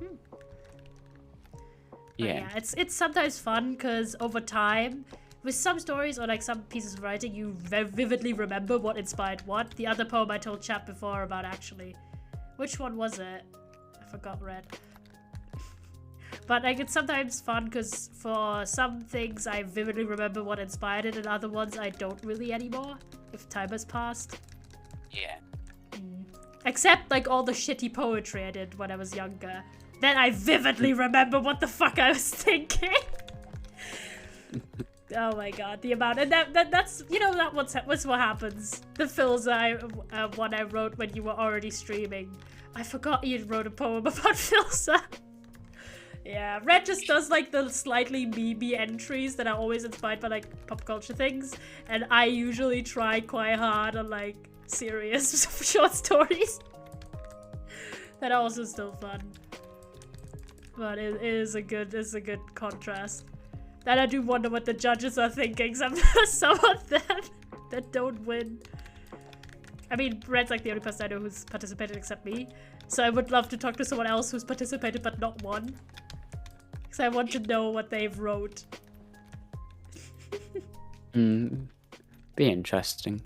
yeah, it's sometimes fun because over time with some stories or like some pieces of writing, you vividly remember what inspired what. The other poem I told chat before about, actually, which one was it? I forgot. Red. But like it's sometimes fun because for some things I vividly remember what inspired it, and other ones I don't really anymore if time has passed. Yeah. Except like all the shitty poetry I did when I was younger. Then I vividly remember what the fuck I was thinking. Oh my god, the amount, and that's, you know, what's what happens. The fills one I wrote when you were already streaming. I forgot you wrote a poem about Filsa. Yeah, Red just does like the slightly meme entries that are always inspired by like pop culture things, and I usually try quite hard on like serious short stories that are also still fun. But it is a good contrast. And I do wonder what the judges are thinking. Some of them that don't win. I mean, Red's like the only person I know who's participated except me. So I would love to talk to someone else who's participated but not won. Because I want to know what they've wrote. Be interesting.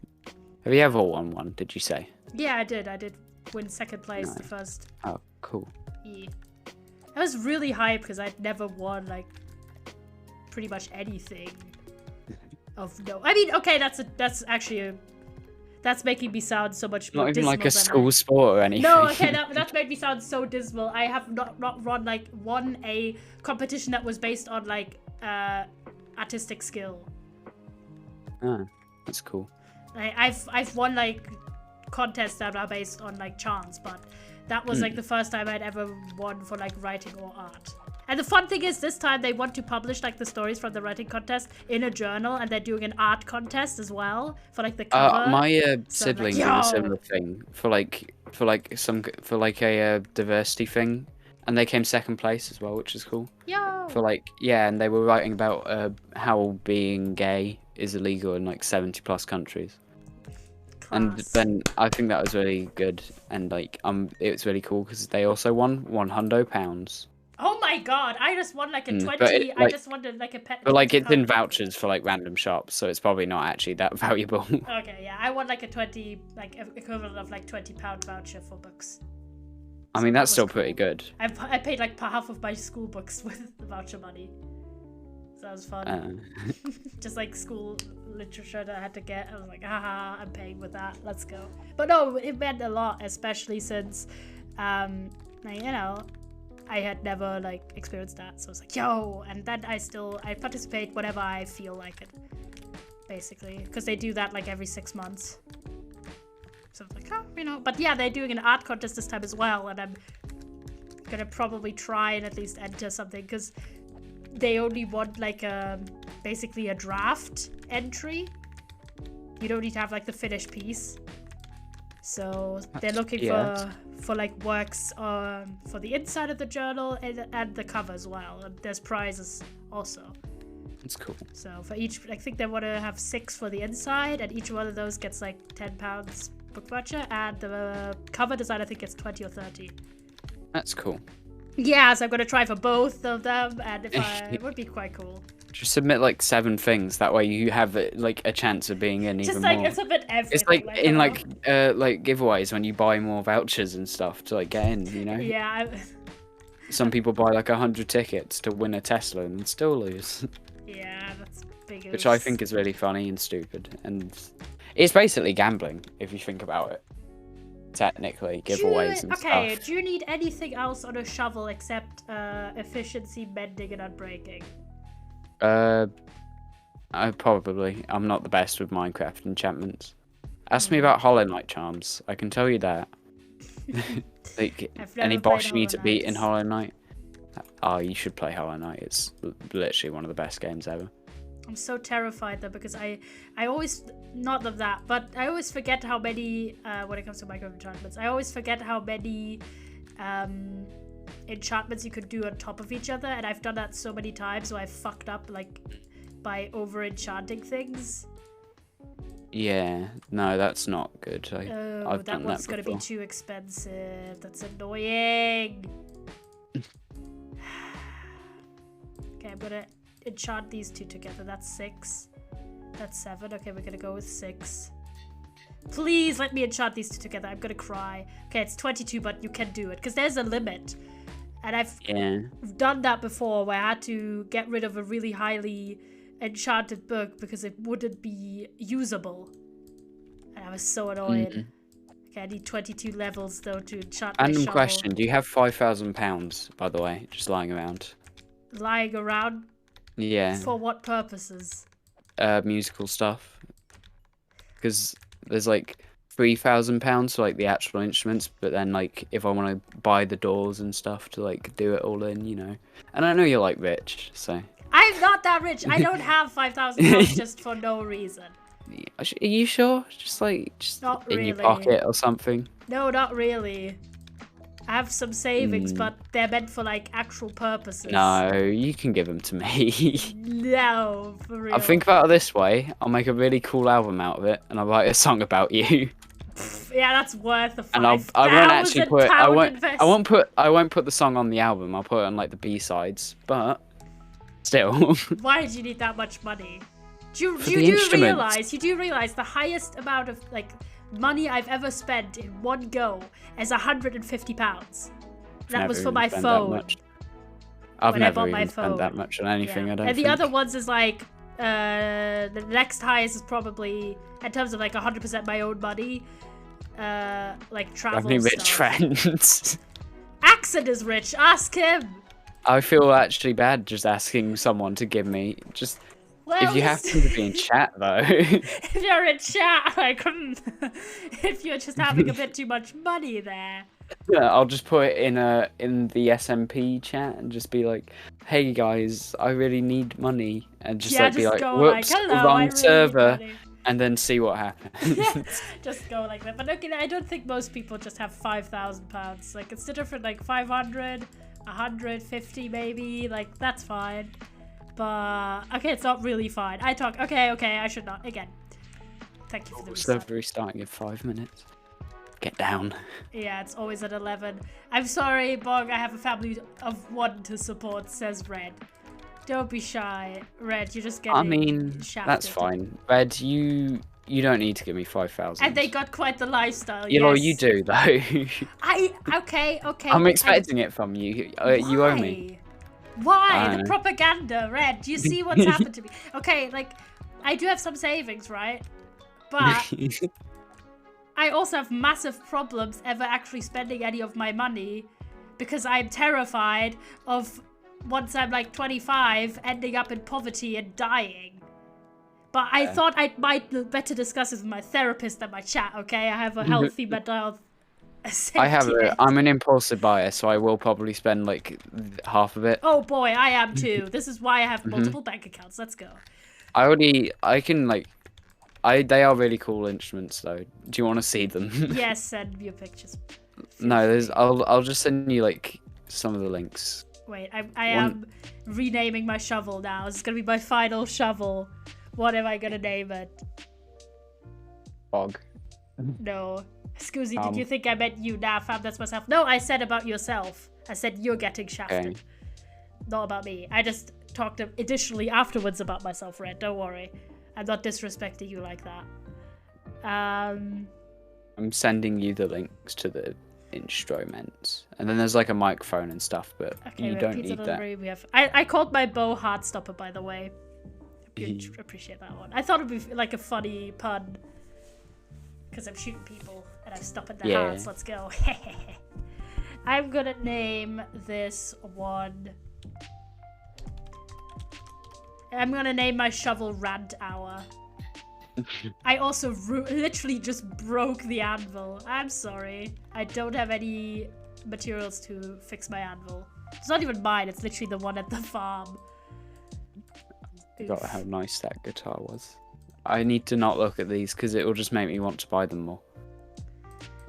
Have you ever won one, did you say? Yeah, I did. I did win 2nd place the first. Oh, cool. Yeah. I was really hyped because I'd never won like pretty much anything of no. I mean, okay, that's making me sound so much more not even dismal like a school sport or anything. No, okay, that made me sound so dismal. I have not won a competition that was based on like artistic skill. Ah, that's cool. I've won like contests that are based on like chance, but that was like the first time I'd ever won for like writing or art. And the fun thing is, this time they want to publish like the stories from the writing contest in a journal, and they're doing an art contest as well for like the cover. My sibling did a similar thing for a diversity thing, and they came 2nd place as well, which is cool. Yo. And they were writing about how being gay is illegal in like 70+ countries. Class. And then I think that was really good, and like it was really cool because they also won £100. Oh my god, I just won like a 20, I just wanted like a pet. But like it's in vouchers for like random shops, so it's probably not actually that valuable. Okay, yeah, I won like a 20, like equivalent of like £20 voucher for books. I mean, that's still pretty good. I paid like half of my school books with the voucher money. So that was fun. Just like school literature that I had to get. I was like, haha, I'm paying with that. Let's go. But no, it meant a lot, especially since, like, you know, I had never like experienced that. So I was like, yo, and then I participate whenever I feel like it, basically, because they do that like every 6 months. So I was like, oh, you know. But yeah, they're doing an art contest this time as well, and I'm gonna probably try and at least enter something because they only want like basically a draft entry. You don't need to have like the finished piece. So they're looking for like works for the inside of the journal and the cover as well. And there's prizes also. That's cool. So for each, I think they want to have 6 for the inside, and each one of those gets like £10 book voucher, and the cover design I think gets 20 or 30. That's cool. Yeah, so I'm gonna try for both of them, and it would be quite cool. Just submit like 7 things. That way you have like a chance of being in even Just like more. it's a bit everything. It's like in like giveaways when you buy more vouchers and stuff to like get in. You know. Yeah. Some people buy like 100 tickets to win a Tesla and still lose. Yeah, that's big. Which I think is really funny and stupid, and it's basically gambling if you think about it. Technically, giveaways and stuff. Okay, do you need anything else on a shovel except efficiency, mending, and unbreaking? I'm not the best with Minecraft enchantments. Ask me about Hollow Knight charms. I can tell you that. Like any boss you need to beat in Hollow Knight. Oh, you should play Hollow Knight. It's literally one of the best games ever. I'm so terrified though because I always, not of that, but I always forget how many when it comes to Minecraft enchantments. I always forget how many enchantments you could do on top of each other, and I've done that so many times, so I've fucked up like by over enchanting things. Yeah, no, that's not good. I've that done one's that gonna be too expensive. That's annoying. Okay, I'm gonna enchant these 2 together. That's 6. That's 7. Okay, we're gonna go with 6. Please let me enchant these 2 together. I'm gonna cry. Okay, it's 22, but you can do it because there's a limit. And I've done that before where I had to get rid of a really highly enchanted book because it wouldn't be usable. And I was so annoyed. Okay, I need 22 levels though to enchant my Random shovel. question: do you have £5,000, by the way, just lying around? Lying around? Yeah. For what purposes? Musical stuff. Because there's like £3,000 for like the actual instruments, but then like if I want to buy the doors and stuff to like do it all in, you know. And I know you're like rich, so. I'm not that rich. I don't have £5,000 just for no reason. Are you sure? Just not in really. your pocket or something? No, not really. I have some savings, but they're meant for like actual purposes. No, you can give them to me. No, for real. I'll think about it this way. I'll make a really cool album out of it, and I'll write a song about you. Yeah, that's worth the And I won't actually put. I won't put the song on the album. I'll put it on like the B-sides, but still. Why did you need that much money? You do realize the highest amount of like money I've ever spent in one go is £150. That was for my phone. I've never even spent that much on anything. I don't. And the other ones is like the next highest is probably in terms of like 100% my own money. Like travel. Having rich friends. Accent is rich. Ask him. I feel actually bad just asking someone to give me just. Well, if you happen to be in chat, though. If you're in chat, I couldn't. If you're just having a bit too much money there. Yeah, I'll just put it in the SMP chat and just be like, "Hey guys, I really need money," and just be like, "Whoops, wrong server," and then see what happens. Just go like that. But okay, I don't think most people just have £5,000. Like it's different, like 500, 150 maybe. Like that's fine. But okay, it's not really fine. Okay, I should not. Again, thank you for the reset. Server restarting in 5 minutes. Get down. Yeah, it's always at 11. I'm sorry, Bog. I have a family of 1 to support, says Red. Don't be shy, Red. You're just getting shafted. That's fine. Red, you don't need to give me 5,000. And they got quite the lifestyle. You know, yes. you do though. Okay. I'm expecting it from you. You owe me. Why? The propaganda, Red. Do you see what's happened to me? Okay, like, I do have some savings, right? But I also have massive problems ever actually spending any of my money because I'm terrified of, once I'm like 25, ending up in poverty and dying. But I thought I might better discuss this with my therapist than my chat, okay? I have a healthy mental health. I'm an impulsive buyer, so I will probably spend like half of it. Oh boy, I am too. This is why I have multiple bank accounts. Let's go. They are really cool instruments though. Do you want to see them? Yes, send me your pictures. No, I'll just send you like some of the links. Wait, I am renaming my shovel now. This is gonna be my final shovel. What am I gonna name it? Bog. No. Scoozy, did you think I meant you? Nah, fam, that's myself. No, I said about yourself. I said you're getting shafted. Okay. Not about me. I just talked additionally afterwards about myself, Red. Don't worry. I'm not disrespecting you like that. I'm sending you the links to the instruments. And then there's like a microphone and stuff, but you don't need that. We have... I called my bow Heartstopper, by the way. Appreciate that one. I thought it'd be like a funny pun. Because I'm shooting people and I'm stopping their hearts. Let's go. I'm gonna name this one. I'm gonna name my shovel Rant Hour. I also literally just broke the anvil. I'm sorry. I don't have any materials to fix my anvil. It's not even mine. It's literally the one at the farm. I forgot how nice that guitar was. I need to not look at these because it will just make me want to buy them more.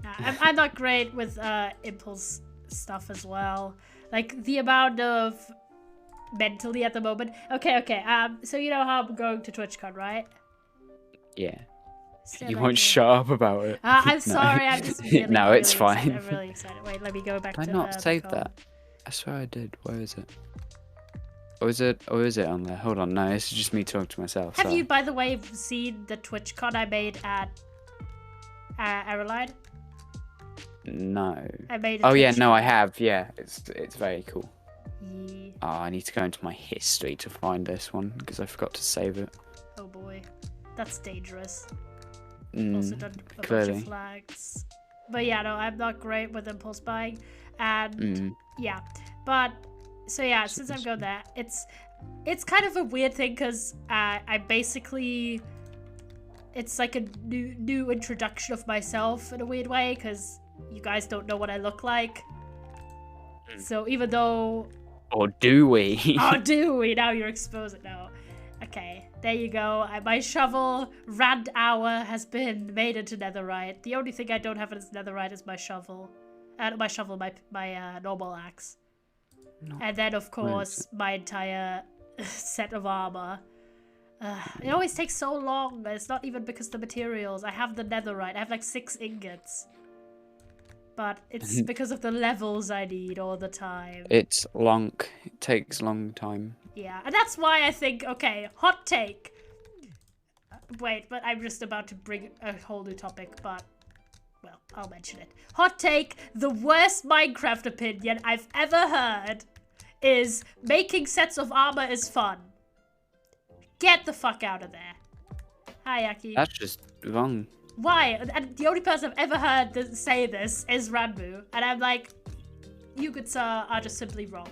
I'm not great with impulse stuff as well. Like the amount of mentally at the moment. Okay. So you know how I'm going to TwitchCon, right? Yeah. You won't shut up about it. I'm sorry. I'm just really, no, it's really fine. Excited. I'm really excited. Wait, let me go back Did to I not save that? I swear I did. Where is it? Or is it on there? Hold on, no, this is just me talking to myself. Have you, by the way, seen the TwitchCon I made at Aeroline? No. I made no, I have. Yeah, it's very cool. Yeah. Oh, I need to go into my history to find this one because I forgot to save it. Oh boy, that's dangerous. Mm, Also done a clearly. bunch of flags. But yeah, no, I'm not great with impulse buying, and yeah, but. So yeah, since I'm going there, it's kind of a weird thing because I basically, it's like a new introduction of myself in a weird way because you guys don't know what I look like. So even though... Or do we? Oh, do we? Now you're exposing. No. Okay, there you go. My shovel, Rant Hour, has been made into Netherite. The only thing I don't have as Netherite is my shovel. My normal axe. And then, of course, my entire set of armor. It always takes so long. It's not even because of the materials. I have the netherite. I have like 6 ingots. But it's because of the levels I need all the time. It's long. It takes a long time. Yeah, and that's why I think, okay, hot take. Wait, but I'm just about to bring a whole new topic, but... Well, I'll mention it. Hot take, the worst Minecraft opinion I've ever heard is making sets of armor is fun. Get the fuck out of there. Hi, Aki. That's just wrong. Why? And the only person I've ever heard say this is Ranbu. And I'm like, you good sir are just simply wrong.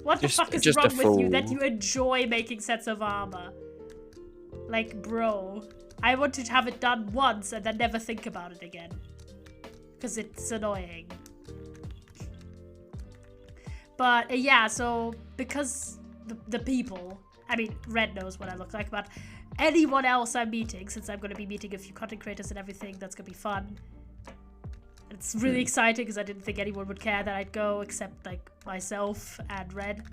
What the fuck is wrong with you that you enjoy making sets of armor? Like, bro, I want to have it done once and then never think about it again. Because it's annoying. But yeah, so because the people, I mean, Red knows what I look like, but anyone else I'm meeting, since I'm going to be meeting a few content creators and everything, that's going to be fun. It's really exciting because I didn't think anyone would care that I'd go except like myself and Red.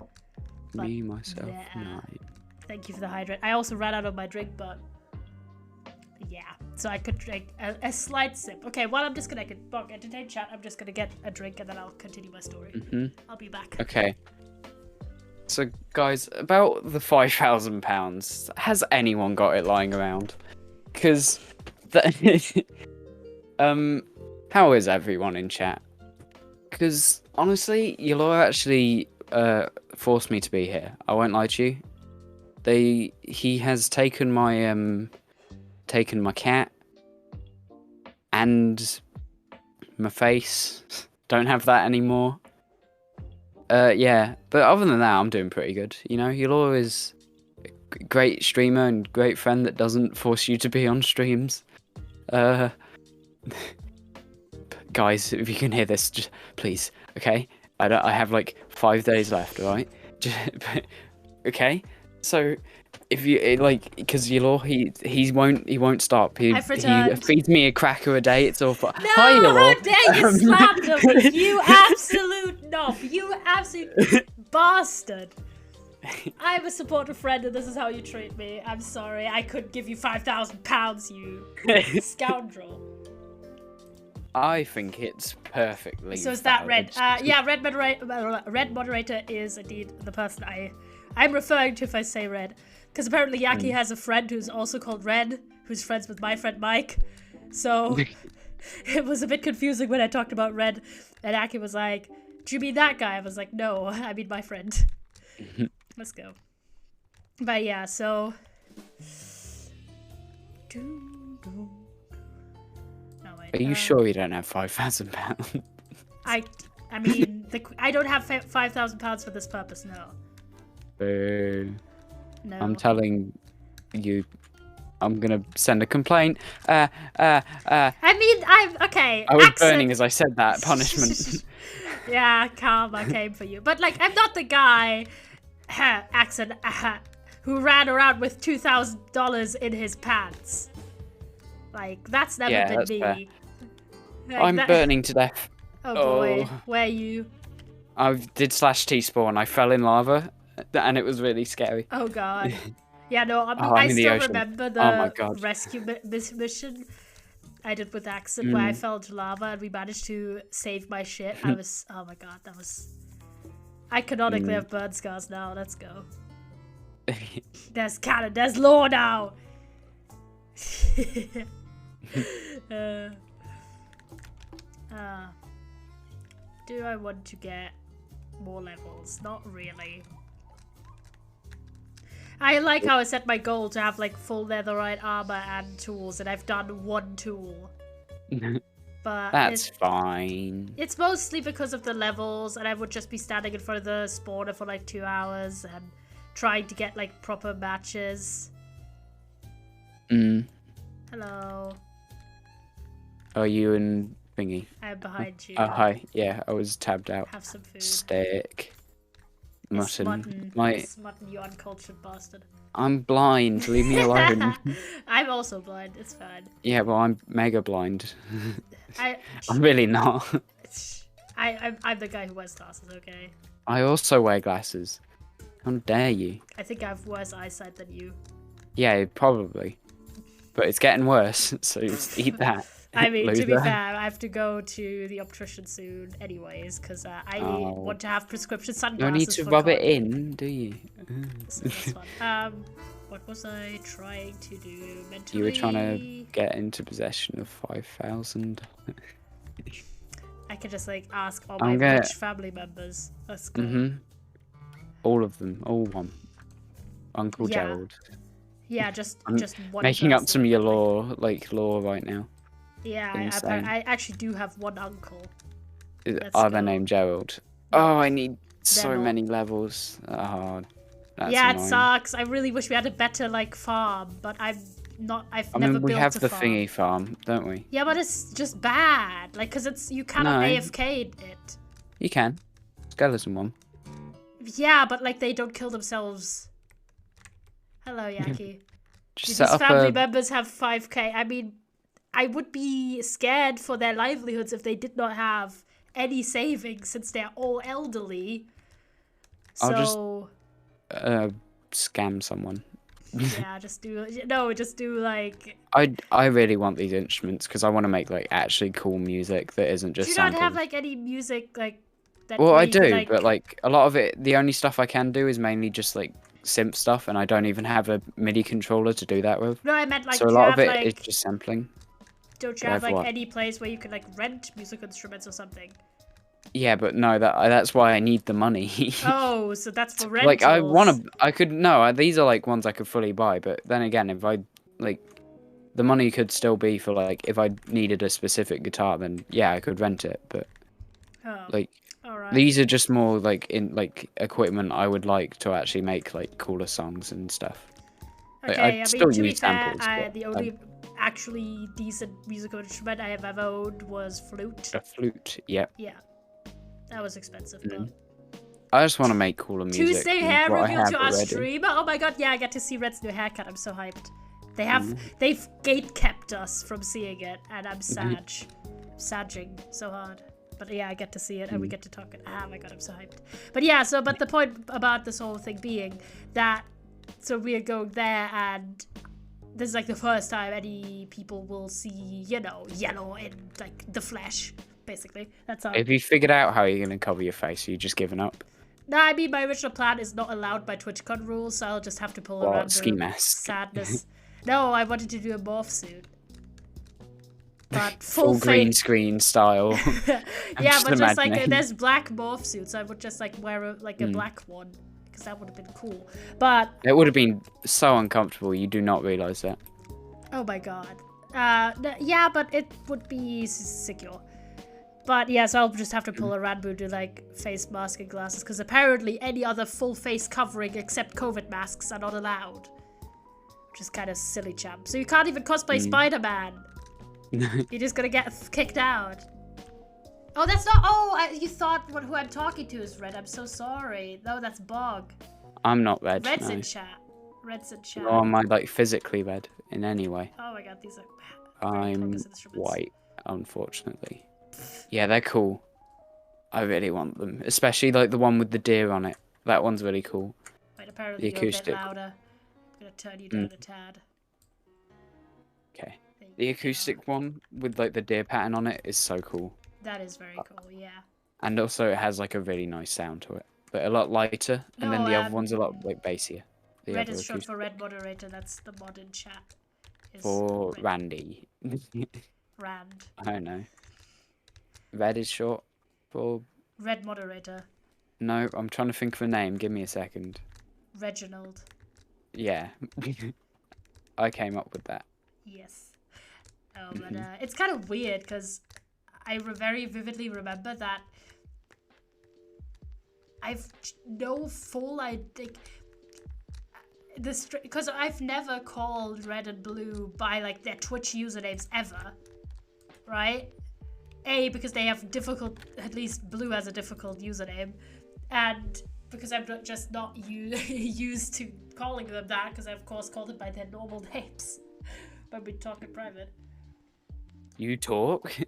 But, me, myself, no. Thank you for the hydrate. I also ran out of my drink, but yeah, so I could drink a slight sip. Okay, well, I'm disconnected. Bog, entertain chat. I'm just gonna get a drink and then I'll continue my story. I'll be back. Okay. So, guys, about the £5,000, has anyone got it lying around? Because, how is everyone in chat? Because, honestly, you lot are actually forced me to be here. I won't lie to you. He has taken my cat and my face. Don't have that anymore. Yeah, but other than that, I'm doing pretty good. You know, you're always a great streamer and great friend that doesn't force you to be on streams. Guys, if you can hear this, just please, okay? I have like 5 days left, alright? Okay? So if you like, because Yalor, he won't stop. He feeds me a cracker a day. It's all fun. No, Hi, Yalor. how dare you slander me, you absolute knob, you absolute bastard. I'm a supportive friend and this is how you treat me. I'm sorry, I could give you £5,000, you scoundrel. I think it's perfectly So is that Red? valid. Yeah, Red moderator is indeed the person I'm referring to if I say Red. Because apparently Yaki has a friend who's also called Red, who's friends with my friend Mike. So it was a bit confusing when I talked about Red. And Yaki was like, do you mean that guy? I was like, no, I mean my friend. Let's go. But yeah, so... Are you sure you don't have £5,000? I mean, I don't have £5,000 for this purpose, no. Boo. No. I'm telling you, I'm gonna send a complaint. I mean, okay. I was accent. burning as I said that. Punishment. Yeah, karma came for you. But like, I'm not the guy, accent, who ran around with $2,000 in his pants. Like, that's never been that's me. fair. Like, I'm burning to death. Oh boy, Oh. where are you? I did /T spawn. I fell in lava, and it was really scary. Oh god. Yeah, no, I mean, I'm I in the still ocean. remember Oh my the God. rescue mission I did with accent where I fell into lava and we managed to save my shit. I was, oh my god, that was... I canonically have burn scars now, let's go. There's canon, there's lore now! Do I want to get more levels? Not really. I like how I set my goal to have like full netherite armor and tools, and I've done one tool. But That's fine. it's mostly because of the levels, and I would just be standing in front of the spawner for like 2 hours and trying to get like proper matches. Hello. Are you in thingy? I'm behind you. Oh, hi. Yeah, I was tabbed out. Have some food. Steak. It's Mutton. It's mutton, you uncultured bastard. I'm blind. Leave me alone. I'm also blind. It's fine. Yeah, well, I'm mega blind. I'm really not. I'm the guy who wears glasses. Okay. I also wear glasses. How dare you? I think I have worse eyesight than you. Yeah, probably. But it's getting worse, so just eat that. I mean, to be loser. fair, I have to go to the optician soon, anyways, because I want to have prescription sunglasses. No need to for rub it college. in, do you? So that's fun. What was I trying to do mentally? You were trying to get into possession of 5,000. I could just like ask all I'm my gonna- rich family members. Let's go. All of them, all one. Uncle Yeah. Gerald. Yeah, just I'm one. Making up person. some lore right now. Yeah, Insane. I actually do have one uncle. Let's Are they go. named Gerald? Oh, I need so They're not. many levels. Oh, that's Yeah, annoying. it sucks. I really wish we had a better like farm, but I've I never mean, we built have a the farm. thingy farm, don't we? Yeah, but it's just bad. Like, cause you cannot No. AFK it. You can. Skeleton one. Yeah, but like they don't kill themselves. Hello, Yaki. Just These set up family a... members have 5k. I mean, I would be scared for their livelihoods if they did not have any savings since they're all elderly. So I'll scam someone. yeah, just do like. I really want these instruments because I want to make like actually cool music that isn't just Do you not samples. have like any music like that? Well, where I you could, do, but like a lot of it, the only stuff I can do is mainly just like simp stuff, and I don't even have a MIDI controller to do that with. No, I meant like. So a do you lot have, of it is like, just sampling. Don't you I have have like what? any place where you could like rent musical instruments or something? Yeah, but no, that's why I need the money. Oh, so that's for rentals. Like these are like ones I could fully buy, but then again, if I like, the money could still be for like if I needed a specific guitar, then yeah, I could rent it. But like, all right. these are just more like in like equipment I would like to actually make like cooler songs and stuff. Okay, I'd I mean, still to be use fair, samples, the only actually decent musical instrument I have ever owned was flute. a flute, yeah. Yeah, that was expensive, but... I just want to make cooler music. Tuesday than hair what I reveal have to our already. stream. Oh my god, yeah, I get to see Red's new haircut. I'm so hyped. They've gate kept us from seeing it, and I'm sagging so hard. But yeah, I get to see it, and we get to talk it. Oh my god, I'm so hyped. But yeah, but the point about this whole thing being that, so we're going there, and this is like the first time any people will see, yellow in like the flesh, basically. That's how. Have you figured out how you're gonna cover your face? Are you just giving up? No, I mean, my original plan is not allowed by TwitchCon rules, so I'll just have to pull around Ski mask. sadness. No, I wanted to do a morph suit. But full green screen style. Yeah, but just like, there's black morph suits, I would just like wear a black one, because that would have been cool. But... It would have been so uncomfortable, you do not realise that. Oh my god. Yeah, but it would be secure. But yeah, so I'll just have to pull a Ranbu to like face mask and glasses, because apparently any other full face covering except COVID masks are not allowed. Which is kind of silly, champ. So you can't even cosplay Spider-Man. You're just gonna get kicked out. Oh, that's not... Oh, you thought who I'm talking to is Red. I'm so sorry. No, that's Bog. I'm not red. Red's no. in chat. Red's in chat. Or am I like physically red in any way? Oh my god, these are... I'm white, unfortunately. Yeah, they're cool. I really want them, especially like the one with the deer on it. That one's really cool. Wait, apparently the you're acoustic. a bit louder. I'm gonna turn you down a tad. Okay. The acoustic one with like the deer pattern on it is so cool. That is very cool, yeah. And also it has like a really nice sound to it, but a lot lighter. And then the other one's a lot like bassier. The Red other is short acoustic. for Red Moderator. That's the mod in chat. For Red. Randy. Rand. I don't know. Red is short for... Red Moderator. No, I'm trying to think of a name. Give me a second. Reginald. Yeah. I came up with that. Yes. Oh, but it's kind of weird because I very vividly remember that I've no full, I think, because I've never called Red and Blue by like their Twitch usernames ever, right? A, because they have difficult, at least Blue has a difficult username, and because I'm just not used to calling them that, because I of course called them by their normal names when we talk in private. You talk to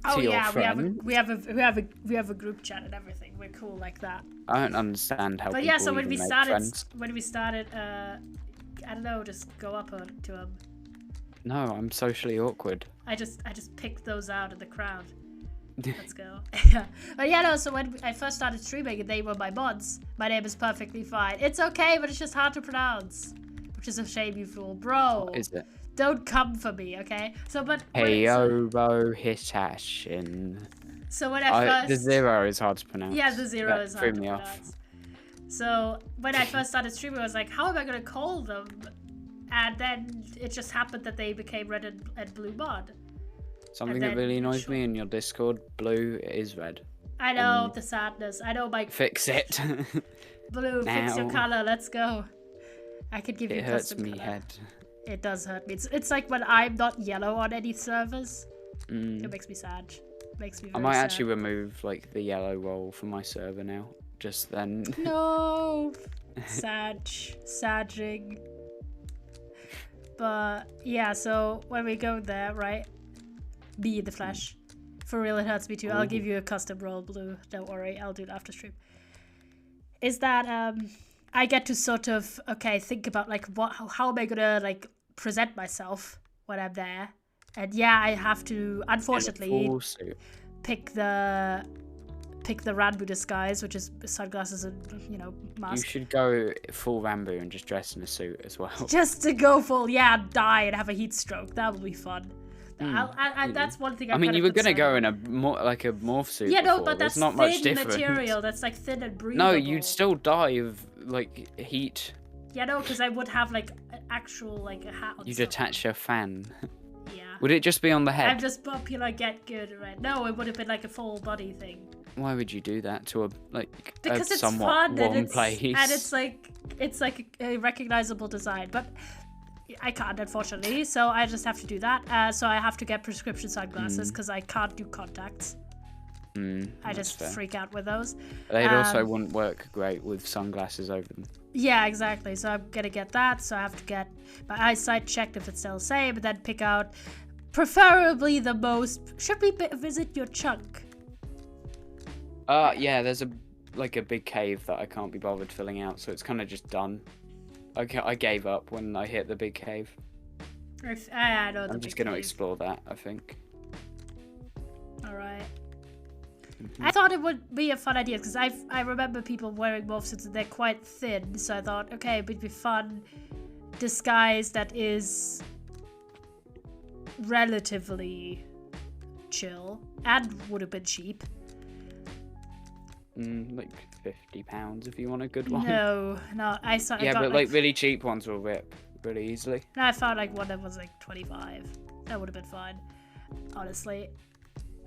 Oh your yeah, friend? we have a group chat and everything. We're cool like that. I don't understand how But people yeah, so when even we make started, friends. I don't know, just go up to them. No, I'm socially awkward. I just picked those out of the crowd. Let's go. But yeah, no, so when I first started streaming and they were my mods, my name is perfectly fine. It's okay, but it's just hard to pronounce. Which is a shame, you fool. Bro. What is it? Don't come for me, okay? So, but... Heyobo Hitashin. So when I first... The zero is hard to pronounce. Yeah, the zero That is hard to threw me pronounce. So when I first started streaming, I was like, how am I going to call them? And then it just happened that they became Red and Blue mod. Something that really annoys me in your Discord, blue is red. I know, the sadness. I know, Mike. Fix it. Blue, fix your color. Let's go. I could give you custom color. It hurts me head. It does hurt me. It's like when I'm not yellow on any servers. It makes me sad. Makes me very I might sad. actually remove like the yellow roll from my server now. Just then. No. Sagging. But yeah, so when we go there, right? Be in the flesh. For real, it hurts me too. I'll give you a custom roll, Blue. Don't worry, I'll do it after stream. Is that I get to sort of think about like how am I gonna like present myself when I'm there? And yeah, I have to unfortunately pick the Ranbu disguise, which is sunglasses and mask. You should go full Rambo and just dress in a suit as well. Just to go full, die and have a heat stroke. That will be fun. That's one thing. I mean, you were gonna go in a morph suit. Yeah, no, before. but that's There's not thin much difference. material. That's like thin and breathable. No, you'd still die of like heat. Yeah, no, because I would have like an actual like a hat. You'd attach a fan. Yeah. Would it just be on the head? I'm just popular, get good, right? No, it would have been like a full body thing. Why would you do that to a because it's somewhat fun warm place? And it's like a recognizable design, but I can't, unfortunately. So I just have to do that. So I have to get prescription sunglasses because I can't do contacts. I just freak out with those. They'd also wouldn't work great with sunglasses over them. Yeah, exactly. So I'm gonna get that. So I have to get my eyesight checked if it's still the same, and then pick out preferably the most. Should we visit your chunk? Yeah, there's a big cave that I can't be bothered filling out, so it's kind of just done. I gave up when I hit the big cave. I know the I'm just gonna explore that, I think. Alright. I thought it would be a fun idea because I remember people wearing morph suits and they're quite thin, so I thought, okay, it would be fun disguise that is relatively chill and would have been cheap. Like £50 if you want a good one. No, I saw. Yeah, but like really cheap ones will rip really easily. No, I found like one that was like 25. That would have been fine, honestly.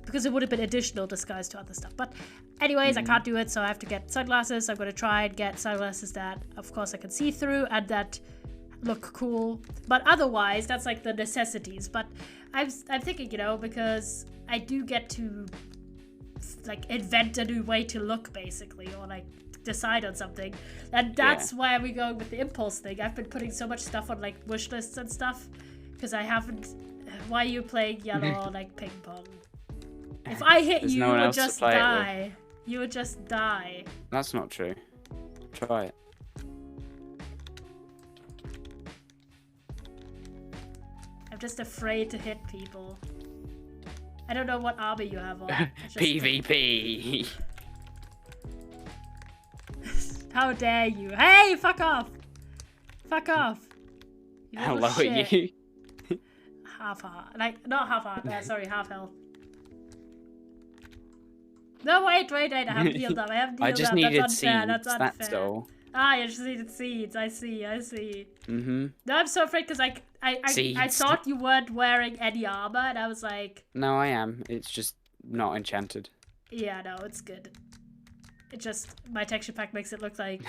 Because it would have been additional disguise to other stuff. But anyways, I can't do it, so I have to get sunglasses. I'm going to try and get sunglasses that, of course, I can see through and that look cool. But otherwise, that's like the necessities. But I'm thinking, because I do get to like invent a new way to look, basically, or like decide on something. And that's why we're going with the impulse thing. I've been putting so much stuff on like wish lists and stuff because I haven't. Why are you playing yellow or like ping pong? If I hit you, you would just die. You would just die. That's not true. Try it. I'm just afraid to hit people. I don't know what armor you have on. PvP. How dare you? Hey, fuck off. Fuck off. How low are you? Half heart. Like, not half heart. Sorry, half health. No, wait, I haven't healed up. I just needed seeds. That's all. Ah, you just needed seeds. I see. Mm-hmm. No, I'm so afraid because I thought you weren't wearing any armor, and I was like... No, I am. It's just not enchanted. Yeah, no, it's good. It just... My texture pack makes it look like...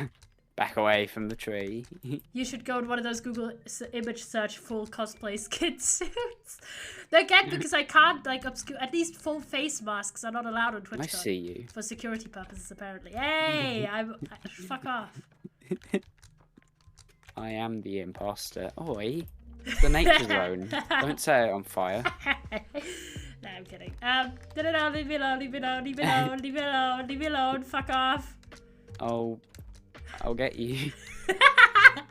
Back away from the tree. You should go in one of those Google image search full cosplay skin suits. Again, because I can't like obscure at least full face masks are not allowed on Twitch. I see you. For security purposes, apparently. Hey, fuck off. I am the imposter. Oi, it's the nature zone. Don't set it on fire. No, I'm kidding. No, leave me alone, leave me alone, leave me alone, leave me alone, leave me alone. Fuck off. I'll get you. I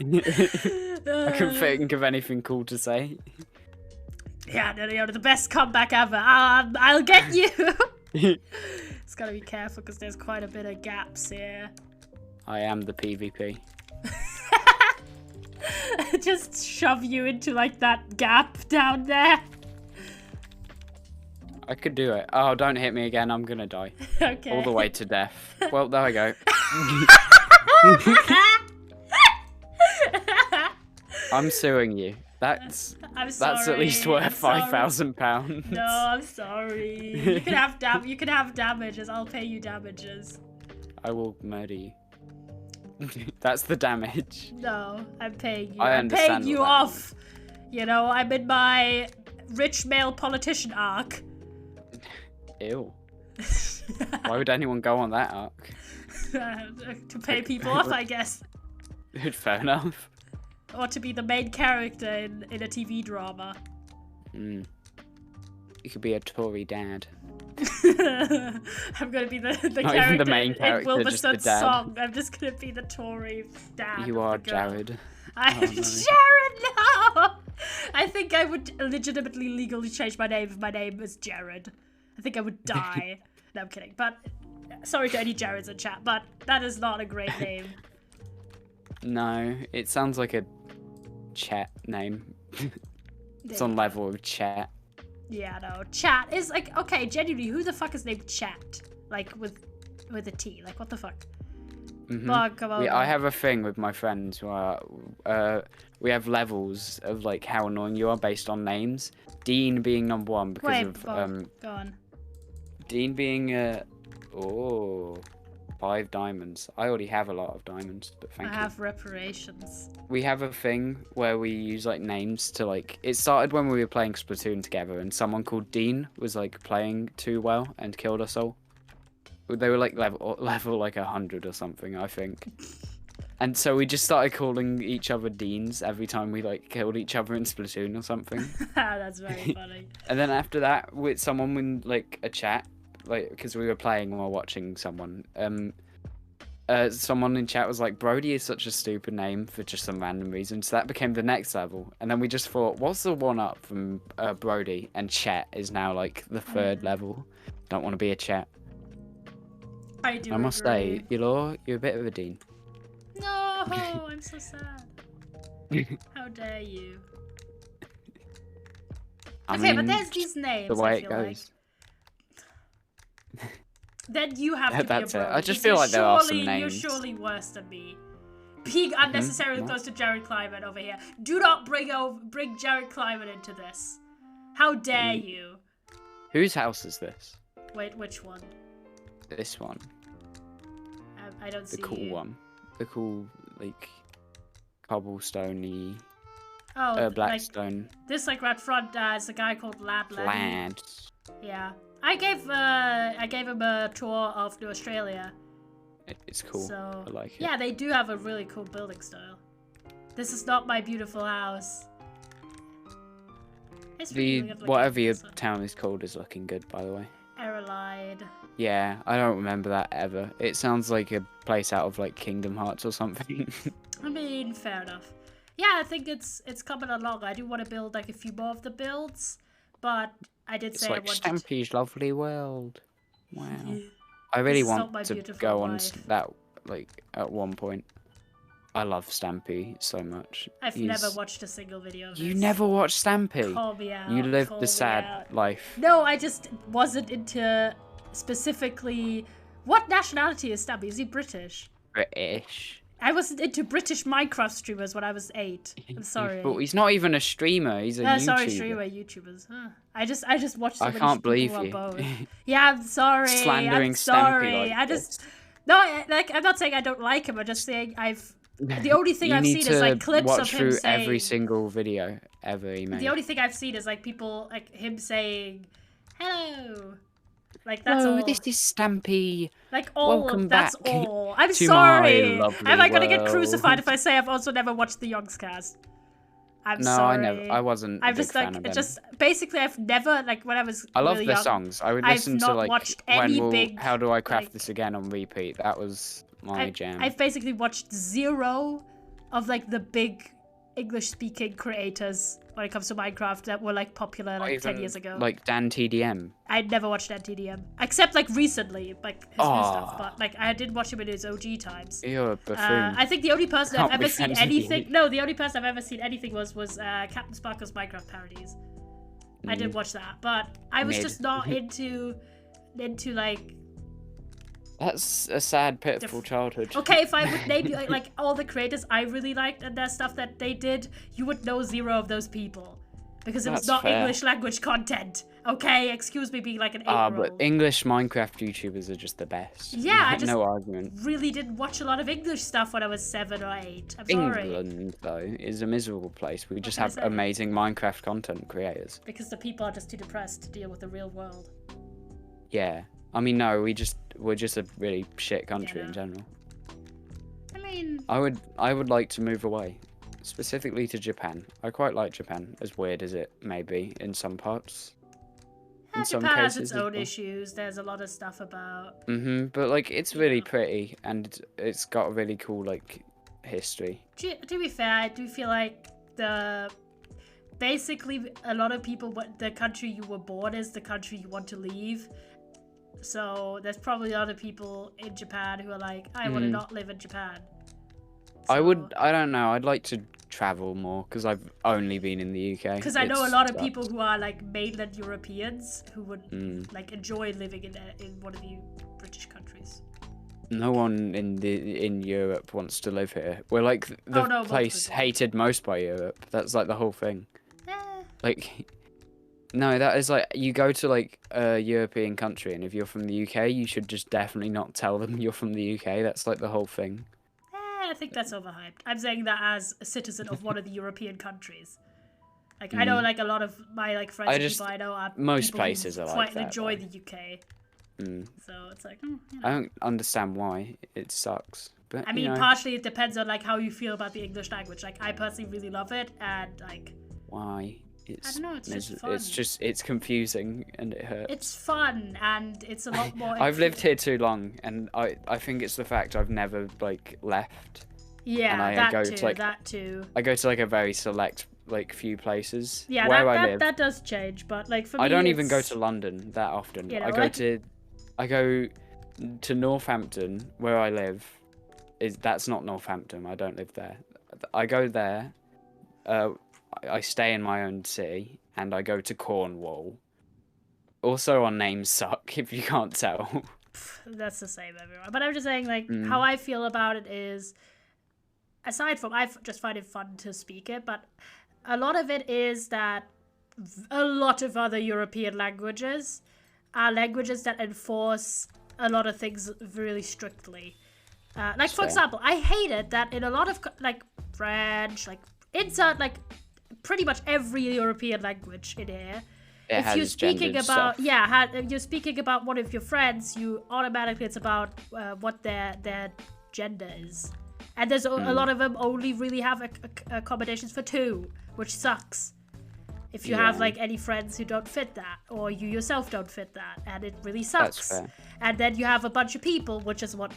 couldn't think of anything cool to say. Yeah, no, the best comeback ever. I'll get you. It's gotta be careful because there's quite a bit of gaps here. I am the PvP. Just shove you into like that gap down there. I could do it. Oh, don't hit me again. I'm gonna die. Okay. All the way to death. Well, there I go. I'm suing you. That's at least worth £5,000. No, I'm sorry. You can have damages. I'll pay you damages. I will murder you. That's the damage. No, I'm paying you. I'm paying you off. I'm in my rich male politician arc. Ew. Why would anyone go on that arc? To pay people off, I guess. Fair enough. Or to be the main character in a TV drama. You could be a Tory dad. I'm gonna be the Not character even the main character, in just the Wilbursted's dad. song. I'm just gonna be the Tory dad. You are Jared. I'm no. Jared, no! I think I would legitimately legally change my name if my name was Jared. I think I would die. No, I'm kidding. But sorry to any Jareds in chat, but that is not a great name. No, it sounds like a chat name. It's on level with chat. Yeah, no. Chat is like, okay, genuinely, who the fuck is named Chat? Like, with a T. Like, what the fuck? Bug, come over. I have a thing with my friends where we have levels of like how annoying you are based on names. Dean being number 1 because Wait, of Bug, go on. Dean being 5 diamonds. I already have a lot of diamonds, but thank you. I have reparations. We have a thing where we use like names to like. It started when we were playing Splatoon together, and someone called Dean was like playing too well and killed us all. They were like level like 100 or something, I think. And so we just started calling each other Deans every time we like killed each other in Splatoon or something. That's very funny. And then after that, with someone in like a chat, like because we were playing while watching someone, someone in chat was like, Brody is such a stupid name for just some random reason. So that became the next level. And then we just thought, what's the one up from Brody? And chat is now like the 3rd level. Don't want to be a chat. I do. I must say, you're a bit of a Dean. No, I'm so sad. How dare you? Okay, but there's these names. The way I it feel goes. Like. Then you have to That's be a it. Brody. I just feel like there are some You're names. surely worse than me. Being unnecessarily close to Jared Clyburn over here. Do not bring Jared Clyburn into this. How dare you? Whose house is this? Wait, which one? This one. I don't see The cool you. one. The cool, like, cobblestoney, Oh, blackstone. Like, this like right front is a guy called Lad Lenny. Land. Yeah, I gave him a tour of New Australia. It's cool. So I like it. yeah, they do have a really cool building style. This is not my beautiful house. It's really good looking, whatever your so. town is called is looking good, by the way. Aerolide. Yeah, I don't remember that ever. It sounds like a place out of like Kingdom Hearts or something. I mean, fair enough. Yeah, I think it's coming along. I do want to build like a few more of the builds, but I did It's say like I wanted. Stampy's lovely world. Wow. I really This is not want my to beautiful go on wife. that like at one point. I love Stampy so much. I've never watched a single video of You his. never watched Stampy? Call me out. You lived call the me sad out. life. No, I just wasn't into specifically. What nationality is Stampy? Is he British? British. I wasn't into British Minecraft streamers when I was 8. I'm sorry. But he's not even a streamer. He's a YouTuber. Sorry, YouTubers. Huh. I just watched so I many can't people believe who are you. both. Yeah, I'm sorry. Slandering I'm sorry. Stampy like I just no, like I'm not saying I don't like him. I'm just saying the only thing You I've need seen is like to clips watch of him through saying every single video ever he made. the only thing I've seen is like people like him saying hello. Like that's Hello, all. this is Stampy. Like all. Welcome That's back all. I'm to sorry. my lovely Am I gonna get world. crucified if I say I've also never watched the Youngscast? I'm No, sorry. I wasn't. I'm a just big fan like of them. just basically I've never like when I was. I love really their young, songs. I would I've listen to not like watched any when will, big, How Do I Craft like- This Again on repeat. That was my jam. I've basically watched 0 of like the big English-speaking creators when it comes to Minecraft that were like popular Not like 10 even, years ago. Like Dan TDM. I'd never watched NTDM except like recently, like his new stuff. Aw. But like I did watch him in his OG times. You're a buffoon. I think the only person I've Can't ever be seen friends with anything. you. No, the only person I've ever seen anything was Captain Sparkle's Minecraft parodies. I did watch that, but I was Mid. just not into like. That's a sad, pitiful childhood. Okay, if I would name you like all the creators I really liked and their stuff that they did, you would know 0 of those people because it was That's not fair. English language content. Okay, excuse me being like an 8-year-old. But English Minecraft YouTubers are just the best. Yeah, I just- no argument. Really didn't watch a lot of English stuff when I was 7 or 8. I'm sorry. England, though, is a miserable place. We just can I have say? amazing Minecraft content creators. Because the people are just too depressed to deal with the real world. Yeah. I mean, no, we're just a really shit country Yeah. in general. I mean, I would like to move away, specifically to Japan. I quite like Japan, as weird as it may be in some parts. In some Japan has cases its as own well. issues. There's a lot of stuff about. But like it's really pretty and it's got a really cool like history. To be fair, I do feel like basically a lot of people, the country you were born is the country you want to leave. So there's probably a lot of people in Japan who are like, I want to not live in Japan. I So- don't know. I'd like to travel more because I've only been in the UK. Because I know a It's lot of sucks. people who are like mainland Europeans who would Mm. like enjoy living in one of the British countries. No one in Europe wants to live here. We're like the Oh, no, most place people. hated most by Europe. That's like the whole thing. Eh, Like, no, that is like you go to like a European country, and if you're from the UK, you should just definitely not tell them you're from the UK. That's like the whole thing. I think that's overhyped. I'm saying that as a citizen of one of the European countries. Like I know, like a lot of my like friends and people I know are most people places who are like quite that, enjoy though. the UK. Mm. So it's like, you know. I don't understand why it sucks. But I mean, you know, partially it depends on like how you feel about the English language. Like I personally really love it, and like why it's don't know, it's just fun. it's confusing and it hurts. it's fun and it's a lot more. I've lived here too long, and I think it's the fact I've never like left. Yeah, and I that go too. to, like, that too. I go to like a very select like few places. Yeah, where I live. that does change, but like for me, I don't even go it's- to London that often. You know, I go like- to Northampton, where I live. That's not Northampton. I don't live there. I go there. I stay in my own city, and I go to Cornwall. Also, our names suck if you can't tell. That's the same everywhere. But I'm just saying, like, Mm. how I feel about it is, aside from I just find it fun to speak it, but a lot of it is that a lot of other European languages are languages that enforce a lot of things really strictly. Like, for Fair. example, I hate it that in a lot of, like, French, like, insert, like, pretty much every European language in here. It If you're has speaking gendered about stuff. if you're speaking about one of your friends, you automatically it's about what their gender is, and there's a lot of them only really have accommodations for two, which sucks. If you have Yeah. like any friends who don't fit that, or you yourself don't fit that, and it really sucks. That's fair. And then you have a bunch of people, which is what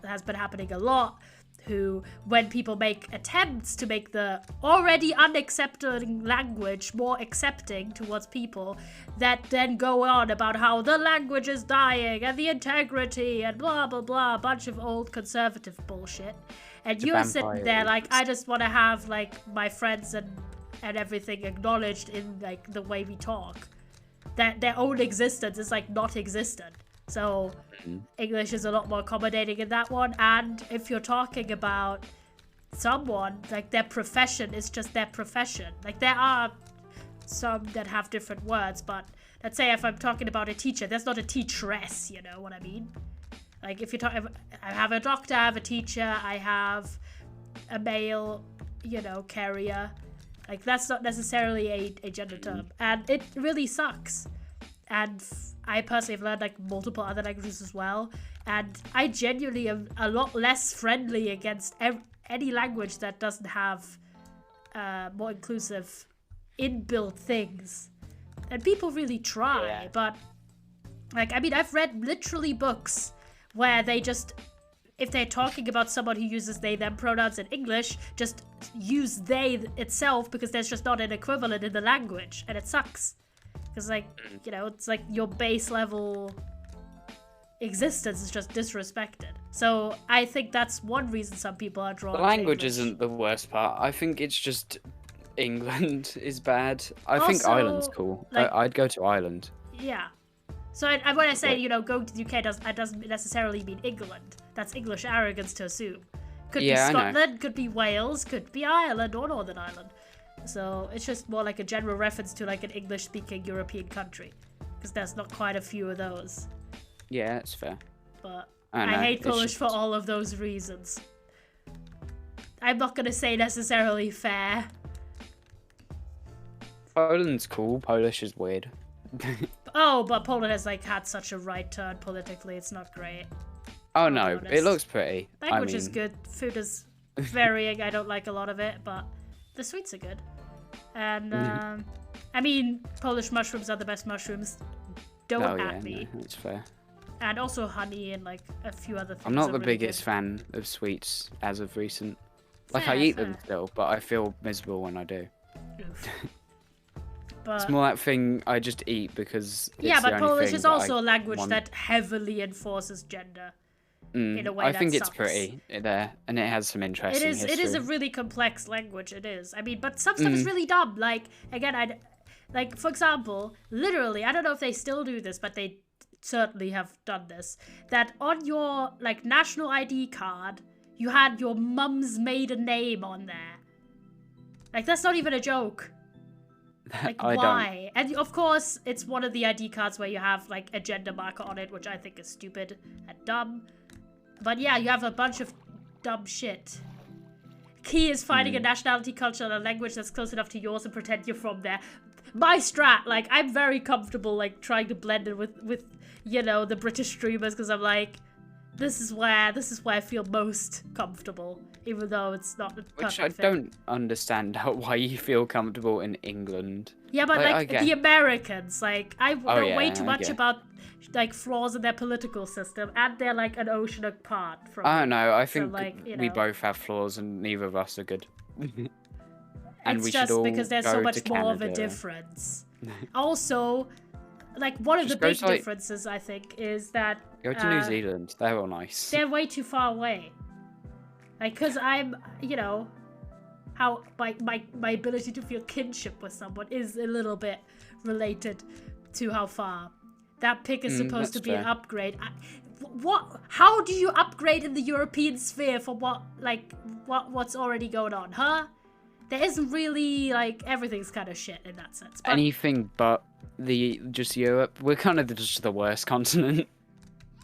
has been happening a lot, who, when people make attempts to make the already unaccepting language more accepting towards people, that then go on about how the language is dying and the integrity and blah blah blah, a bunch of old conservative bullshit. And you're sitting there like, I just want to have like my friends and everything acknowledged in like the way we talk. That their own existence is like not existent. So English is a lot more accommodating in that one. And if you're talking about someone, like their profession is just their profession. Like there are some that have different words, but let's say if I'm talking about a teacher, there's not a teacheress, you know what I mean? Like if you're talking, I have a doctor, I have a teacher, I have a male, you know, carrier. Like that's not necessarily a gender term. And it really sucks. And I personally have learned like multiple other languages as well, and I genuinely am a lot less friendly against any language that doesn't have more inclusive inbuilt things. And people really try, Yeah. but like I mean, I've read literally books where they just, if they're talking about someone who uses they them pronouns in English, just use they itself because there's just not an equivalent in the language, and it sucks. Because, like, you know, it's like your base level existence is just disrespected. So I think that's one reason some people are drawn The to language English. isn't the worst part. I think it's just England is bad. I think Also, Ireland's cool. like- I'd go to Ireland. Yeah. So when I say, Like- you know, going to the UK doesn't necessarily mean England. That's English arrogance to assume. Could Yeah, I be know. Scotland, could be Wales, could be Ireland or Northern Ireland. So it's just more like a general reference to like an English-speaking European country. Because there's not quite a few of those. Yeah, that's fair. But I I know, hate it's Polish just- for all of those reasons. I'm not gonna say necessarily fair. Poland's cool. Polish is weird. Oh, but Poland has like had such a right turn politically. It's not great. Oh be no, it honest. looks pretty. Language is good. Food is varying. I don't like a lot of it, but the sweets are good. And I mean, Polish mushrooms are the best mushrooms. Don't Oh yeah, at me. no, that's fair. And also honey and like a few other things. I'm not are the really biggest good. fan of sweets as of recent. Like Fair, I eat them fair. still, but I feel miserable when I do. Oof. It's But more that thing I just eat because it's yeah, the but only Polish thing is that I also a language want. that heavily enforces gender. in a way I that think it's sucks. pretty there, and it has some interesting history. It is a really complex language, it is. I mean, but some stuff is really dumb. Like, again, like, for example, literally, I don't know if they still do this, but they certainly have done this, that on your, like, national ID card, you had your mum's maiden name on there. Like, that's not even a joke. Like, why? And of course, it's one of the ID cards where you have, like, a gender marker on it, which I think is stupid and dumb. But yeah, you have a bunch of dumb shit. Key is finding a nationality, culture, and a language that's close enough to yours and pretend you're from there. My strat, like, I'm very comfortable, like, trying to blend it with you know, the British streamers, because I'm like, this is where I feel most comfortable, even though it's not a perfect Which I fit. don't understand why you feel comfortable in England. Yeah, but like I the Americans, like, I know way too I much get. about like flaws in their political system, and they're like an ocean apart from. I don't know. I So, think like, you we know. both have flaws, and neither of us are good. And It's we just should all because there's go so to much more of a Canada. difference. Also, like, one of the Just go big to, like- differences I think is that Go to New Zealand. They're all nice. they're way too far away. Like, because I'm, you know, how my ability to feel kinship with someone is a little bit related to how far. That pick is supposed to that's be an fair. upgrade. What? How do you upgrade in the European sphere for what's already going on, huh? There isn't really, like, everything's kind of shit in that sense. But, Anything but just Europe. We're kind of just the worst continent.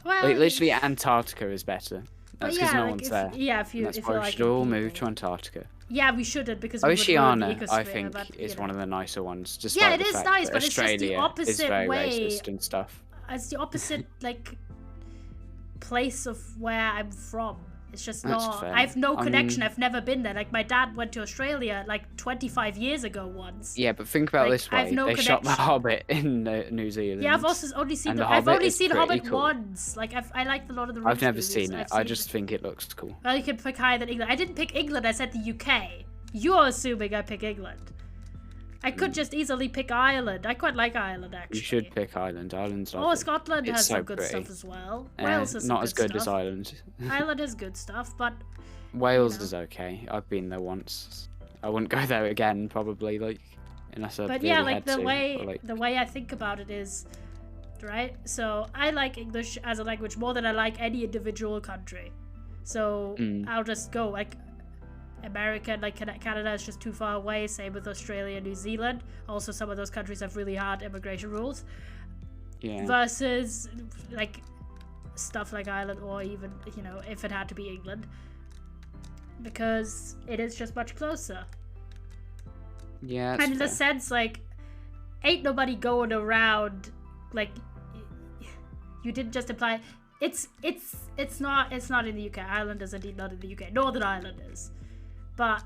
well, Like, literally, Antarctica is better. That's because yeah, no like, one's if, there. yeah, if you And that's if why you we like should all people. move to Antarctica. Yeah, we shouldn't, because we would ruin the Oceania, I ecosphere, think, but, is you one know. of the nicer ones. Yeah, Despite it the is fact nice, that but it's just the Australia is opposite very way. racist and stuff. It's the opposite, like, place of where I'm from. It's just That's not. fair. I have no I connection. mean- I've never been there. Like, my dad went to Australia like 25 years ago once. Yeah, but think about Like, this I have way. no They shot The connection. Hobbit in New Zealand. Yeah, I've also only seen And the. The I've Hobbit only is seen pretty Hobbit cool. once. Like, I like the Lord of the Rings. I've never movies. seen it. I've I seen just think it looks cool. Well, you can pick higher than England. I didn't pick England. I said the UK. You're assuming I pick England. I could just easily pick Ireland. I quite like Ireland, actually. You should pick Ireland. Ireland's Oh, lovely. Scotland It's has so some good pretty. stuff as well. Eh, Wales has some not as good as stuff. Ireland. Ireland has good stuff, but Wales know. is okay. I've been there once. I wouldn't go there again, probably, like, unless I but really yeah, like had the to. way or, like, the way I think about it is, right? So I like English as a language more than I like any individual country. So I'll just go like America, like Canada is just too far away. Same with Australia, New Zealand. Also, some of those countries have really hard immigration rules. yeah. Versus like stuff like Ireland, or even, you know, if it had to be England, because it is just much closer. Yeah, that's And in a fair. sense, like, ain't nobody going around, like, you didn't just imply it's not in the UK. Ireland is indeed not in the UK. Northern Ireland is, but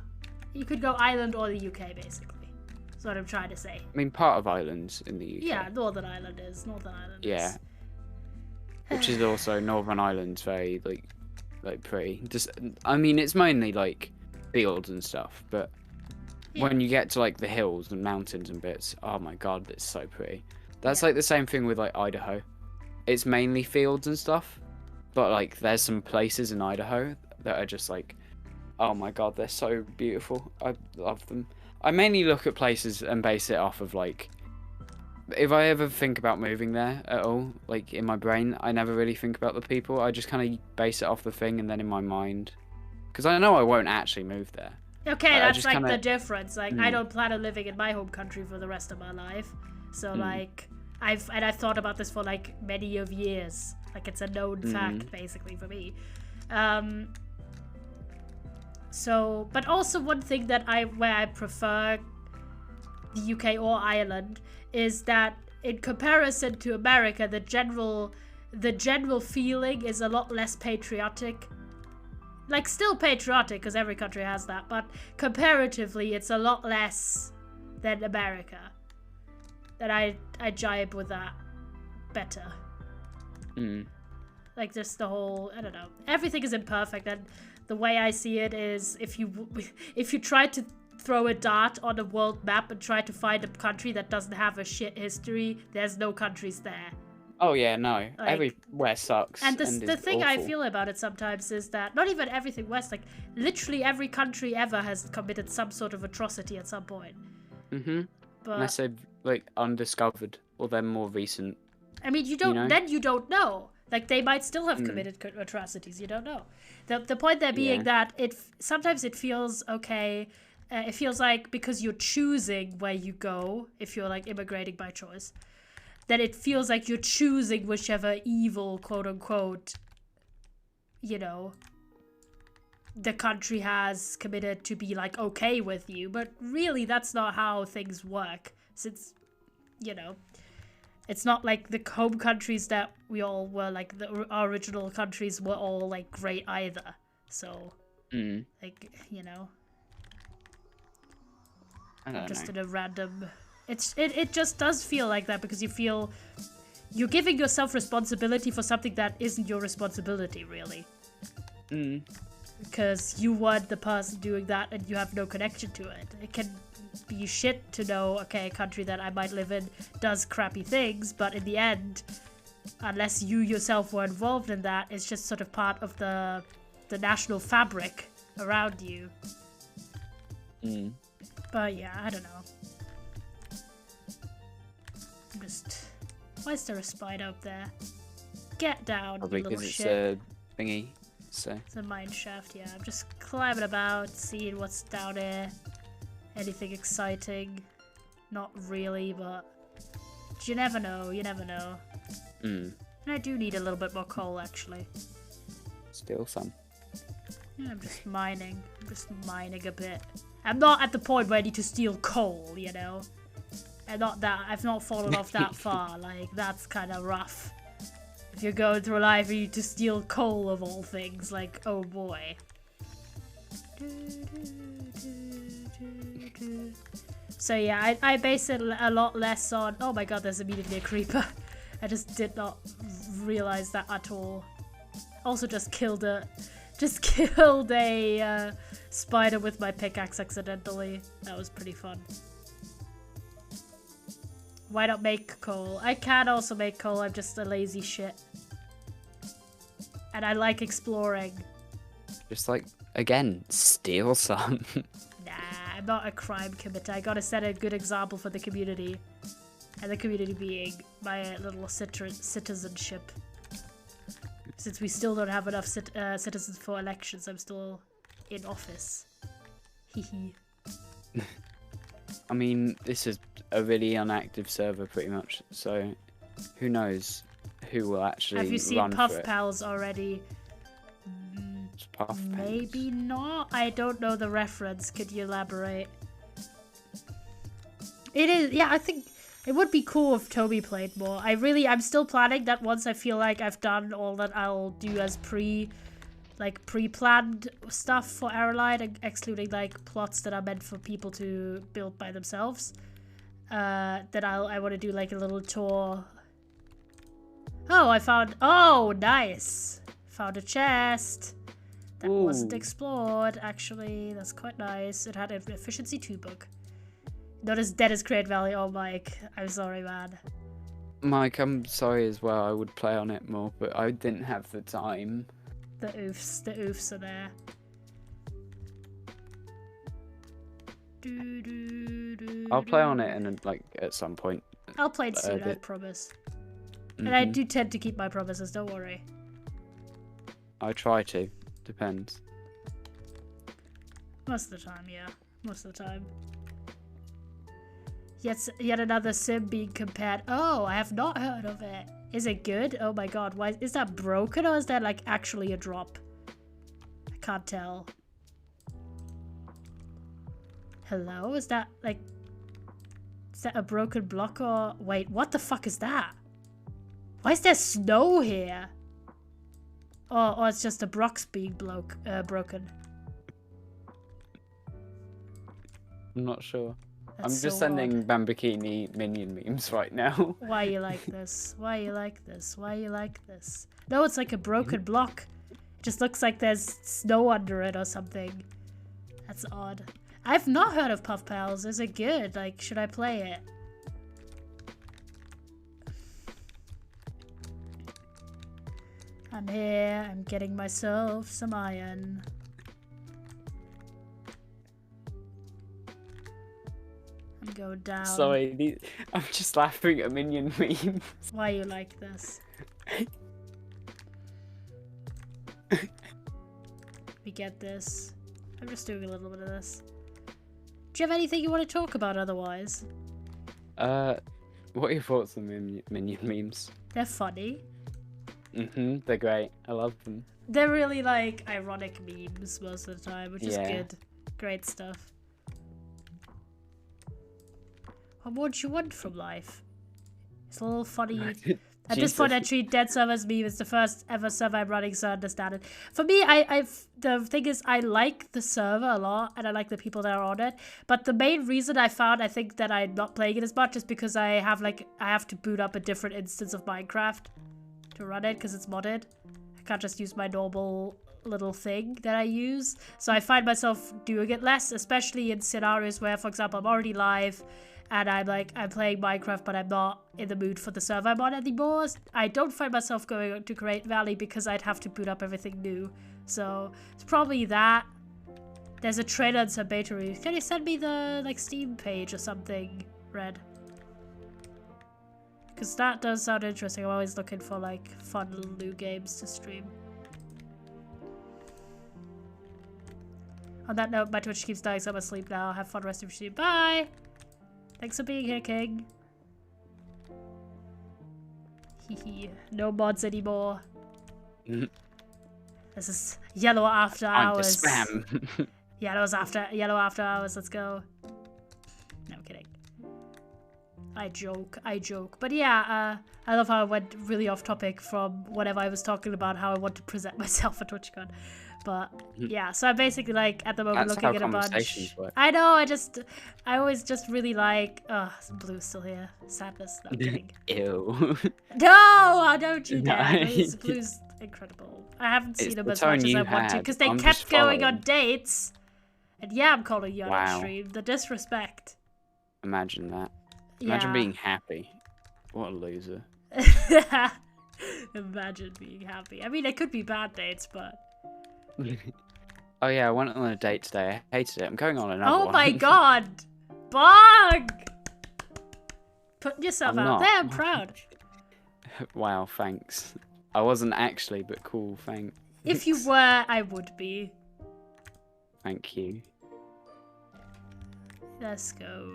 you could go Ireland or the UK, basically. That's what I'm trying to say. I mean, part of Ireland's in the UK. Yeah, Northern Ireland is. Northern Ireland Yeah. is. Which is also Northern Ireland's very like pretty. Just, I mean, it's mainly like fields and stuff, but when you get to like the hills and mountains and bits, oh my god, it's so pretty. That's like the same thing with like Idaho. It's mainly fields and stuff, but like there's some places in Idaho that are just like, oh my god, they're so beautiful. I love them. I mainly look at places and base it off of like, if I ever think about moving there at all, like in my brain, I never really think about the people. I just kind of base it off the thing and then in my mind, because I know I won't actually move there. Okay, I that's just like kinda- the difference. Like, I don't plan on living in my home country for the rest of my life. So like, I've thought about this for like many of years. Like, it's a known fact basically for me. So, but also one thing that where I prefer the UK or Ireland is that in comparison to America, the general feeling is a lot less patriotic. Like, still patriotic, because every country has that, but comparatively it's a lot less than America. That I jibe with that better. Like, just the whole, I don't know, everything is imperfect, and the way I see it is, if you try to throw a dart on a world map and try to find a country that doesn't have a shit history, there's no countries there. Oh yeah, no. Like, Everywhere sucks. And the is thing I awful. feel about it sometimes is that not even everything West, like literally every country ever has committed some sort of atrocity at some point. But Unless they're like undiscovered or they're more recent. I mean, you don't. Then you don't know. Like they might still have committed atrocities. You don't know. The point there being that sometimes it feels okay. It feels like because you're choosing where you go, if you're like immigrating by choice, that it feels like you're choosing whichever evil, quote unquote, you know, the country has committed to be like okay with you. But really, that's not how things work. Since, you know, it's not like the home countries that we all were like our original countries were all like great either. So, like, you know, I don't just know. in a random. It just does feel like that because you feel you're giving yourself responsibility for something that isn't your responsibility, really. Because you weren't the person doing that and you have no connection to it. It can be shit to know, okay, a country that I might live in does crappy things, but in the end, unless you yourself were involved in that, it's just sort of part of the national fabric around you. But yeah, I don't know. Why is there a spider up there? Get down, Probably you little because it's shit. a thingy. So It's a mine shaft, yeah. I'm just climbing about, seeing what's down there. Anything exciting? Not really, but you never know, you never know. And I do need a little bit more coal, actually. still some. Yeah, I'm just mining. I'm just mining a bit. I'm not at the point where I need to steal coal, you know? And not that, I've not fallen off that far. Like, that's kind of rough. If you're going through life and you need to steal coal of all things, like, oh boy. So yeah, I base it a lot less on... Oh my god, there's immediately a creeper. I just did not realize that at all. Also just killed a spider with my pickaxe accidentally. That was pretty fun. Why not make coal? I can also make coal, I'm just a lazy shit. And I like exploring. Just like, again, steal some. Nah, I'm not a crime committer. I gotta set a good example for the community. And the community being my little citizenship. Since we still don't have enough citizens for elections, I'm still in office. Hehe. I mean, this is a really inactive server, pretty much. So, who knows who will actually Have you seen run Puff for it? Pals already? It's Puff Pals. Maybe not. I don't know the reference. Could you elaborate? It is. Yeah, I think it would be cool if Toby played more. I'm still planning that once I feel like I've done all that I'll do as pre-planned stuff for Aeroline, excluding like plots that are meant for people to build by themselves. That I want to do like a little tour. Oh, I found. Oh, nice! Found a chest that wasn't explored. Actually, that's quite nice. It had an efficiency 2 book. Not as dead as Crate Valley. Oh, Mike, I'm sorry, man. Mike, I'm sorry as well. I would play on it more, but I didn't have the time. The oofs are there. I'll play on it and like at some point. I'll play it soon, I promise. And I do tend to keep my promises, don't worry. I try to. Depends. Most of the time, yeah. Most of the time. Yet another sim being compared. Oh, I have not heard of it. Is it good? Oh my god, why is that broken or is that like actually a drop? I can't tell. Hello? Is that like... Is that a broken block or... Wait, what the fuck is that? Why is there snow here? Or it's just the blocks being broken. I'm not sure. That's I'm just so sending odd. Bambikini minion memes right now. Why you like this? Why you like this? Why you like this? No, it's like a broken block. It just looks like there's snow under it or something. That's odd. I've not heard of Puff Pals. Is it good? Like, should I play it? And here I'm getting myself some iron. I'm going down. Sorry, I'm just laughing at minion memes. Why you like this? We get this. I'm just doing a little bit of this. Do you have anything you want to talk about otherwise? What are your thoughts on minion memes? They're funny. They're great. I love them. They're really like ironic memes most of the time, which is good. Great stuff. What more do you want from life? It's a little funny. At this point, I treat Dead Server's meme as the first ever server I'm running, so I understand it. For me, the thing is, I like the server a lot, and I like the people that are on it. But the main reason I think that I'm not playing it as much is because I have to boot up a different instance of Minecraft to run it, because it's modded. I can't just use my normal little thing that I use. So I find myself doing it less, especially in scenarios where, for example, I'm already live, and I'm playing Minecraft, but I'm not in the mood for the server I'm on anymore. I don't find myself going to Great Valley because I'd have to boot up everything new. So it's probably that. There's a trailer and some beta reviews. Can you send me the Steam page or something, Red? Because that does sound interesting. I'm always looking for fun little new games to stream. On that note, my Twitch keeps dying, so I'm asleep now. Have fun rest of your stream. Bye! Thanks for being here, King. Hehe. No mods anymore. This is yellow after hours. Spam. Yellow after hours. Let's go. No, I'm kidding. I joke. But yeah, I love how I went really off topic from whatever I was talking about, how I want to present myself at TwitchCon. But yeah, so I'm basically at the moment looking at a bunch. Work. I know, I always just really Blue's still here. Sadness. No, I'm kidding. Ew. No, don't you dare. Blue's incredible. I haven't seen him as much as I want to because they kept going on dates. And yeah, I'm calling you on stream. The disrespect. Imagine that. Imagine being happy. What a loser. Imagine being happy. I mean, it could be bad dates, but... Oh yeah, I went on a date today. I hated it. I'm going on another one. Oh my god! Bug! Putting yourself out there, I'm proud. Wow, thanks. I wasn't actually, but cool, thanks. If you were, I would be. Thank you. Let's go.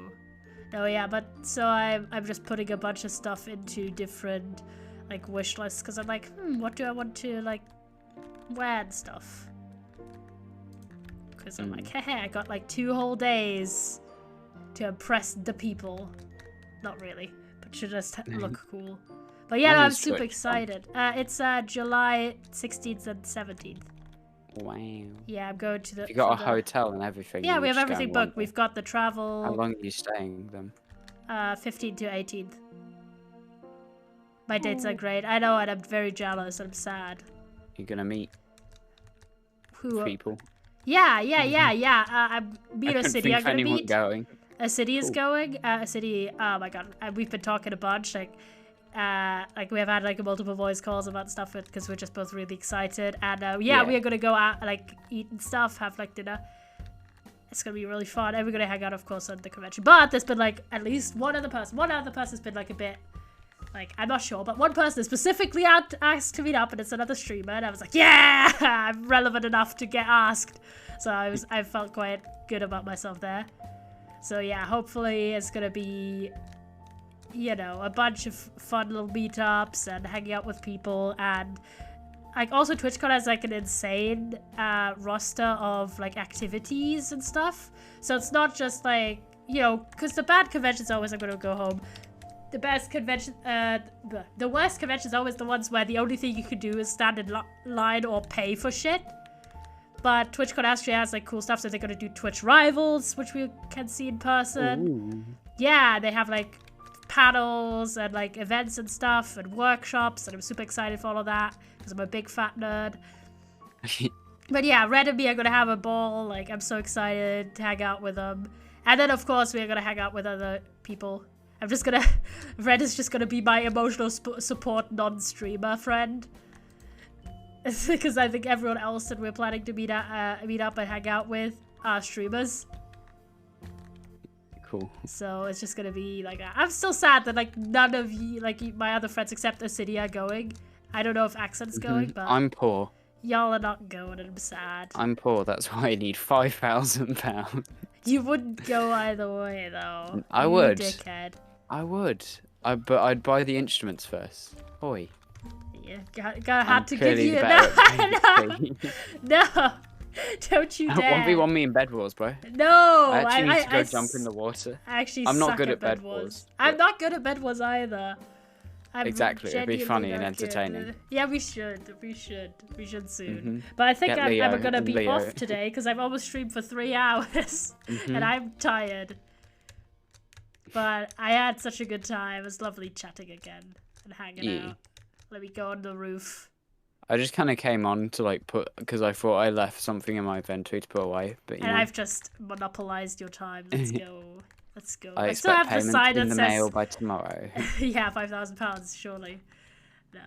No, yeah, but so I'm just putting a bunch of stuff into different wish lists because I'm like, what do I want to wear and stuff? Because I'm like, hey, I got 2 whole days to impress the people. Not really, but should just look cool. But yeah, no, I'm super excited. It's July 16th and 17th. Wow. Yeah, I'm going to the... You got a hotel and everything. Yeah, we have everything booked. We've got the travel. How long are you staying then? 15th to 18th. My dates are great. I know, and I'm very jealous. I'm sad. You're gonna meet people. Yeah. I'm meet a city. I'm gonna meet. Going. A city is going. A city. Oh my god, we've been talking a bunch. We have had multiple voice calls about stuff because we're just both really excited. And we are gonna go out eat and stuff, have dinner. It's gonna be really fun. And we're gonna hang out, of course, at the convention. But there's been at least one other person's been a bit. I'm not sure, but one person specifically asked to meet up, and it's another streamer, and I was like, yeah, I'm relevant enough to get asked. So I felt quite good about myself there. So yeah, hopefully it's gonna be, a bunch of fun little meetups and hanging out with people, and also TwitchCon has an insane roster of activities and stuff. So it's not just because the bad conventions always I'm gonna go home. The best convention, the worst conventions are always the ones where the only thing you can do is stand in line or pay for shit. But TwitchCon actually has cool stuff, so they're gonna do Twitch Rivals, which we can see in person. Ooh. Yeah, they have panels and events and stuff and workshops, and I'm super excited for all of that because I'm a big fat nerd. But yeah, Red and me are gonna have a ball. I'm so excited to hang out with them, and then of course we are gonna hang out with other people. Red is just gonna be my emotional support non-streamer friend. because I think everyone else that we're planning to meet up and hang out with are streamers. Cool. So it's just gonna be like I'm still sad that like none of you, like my other friends except Acidia, are going. I don't know if Accent's going, but I'm poor. y'all are not going, and I'm sad. I'm poor. That's why I need £5,000. You wouldn't go either way, though. I You would. Dickhead. I would. But I'd buy the instruments first. Oi. Yeah, had to give clearly you the no, no, don't you dare. 1v1 me in Bed Wars, bro. No, I actually need to go jump in the water. I'm not good at Bed Wars. I'm not good at Bed Wars either. Exactly, it'd be funny and entertaining. Yeah, we should soon. But I think I'm gonna be off today because I've almost streamed for 3 hours and I'm tired. But I had such a good time. It was lovely chatting again and hanging out. Let me go on the roof. I just kind of came on to like because I thought I left something in my inventory to put away, but I've just monopolized your time. Let's go. Let's go. I still have the sign in that the says mail by tomorrow. yeah, £5,000 surely. No,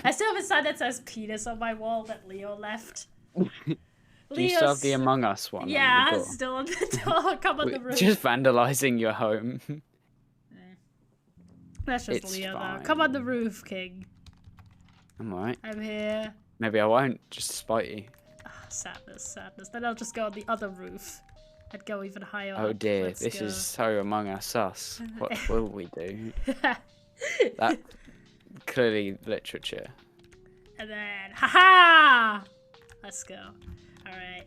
I still have a sign that says penis on my wall that Leo left. Do you still have the Among Us one? Yeah, on the door? still on the door. Come on the roof. Just vandalizing your home. That's just It's Leo fine. though. Come on the roof, King. I'm alright. I'm here. Maybe I won't, just to spite you. Sadness. Then I'll just go on the other roof. I'd go even higher. Oh up. dear, Let's this go. is so Among Us us. What will we do? That clearly literature. And then, haha! Let's go. Alright.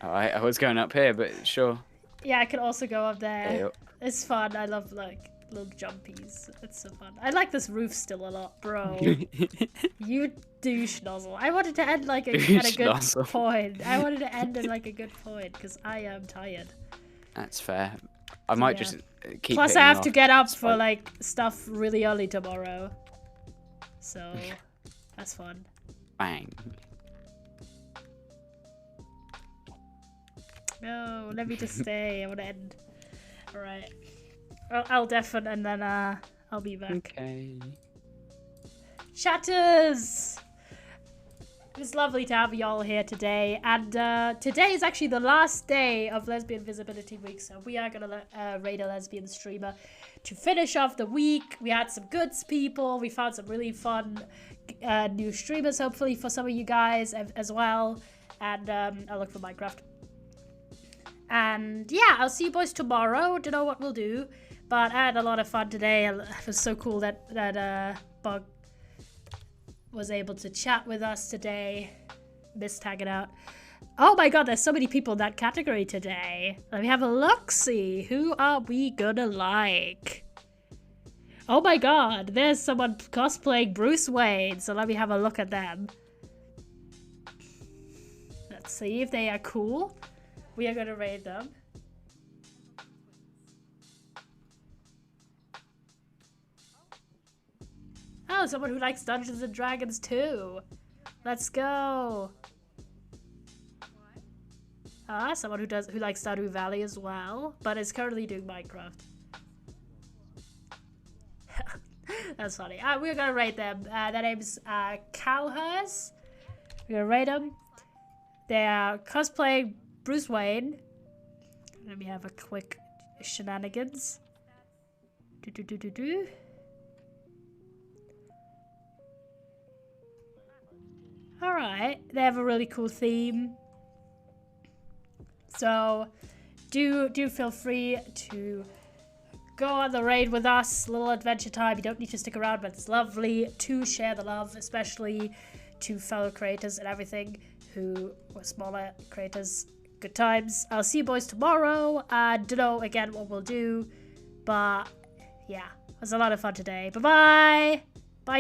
Alright, I was going up here, but sure. Yeah, I could also go up there. Hey, It's fun. I love like little jumpies. It's so fun. I like this roof still a lot, bro. You douche nozzle. I wanted to end like at a good nozzle. point. I wanted to end at like a good point because I am tired. That's fair. I might just keep. Plus, I have to get up for like stuff really early tomorrow. So that's fun. Bang. No, let me just stay. I want to end. All right. I'll deafen and then I'll be back. Okay. Chatters! It was lovely to have you all here today, and today is actually the last day of Lesbian Visibility Week, so we are gonna raid a lesbian streamer to finish off the week. We had some goods people, we found some really fun new streamers, hopefully for some of you guys as well, and I'll look for Minecraft. And yeah, I'll see you boys tomorrow. Don't know what we'll do, but I had a lot of fun today. It was so cool that Bug was able to chat with us today. Missed hanging out. Oh my god, there's so many people in that category today. Let me have a look-see. Who are we gonna like? Oh my god, there's someone cosplaying Bruce Wayne, so let me have a look at them. Let's see if they are cool. We are gonna raid them. Oh, someone who likes Dungeons and Dragons too. Let's go. Someone who likes Stardew Valley as well, but is currently doing Minecraft. That's funny. We're gonna rate them. Their name's Cowhurst. We're gonna rate them. They are cosplaying Bruce Wayne. Let me have a quick shenanigans. Alright, they have a really cool theme. So do feel free to go on the raid with us. Little adventure time. You don't need to stick around, but it's lovely to share the love, especially to fellow creators and everything who were smaller creators. Good times. I'll see you boys tomorrow. Don't know again what we'll do, but yeah, it was a lot of fun today. Bye bye.